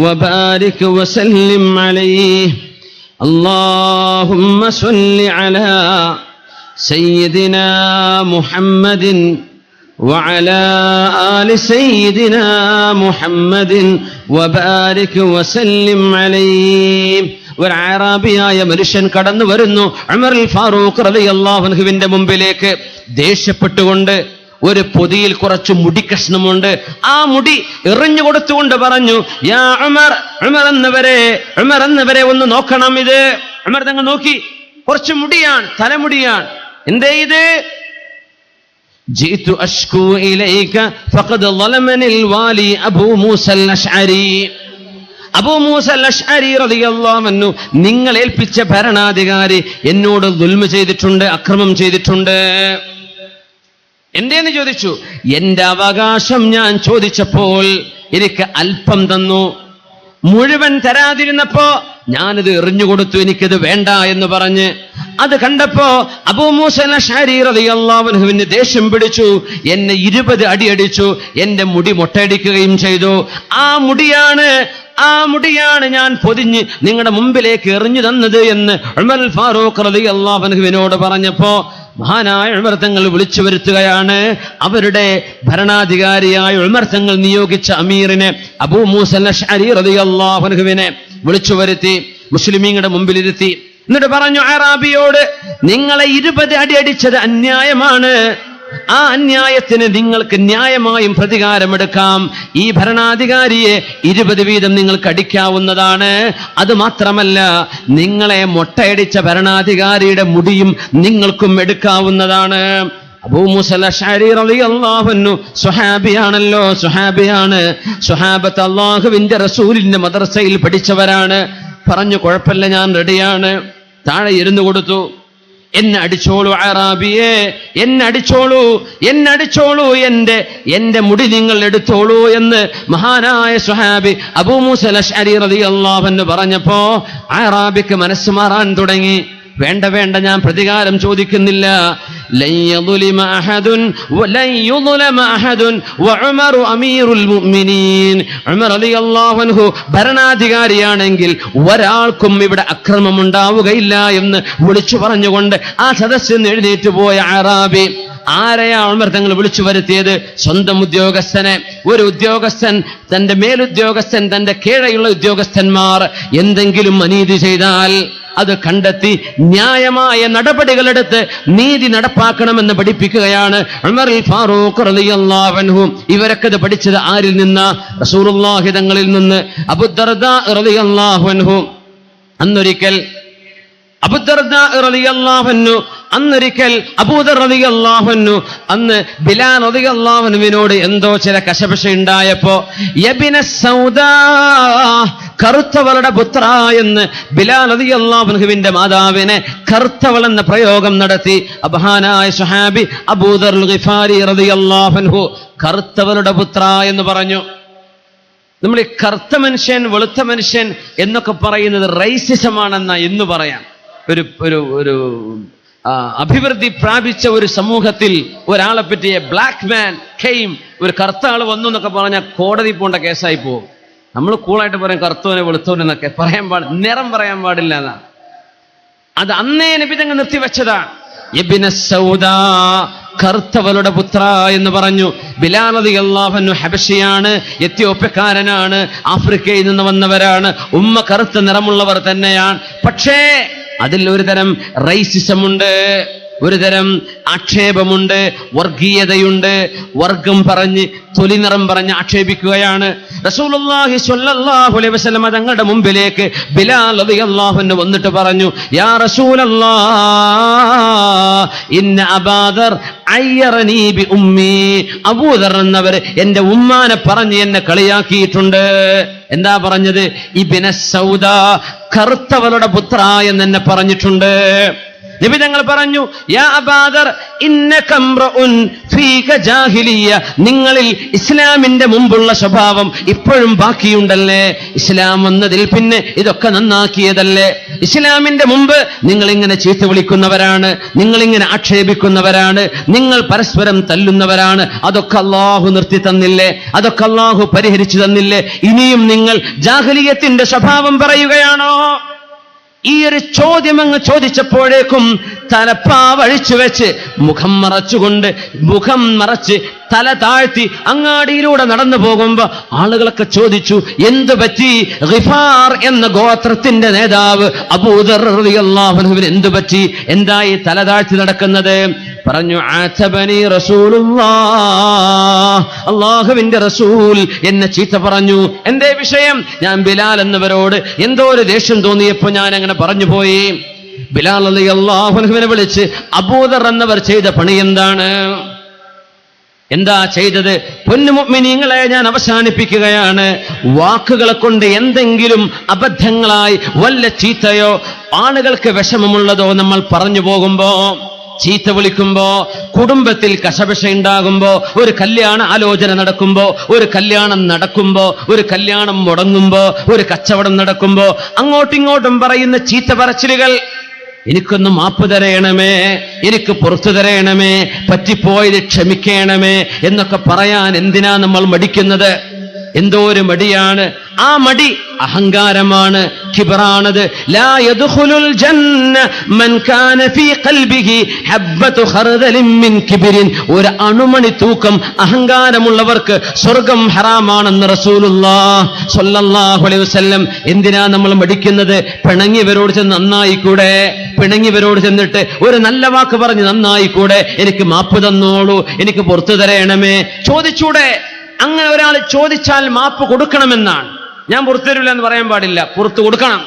وبارك وسلم عليه. اللهم صل على سيدنا محمد وعلى آل سيدنا محمد وبارك وسلم عليه. ഒരു അറാബിയായ മനുഷ്യൻ കടന്നു വരുന്നു ഉമറുൽ ഫാറൂഖ് റളിയല്ലാഹു അൻഹുവിന്റെ മുമ്പിലേക്ക്. ദേഷ്യപ്പെട്ടുകൊണ്ട് ഒരു പൊതിയിൽ കുറച്ച് മുടി കഷ്ണമുണ്ട്. ആ മുടി എറിഞ്ഞു കൊടുത്തുകൊണ്ട് പറഞ്ഞു, യാ ഉമർ, ഉമർ എന്നവരെ ഒന്ന് നോക്കണം. ഇത് ഉമർ തങ്ങൾ നോക്കി. കുറച്ച് മുടിയാണ്, തലമുടിയാണ്. എന്തേ ഇത്? ജീതു അഷ്കു ഇലൈക ഫഖദ് ളലമനിൽ വാലി അബൂ മൂസൽ അശ്അരി. അബൂ മൂസൽ അശ്അരി റളിയല്ലാഹു അൻഹു നിങ്ങൾ ഏൽപ്പിച്ച ഭരണാധികാരി എന്നോട് ദുൽമ ചെയ്തിട്ടുണ്ട്, അക്രമം ചെയ്തിട്ടുണ്ട്. എന്തേന്ന് ചോദിച്ചു. എന്റെ അവകാശം ഞാൻ ചോദിച്ചപ്പോൾ എനിക്ക് അല്പം തന്നു. മുഴുവൻ തരാതിരുന്നപ്പോ ഞാനിത് എറിഞ്ഞുകൊടുത്തു, എനിക്കിത് വേണ്ട എന്ന് പറഞ്ഞ്. അത് കണ്ടപ്പോ അബൂ മൂസ അശ്അരി റളിയല്ലാഹു അൻഹുവിന് ദേഷ്യം പിടിച്ചു. എന്നെ 20 അടി അടിച്ചു, എന്റെ മുടി മൊട്ടയടിക്കുകയും ചെയ്തു. ആ മുടിയാണ് ഞാൻ പൊതിഞ്ഞ് നിങ്ങളുടെ മുമ്പിലേക്ക് എറിഞ്ഞു തന്നത് എന്ന് ഉമർ ഫാറൂഖ് റളിയല്ലാഹു അൻഹുവിനോട് പറഞ്ഞപ്പോ മഹാനായ ഉമർ തങ്ങൾ വിളിച്ചു വരുത്തുകയാണ്. അവരുടെ ഭരണാധികാരിയായ ഉമർ തങ്ങൾ നിയോഗിച്ച അമീറിനെ അബൂ മൂസ അശ്അരി റളിയല്ലാഹു അൻഹുവിനെ വിളിച്ചു വരുത്തി മുസ്ലിമീങ്ങളുടെ മുമ്പിലിരുത്തി. എന്നിട്ട് പറഞ്ഞു, അറാബിയോട് നിങ്ങളെ 20 അടി അടിച്ചത് അന്യായമാണ്. ആ അന്യായത്തിന് നിങ്ങൾക്ക് ന്യായമായും പ്രതികാരമെടുക്കാം. ഈ ഭരണാധികാരിയെ 20 വീതം നിങ്ങൾക്ക് അടിക്കാവുന്നതാണ്. അത് മാത്രമല്ല, നിങ്ങളെ മൊട്ടയടിച്ച ഭരണാധികാരിയുടെ മുടിയും നിങ്ങൾക്കും എടുക്കാവുന്നതാണ്. അബൂ മൂസ അശ്അരി റളിയല്ലാഹു അൻഹു സ്വഹാബിയാണല്ലോ, സ്വഹാബിയാണ്. സ്വഹാബത്ത് അല്ലാഹുവിന്റെ റസൂലിന്റെ മദ്രസയിൽ പഠിച്ചവരാണ്. പറഞ്ഞു, കുഴപ്പമില്ല, ഞാൻ റെഡിയാണ്. താഴെ ഇരുന്നു കൊടുത്തു. എന്നെ അടിച്ചോളൂ അറാബിയെ, എന്നെ അടിച്ചോളൂ, എന്റെ മുടി നിങ്ങൾ എടുത്തോളൂ എന്ന് മഹാനായ സ്വഹാബി അബൂ മൂസ അശ്അരി റളിയല്ലാഹു അൻഹു പറഞ്ഞപ്പോ അറാബിക്ക് മനസ്സ് മാറാൻ തുടങ്ങി. വേണ്ട, ഞാൻ പ്രതികാരം ചോദിക്കുന്നില്ല. ലൻ യദ്ലിമ അഹദുൻ വലൻ യുദ്ലമ അഹദുൻ വഉമറു അമീറുൽ മുഅ്മിനീൻ. ഉമർ റളിയല്ലാഹു അൻഹു ഭരണാധികാരിയാണെങ്കിൽ ഒരാൾക്കും ഇവിടെ അക്രമം ഉണ്ടാവുകയില്ല എന്ന് വിളിച്ചു പറഞ്ഞുകൊണ്ട് ആ സദസ്സിൽ നിന്ന് എഴുന്നേറ്റ് പോയ അറാബി. ആരെയാ ഉമർ തങ്ങൾ വിളിച്ചു വരുത്തിയത്? സ്വന്തം ഉദ്യോഗസ്ഥനെ. ഒരു ഉദ്യോഗസ്ഥൻ, തന്റെ മേലുദ്യോഗസ്ഥൻ, തന്റെ കീഴെയുള്ള ഉദ്യോഗസ്ഥന്മാർ എന്തെങ്കിലും അനീതി ചെയ്താൽ അത് കണ്ടെത്തി ന്യായമായ നടപടികളെടുത്ത് നീതി നടപ്പാക്കണമെന്ന് പഠിപ്പിക്കുകയാണ് ഉമർ ഫാറൂഖ് റളിയല്ലാഹു അൻഹു. ഇവരൊക്കെ ഇത് പഠിച്ചത് ആരിൽ നിന്ന്? റസൂലുള്ളാഹി തങ്ങളിൽ നിന്ന്. അബൂദർദാ റളിയല്ലാഹു അൻഹു അന്നൊരിക്കൽ അബൂദർ റളിയല്ലാഹു അൻഹു അന്ന് ബിലാൽ റളിയല്ലാഹു അൻഹുവിനോട് എന്തോ ചില കശപശ ഉണ്ടായപ്പോ യബ്ന സൗദാ, കറുത്തവളുടെ പുത്ര എന്ന് ബിലാൽ റളിയല്ലാഹു അൻഹുവിന്റെ മാതാവിനെ കറുത്തവൾ എന്ന പ്രയോഗം നടത്തി. മഹാനായ സ്വഹാബി അബൂദർ ഗിഫാരി റളിയല്ലാഹു അൻഹു കറുത്തവളുടെ പുത്ര എന്ന് പറഞ്ഞു. നമ്മൾ ഈ കറുത്ത മനുഷ്യൻ, വെളുത്ത മനുഷ്യൻ എന്നൊക്കെ പറയുന്നത് റൈസിസമാണെന്ന എന്ന് പറയാം. ഒരു അഭിവൃദ്ധി പ്രാപിച്ച ഒരു സമൂഹത്തിൽ ഒരാളെ പറ്റി ബ്ലാക്ക് മാൻ കെയിം, ഒരു കറുത്ത ആൾ വന്നു എന്നൊക്കെ പറഞ്ഞാൽ കോടതി പോകേണ്ട കേസായി പോകും. നമ്മൾ കൂളായിട്ട് പറയും കറുത്തവനെ വെളുത്തവനെന്നൊക്കെ പറയാൻ പാടില്ല, നിറം പറയാൻ പാടില്ല എന്നാണ്. അത് അന്നേ നബി തങ്ങൾ നിർത്തിവെച്ചതാണ്. ഇബ്ന സൗദാ, കറുത്തവളുടെ പുത്ര എന്ന് പറഞ്ഞു. ബിലാൽ റളിയല്ലാഹു അൻഹു ഹബശിയാണ്, എത്യോപ്യക്കാരനാണ്, ആഫ്രിക്കയിൽ നിന്ന് വന്നവരാണ്. ഉമ്മ കറുത്ത നിറമുള്ളവർ തന്നെയാണ്. പക്ഷേ അതിൽ ഒരു തരം റൈസിസം ഉണ്ട്, ഒരു തരം ആക്ഷേപമുണ്ട്, വർഗീയതയുണ്ട്. വർഗം പറഞ്ഞ്, തൊലി നിറം പറഞ്ഞ് ആക്ഷേപിക്കുകയാണ്. റസൂലുള്ളാഹി സ്വല്ലല്ലാഹു അലൈഹി വസല്ലം തങ്ങളുടെ മുമ്പിലേക്ക് ബിലാൽ റളിയല്ലാഹു അൻഹു വന്നിട്ട് പറഞ്ഞു, യാ റസൂലല്ലാഹ് ഇന്ന അബൂദർ അയ്യറനീ ബി ഉമ്മി. അബൂദർ എന്നവർ എന്റെ ഉമ്മാനെ പറഞ്ഞ് എന്നെ കളിയാക്കിയിട്ടുണ്ട്. എന്താ പറഞ്ഞത്? ഇബ്ന സൗദാ, കറുത്തവളുടെ പുത്ര എന്ന് എന്നെ പറഞ്ഞിട്ടുണ്ട്. നബി തങ്ങൾ പറഞ്ഞു, യാ അബൂദർ ഇന്നക ഇംറഉൻ ഫീക ജാഹിലിയ്യ, നിങ്ങളിൽ ഇസ്ലാമിന്റെ മുമ്പുള്ള സ്വഭാവം ഇപ്പോഴും ബാക്കിയുണ്ടല്ലേ? ഇസ്ലാം വന്നതിൽ പിന്നെ ഇതൊക്കെ നന്നാക്കിയതല്ലേ? ഇസ്ലാമിന്റെ മുമ്പ് നിങ്ങൾ ഇങ്ങനെ ചീത്ത വിളിക്കുന്നവരാണ്, നിങ്ങൾ ഇങ്ങനെ ആക്ഷേപിക്കുന്നവരാണ്, നിങ്ങൾ പരസ്പരം തല്ലുന്നവരാണ്. അതൊക്കെ അല്ലാഹു നിർത്തി തന്നില്ലേ? അതൊക്കെ അല്ലാഹു പരിഹരിച്ചു തന്നില്ലേ? ഇനിയും നിങ്ങൾ ജാഹിലിയത്തിന്റെ സ്വഭാവം പറയുകയാണോ? ഈ ഒരു ചോദ്യം അങ്ങ് ചോദിച്ചപ്പോഴേക്കും തലപ്പാവഴിച്ചു വെച്ച് മുഖം മറച്ച് തല താഴ്ത്തി അങ്ങാടിയിലൂടെ നടന്നു പോകുമ്പോ ആളുകളൊക്കെ ചോദിച്ചു, എന്തു പറ്റി? ഗിഫാർ എന്ന ഗോത്രത്തിന്റെ നേതാവ് അബൂദർ റളിയല്ലാഹു അൻഹുവിന് എന്തു പറ്റി? എന്തായി തല താഴ്ത്തി നടക്കുന്നത്? പറഞ്ഞു, ആതബനി റസൂലുള്ളാഹ്, അല്ലാഹുവിന്റെ റസൂൽ എന്നെ ചീത്ത പറഞ്ഞു. എന്തേ വിഷയം? ഞാൻ ബിലാൽ എന്നവരോട് എന്തോ ഒരു ദേഷ്യം തോന്നിയപ്പോ ഞാൻ അങ്ങനെ പറഞ്ഞു പോയി. ബിലാൽ റളിയല്ലാഹു അൻഹുവിനെ വിളിച്ച് അബൂദർ എന്നവർ ചെയ്ത പണി എന്താണ്? എന്താ ചെയ്തത്? പൊന്നു മുഅ്മിനീങ്ങളെ, ഞാൻ അവസാനിപ്പിക്കുകയാണ്. വാക്കുകളെ കൊണ്ട് എന്തെങ്കിലും അബദ്ധങ്ങളായി വല്ല ചീത്തയോ ആളുകൾക്ക് വിഷമമുള്ളതോ നമ്മൾ പറഞ്ഞു പോകുമ്പോ ചീത്ത വിളിക്കുമ്പോ, കുടുംബത്തിൽ കശപിശ ഉണ്ടാകുമ്പോ, ഒരു കല്യാണ ആലോചന നടക്കുമ്പോ, ഒരു കല്യാണം നടക്കുമ്പോ, ഒരു കല്യാണം മുടങ്ങുമ്പോ, ഒരു കച്ചവടം നടക്കുമ്പോ അങ്ങോട്ടിങ്ങോട്ടും പറയുന്ന ചീത്ത പറച്ചിലുകൾ, എനിക്കൊന്ന് മാപ്പ് തരയണമേ, എനിക്ക് പുറത്തു തരയണമേ, പറ്റിപ്പോയത് ക്ഷമിക്കണമേ എന്നൊക്കെ പറയാൻ എന്തിനാ നമ്മൾ മടിക്കുന്നത്? എന്തോ ഒരു മടിയാണ്. ആ മടി അഹങ്കാരമാണ്, കിബറാണത്. ലാ യദ്ഖുലുൽ ജന്ന മൻ കാന ഫീ ഖൽബിഹി ഹബ്ബതു ഖർദലിൻ മിൻ കിബ്രിൻ. ഒരു അണുമണി തൂക്കം അഹങ്കാരമുള്ളവർക്ക് സ്വർഗം ഹറാമാണെന്ന് റസൂലുള്ളാഹ് സ്വല്ലല്ലാഹു അലൈഹി വസല്ലം. എന്തിനാ നമ്മൾ മടിക്കുന്നത്? പിണങ്ങിയവരോട് ചെന്ന് നന്നായിക്കൂടെ? പിണങ്ങിയവരോട് ചെന്നിട്ട് ഒരു നല്ല വാക്ക് പറഞ്ഞ് നന്നായിക്കൂടെ? എനിക്ക് മാപ്പ് തന്നോളൂ, എനിക്ക് പുറത്തു തരയണമേ ചോദിച്ചൂടെ? അങ്ങനെ ഒരാൾ ചോദിച്ചാൽ മാപ്പ് കൊടുക്കണമെന്നാണ്. ഞാൻ പുറത്തു തരില്ല എന്ന് പറയാൻ പാടില്ല, പുറത്തു കൊടുക്കണം.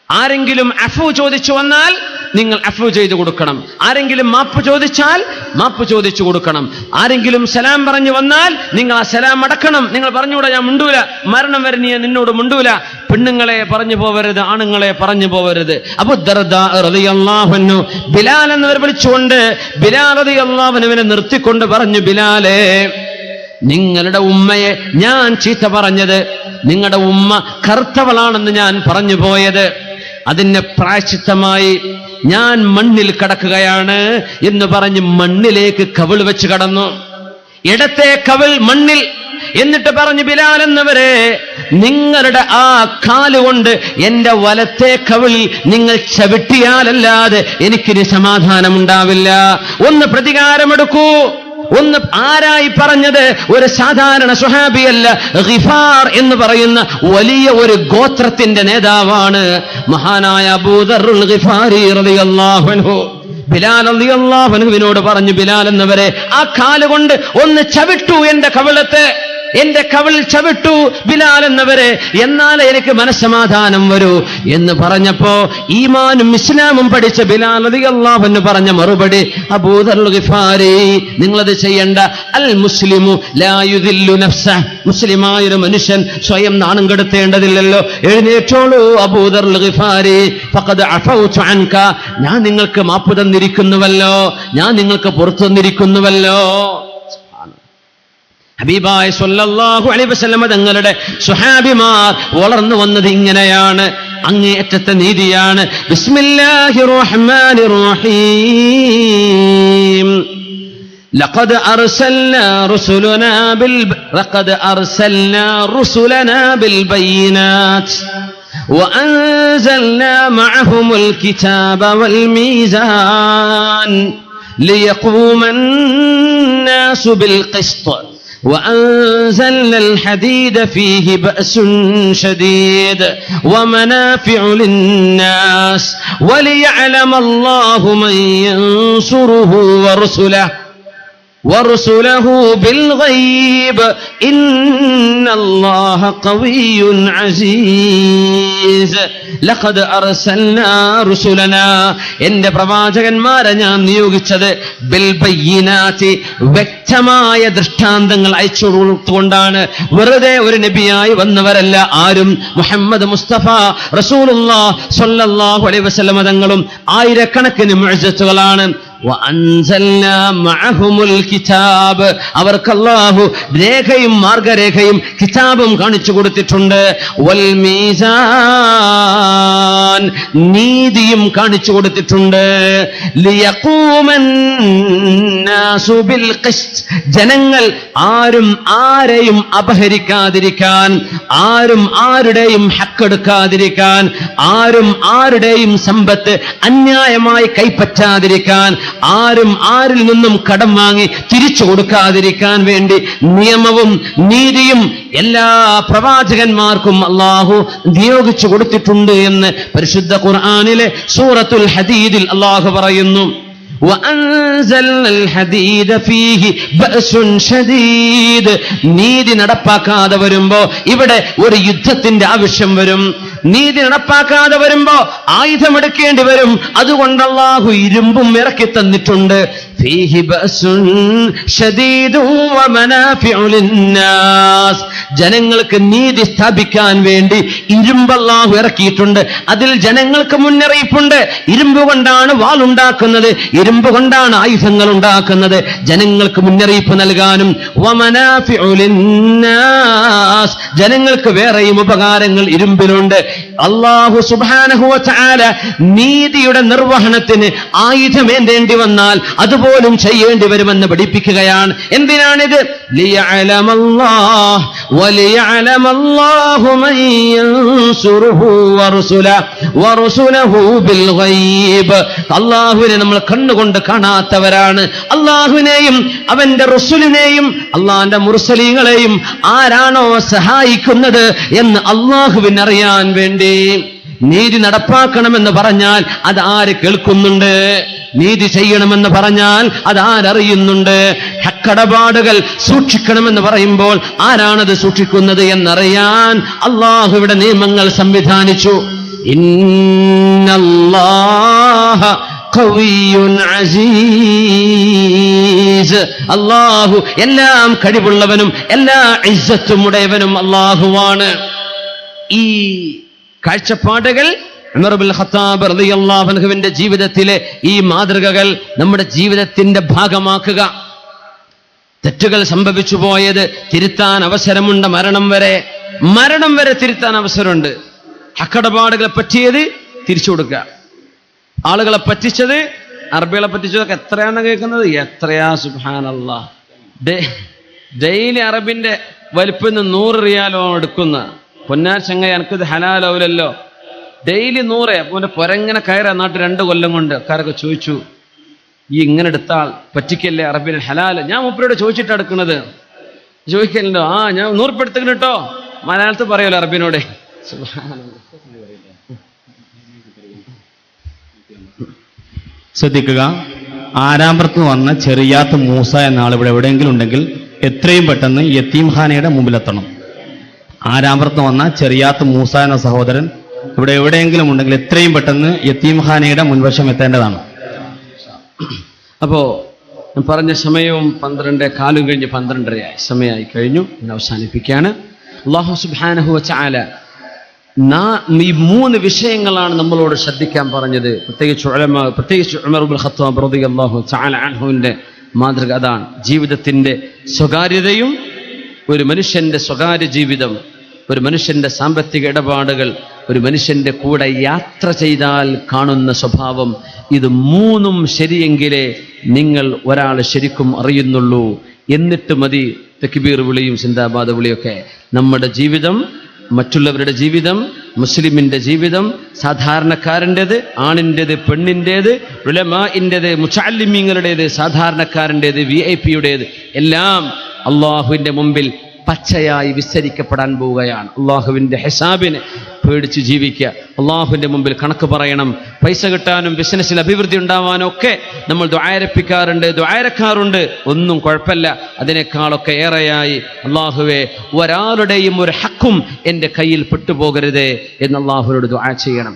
ആരെങ്കിലും അഫു ചോദിച്ചു വന്നാൽ നിങ്ങൾ അഫു ചെയ്തു കൊടുക്കണം. ആരെങ്കിലും മാപ്പ് ചോദിച്ചാൽ മാപ്പ് ചോദിച്ചു കൊടുക്കണം. ആരെങ്കിലും സലാം പറഞ്ഞു വന്നാൽ നിങ്ങൾ ആ സലാം അടക്കണം. നിങ്ങൾ പറഞ്ഞുകൂടാ ഞാൻ മുണ്ടൂല, മരണം വരെ നീ നിന്നോട് മുണ്ടൂല. പെണ്ണുങ്ങളെ പറഞ്ഞു പോവരുത്, ആണുങ്ങളെ പറഞ്ഞു പോവരുത്. അബൂ ദർദാ റളിയല്ലാഹു അൻഹു ബിലാൽ എന്നവർ വിളിച്ചുകൊണ്ട് ബിലാൽ റളിയല്ലാഹു അൻഹുവിനെ നിർത്തിക്കൊണ്ട് പറഞ്ഞു, ബിലാലേ, നിങ്ങളുടെ ഉമ്മയെ ഞാൻ ചീത്ത പറഞ്ഞത്, നിങ്ങളുടെ ഉമ്മ കറുത്തവളാണെന്ന് ഞാൻ പറഞ്ഞു പോയത്, അതിന് പ്രായശ്ചിത്തമായി ഞാൻ മണ്ണിൽ കടക്കുകയാണ് എന്ന് പറഞ്ഞ് മണ്ണിലേക്ക് കവിൾ വെച്ച് കടന്നു. ഇടത്തെ കവിൾ മണ്ണിൽ. എന്നിട്ട് പറഞ്ഞു, ബിലാൽ എന്നവരെ, നിങ്ങളുടെ ആ കാലുകൊണ്ട് എന്റെ വലത്തെ കവിളിൽ നിങ്ങൾ ചവിട്ടിയാലല്ലാതെ എനിക്കിനി സമാധാനമുണ്ടാവില്ല. ഒന്ന് പ്രതികാരമെടുക്കൂ. ഒന്ന് ആരായി പറഞ്ഞത്? ഒരു സാധാരണ സ്വഹാബിയല്ല, ഗിഫാർ എന്ന് പറയുന്ന വലിയ ഒരു ഗോത്രത്തിന്റെ നേതാവാണ് മഹാനായ അബൂ ദർറുൽ ഗിഫാരി റളിയല്ലാഹു അൻഹു. ബിലാൽ റളിയല്ലാഹു അൻഹുവിനോട് പറഞ്ഞു, ബിലാൽ എന്നവരെ, ആ കാലുകൊണ്ട് ഒന്ന് ചവിട്ടു എന്റെ കവിളത്തെ, എന്റെ കവിളിൽ ചവിട്ടു ബിലാൽ എന്നവരെ, എന്നാലേ എനിക്ക് മനസ്സമാധാനം വരൂ എന്ന് പറഞ്ഞപ്പോ ഈമാനും ഇസ്ലാമും പഠിച്ച ബിലാൽ റളിയല്ലാഹു അൻഹു പറഞ്ഞ മറുപടി, അബൂ ദർറുൽ ഗിഫാരി, നിങ്ങളത് ചെയ്യണ്ട. അൽ മുസ്ലിമു ലാ യുദില്ലു നഫ്സഹ്. മുസ്ലിമായൊരു മനുഷ്യൻ സ്വയം നാണം കെടുത്തേണ്ടതില്ലല്ലോ. എഴുന്നേറ്റോളൂ അബൂ ദർറുൽ ഗിഫാരി, ഫഖദ് അഫൗതു അൻക. ഞാൻ നിങ്ങൾക്ക് മാപ്പ് തന്നിരിക്കുന്നുവല്ലോ, ഞാൻ നിങ്ങൾക്ക് പുറത്തു തന്നിരിക്കുന്നുവല്ലോ. ഹബീബായ സ്വല്ലല്ലാഹു അലൈഹി വസല്ലം തങ്ങളുടെ സ്വഹാബിമാർ വളർന്നു വന്നത് ഇങ്ങനെയാണ്, അങ്ങേയറ്റത്തെ നീതിയാണ്. ബിസ്മില്ലാഹിർ റഹ്മാനിർ റഹീം. ലഖദ് അർസൽനാ റുസുലനാ ബിൽ ബയ്യിനാത്ത് വഅൻസൽനാ മഅഹുമുൽ കിതാബ വൽ മീസാൻ ലിയഖൂമൻ നാസു ബിൽ ഖിസ്ത് وأنزلنا الحديد فيه بأس شديد ومنافع للناس وليعلم الله من ينصره ورسله بالغيب إن الله قوي عزيز. لقد أرسلنا رسلنا. എന്റെ പ്രവാചകന്മാരെ ഞാൻ നിയോഗിച്ചത് ബിൽ ബയ്യിനാത്തി, വ്യക്തമായ ദൃഷ്ടാന്തങ്ങൾ അയച്ചു കൊടുത്തുകൊണ്ടാണ്. വെറുതെ ഒരു നബിയായി വന്നവരല്ല ആരും. മുഹമ്മദ് മുസ്തഫ റസൂലുള്ളാഹി സ്വല്ലല്ലാഹു അലൈഹി വസല്ലം തങ്ങളും ആയിരക്കണക്കിന് മുഅ്ജിസത്തുകളാണ്. വഅൻസൽനാ മഅഹുമുൽ കിതാബ്, അവർക്ക് അല്ലാഹു രേഖയും മാർഗരേഖയും കിതാബും കാണിച്ചു കൊടുത്തിട്ടുണ്ട്. വൽ മീസാൻ, നീതിയും കാണിച്ചു കൊടുത്തിട്ടുണ്ട്. ലിയഖൂമൻ നാസു ബിൽ ഖിസ്ത്, ജനങ്ങൾ ആരും ആരെയും അപഹരിക്കാതിരിക്കാൻ, ആരും ആരുടെയും ഹക്കെടുക്കാതിരിക്കാൻ, ആരും ആരുടെയും സമ്പത്ത് അന്യായമായി കൈപ്പറ്റാതിരിക്കാൻ, ആരും ആരിൽ നിന്നും കടം വാങ്ങി തിരിച്ചു കൊടുക്കാതിരിക്കാൻ വേണ്ടി നിയമവും നീതിയും എല്ലാ പ്രവാചകന്മാർക്കും അല്ലാഹു നിയോഗിച്ചു കൊടുത്തിട്ടുണ്ട് എന്ന് പരിശുദ്ധ ഖുർആനിലെ സൂറത്തുൽ ഹദീദിൽ അല്ലാഹു പറയുന്നു. وأنزلنا الحديد فيه بأس شديد. നീതി നടപ്പാക്കാതെ വരുമ്പോ ഇവിടെ ഒരു യുദ്ധത്തിന്റെ ആവശ്യം വരും. നീതി നടപ്പാക്കാതെ വരുമ്പോ ആയുധമെടുക്കേണ്ടി വരും. അതുകൊണ്ട് അല്ലാഹു ഇരുമ്പും ഇറക്കി തന്നിട്ടുണ്ട്. ഫീഹി ബഅസുൻ ശദീദുൻ വമനാഫിഉ ലിന്നാസ്. ജനങ്ങൾക്ക് നീതി സ്ഥാപിക്കാൻ വേണ്ടി ഇരുമ്പ് അല്ലാഹു ഇറക്കിയിട്ടുണ്ട്. അതിൽ ജനങ്ങൾക്ക് മുന്നറിയിപ്പുണ്ട്. ഇരുമ്പ് കൊണ്ടാണ് വാളുണ്ടാക്കുന്നത്, ഇരുമ്പ് കൊണ്ടാണ് ആയുധങ്ങൾ ഉണ്ടാക്കുന്നത്. ജനങ്ങൾക്ക് മുന്നറിയിപ്പ് നൽകാനും വമനാഫിഉ ലിന്നാസ്, ജനങ്ങൾക്ക് വേറെയും ഉപകാരങ്ങൾ ഇരുമ്പിലുണ്ട്. അല്ലാഹു സുബ്ഹാനഹു വ തആല നീതിയുടെ നിർവഹണത്തിന് ആയുധമേന്തേണ്ടി വന്നാൽ അതുപോലും ചെയ്യേണ്ടി വരുമെന്ന് പഠിപ്പിക്കുകയാണ്. എന്തിനാണിത്? ലിയഅലമല്ലാഹ് വലിയഅലമല്ലാഹു മൻ യൻസുറുഹു വറസുലഹു ബിൽ ഗൈബ്. അല്ലാഹുവിനെ നമ്മൾ കണ്ണുകൊണ്ട് കാണാത്തവരാണ്. അല്ലാഹുവിനെയും അവന്റെ റസൂലിനെയും അല്ലാഹുവിന്റെ മുർസലീങ്ങളെയും ആരാണോ സഹായിക്കുന്നത് എന്ന് അല്ലാഹുവിന് അറിയാൻ വേണ്ടി നീതി നടപ്പാക്കണമെന്ന് പറഞ്ഞാൽ അത് ആര് കേൾക്കുന്നുണ്ട്? നീതി ചെയ്യണമെന്ന് പറഞ്ഞാൽ അത് ആരറിയുന്നുണ്ട്? ഹക്കടപാടുകൾ സൂക്ഷിക്കണമെന്ന് പറയുമ്പോൾ ആരാണത് സൂക്ഷിക്കുന്നത് എന്നറിയാൻ അല്ലാഹുവിന്റെ നിയമങ്ങൾ സംവിധാനിച്ചു. ഇന്നല്ലാഹ ഖവിയ്യുൻ അസീസ്. അല്ലാഹു എല്ലാം കഴിവുള്ളവനും എല്ലാ ഇസ്സത്തും ഉടയവനും അല്ലാഹുവാണ്. ഈ കാഴ്ചപ്പാടുകൾ ഉമർ ഇബ്നുൽ ഖത്താബ് റളിയല്ലാഹു അൻഹുവിന്റെ ജീവിതത്തിലെ ഈ മാതൃകകൾ നമ്മുടെ ജീവിതത്തിന്റെ ഭാഗമാക്കുക. തെറ്റുകൾ സംഭവിച്ചു പോയത് തിരുത്താൻ അവസരമുണ്ട്. മരണം വരെ തിരുത്താൻ അവസരമുണ്ട്. ഹക്കടപാടുകളെ പറ്റിയത് തിരിച്ചു കൊടുക്കുക. ആളുകളെ പറ്റിച്ചത്, അറബികളെ പറ്റിച്ചതൊക്കെ എത്രയാണ് കേൾക്കുന്നത്? എത്രയാ സുബ്ഹാനല്ലാഹ്. ഡെയിലി അറബിന്റെ വലിപ്പം 100 റിയാലോ എടുക്കുന്ന പൊന്നാർ ചങ്ങ, എനിക്കിത് ഹലാലാവില്ലല്ലോ. ഡെയിലി 100. അപ്പൊ എന്റെ പൊരങ്ങനെ കയറാ നാട്ടിൽ 2 കൊല്ലം കൊണ്ട്. ആൾക്കാരൊക്കെ ചോദിച്ചു, ഈ ഇങ്ങനെ എടുത്താൽ പറ്റിക്കല്ലേ അറബിന് ഹലാല്? ഞാൻ മൂപ്പരോട് ചോദിച്ചിട്ട് എടുക്കുന്നത്. ചോദിക്കല്ലോ, ഞാൻ 100 ഉറുപ്പിക എടുത്തിട്ട് കേട്ടോ. മലയാളത്തിൽ പറയല്ലോ അറബിനോട്. ശ്രദ്ധിക്കുക, ആരാമ്പുറത്ത് വന്ന ചെറിയാത്ത് മൂസ എന്ന ആൾ ഇവിടെ എവിടെയെങ്കിലും ഉണ്ടെങ്കിൽ എത്രയും പെട്ടെന്ന് യത്തീംഖാനയുടെ മുമ്പിലെത്തണം. ആരാമ്പുറത്ത് വന്ന ചെറിയാത്ത് മൂസ എന്ന സഹോദരൻ ഇവിടെ എവിടെയെങ്കിലും ഉണ്ടെങ്കിൽ എത്രയും പെട്ടെന്ന് യത്തീംഖാനയുടെ മുൻവശം എത്തേണ്ടതാണ്. അപ്പോ ഞാൻ പറഞ്ഞ സമയവും 12:15 കഴിഞ്ഞ് 12:30 സമയമായി കഴിഞ്ഞു. ഇന്ന് അവസാനിപ്പിക്കുകയാണ്. അല്ലാഹു സുബ്ഹാനഹു വ തആല ഈ 3 വിഷയങ്ങളാണ് നമ്മളോട് ശ്രദ്ധിക്കാൻ പറഞ്ഞത്. പ്രത്യേകിച്ച് ഉമർ ഇബ്നുൽ ഖത്താബ് റളിയല്ലാഹു തആല അൻഹുവിന്റെ മാതൃക അതാണ്. ജീവിതത്തിന്റെ സ്വകാര്യതയും, ഒരു മനുഷ്യന്റെ സ്വകാര്യ ജീവിതം, ഒരു മനുഷ്യന്റെ സാമ്പത്തിക ഇടപാടുകൾ, ഒരു മനുഷ്യന്റെ കൂടെ യാത്ര ചെയ്താൽ കാണുന്ന സ്വഭാവം, ഇത് 3ഉം ശരിയെങ്കിലേ നിങ്ങൾ ഒരാൾ ശരിക്കും അറിയുന്നുള്ളൂ. എന്നിട്ട് മതി തക്ബീർ വിളിയും സിന്ദാബാദ് വിളിയൊക്കെ. നമ്മുടെ ജീവിതം, മറ്റുള്ളവരുടെ ജീവിതം, മുസ്ലിമിന്റെ ജീവിതം, സാധാരണക്കാരൻ്റെത്, ആണിൻ്റെത്, പെണ്ണിൻ്റെത്, ഉലമാഇൻ്റെത്, മുതഅല്ലിമീങ്ങളുടേത്, സാധാരണക്കാരൻ്റെത്, വിഐപിയുടേത് എല്ലാം അള്ളാഹുവിൻ്റെ മുമ്പിൽ പച്ചയായി വിസ്തരിക്കപ്പെടാൻ പോവുകയാണ്. അള്ളാഹുവിൻ്റെ ഹിസാബിനെ പേടിച്ച് ജീവിക്കുക. അള്ളാഹുവിൻ്റെ മുമ്പിൽ കണക്ക് പറയണം. പൈസ കിട്ടാനും ബിസിനസ്സിൽ അഭിവൃദ്ധി ഉണ്ടാവാനും ഒക്കെ നമ്മൾ ദുആരപ്പിക്കാറുണ്ട്, ദുആരക്കാറുണ്ട്. ഒന്നും കുഴപ്പമില്ല. അതിനേക്കാളൊക്കെ ഏറെയായി അള്ളാഹുവേ, ഒരാളുടെയും ഒരു ഹക്കും എൻ്റെ കയ്യിൽ പെട്ടുപോകരുതേ എന്ന് അള്ളാഹുവിനോട് ദുആ ചെയ്യണം.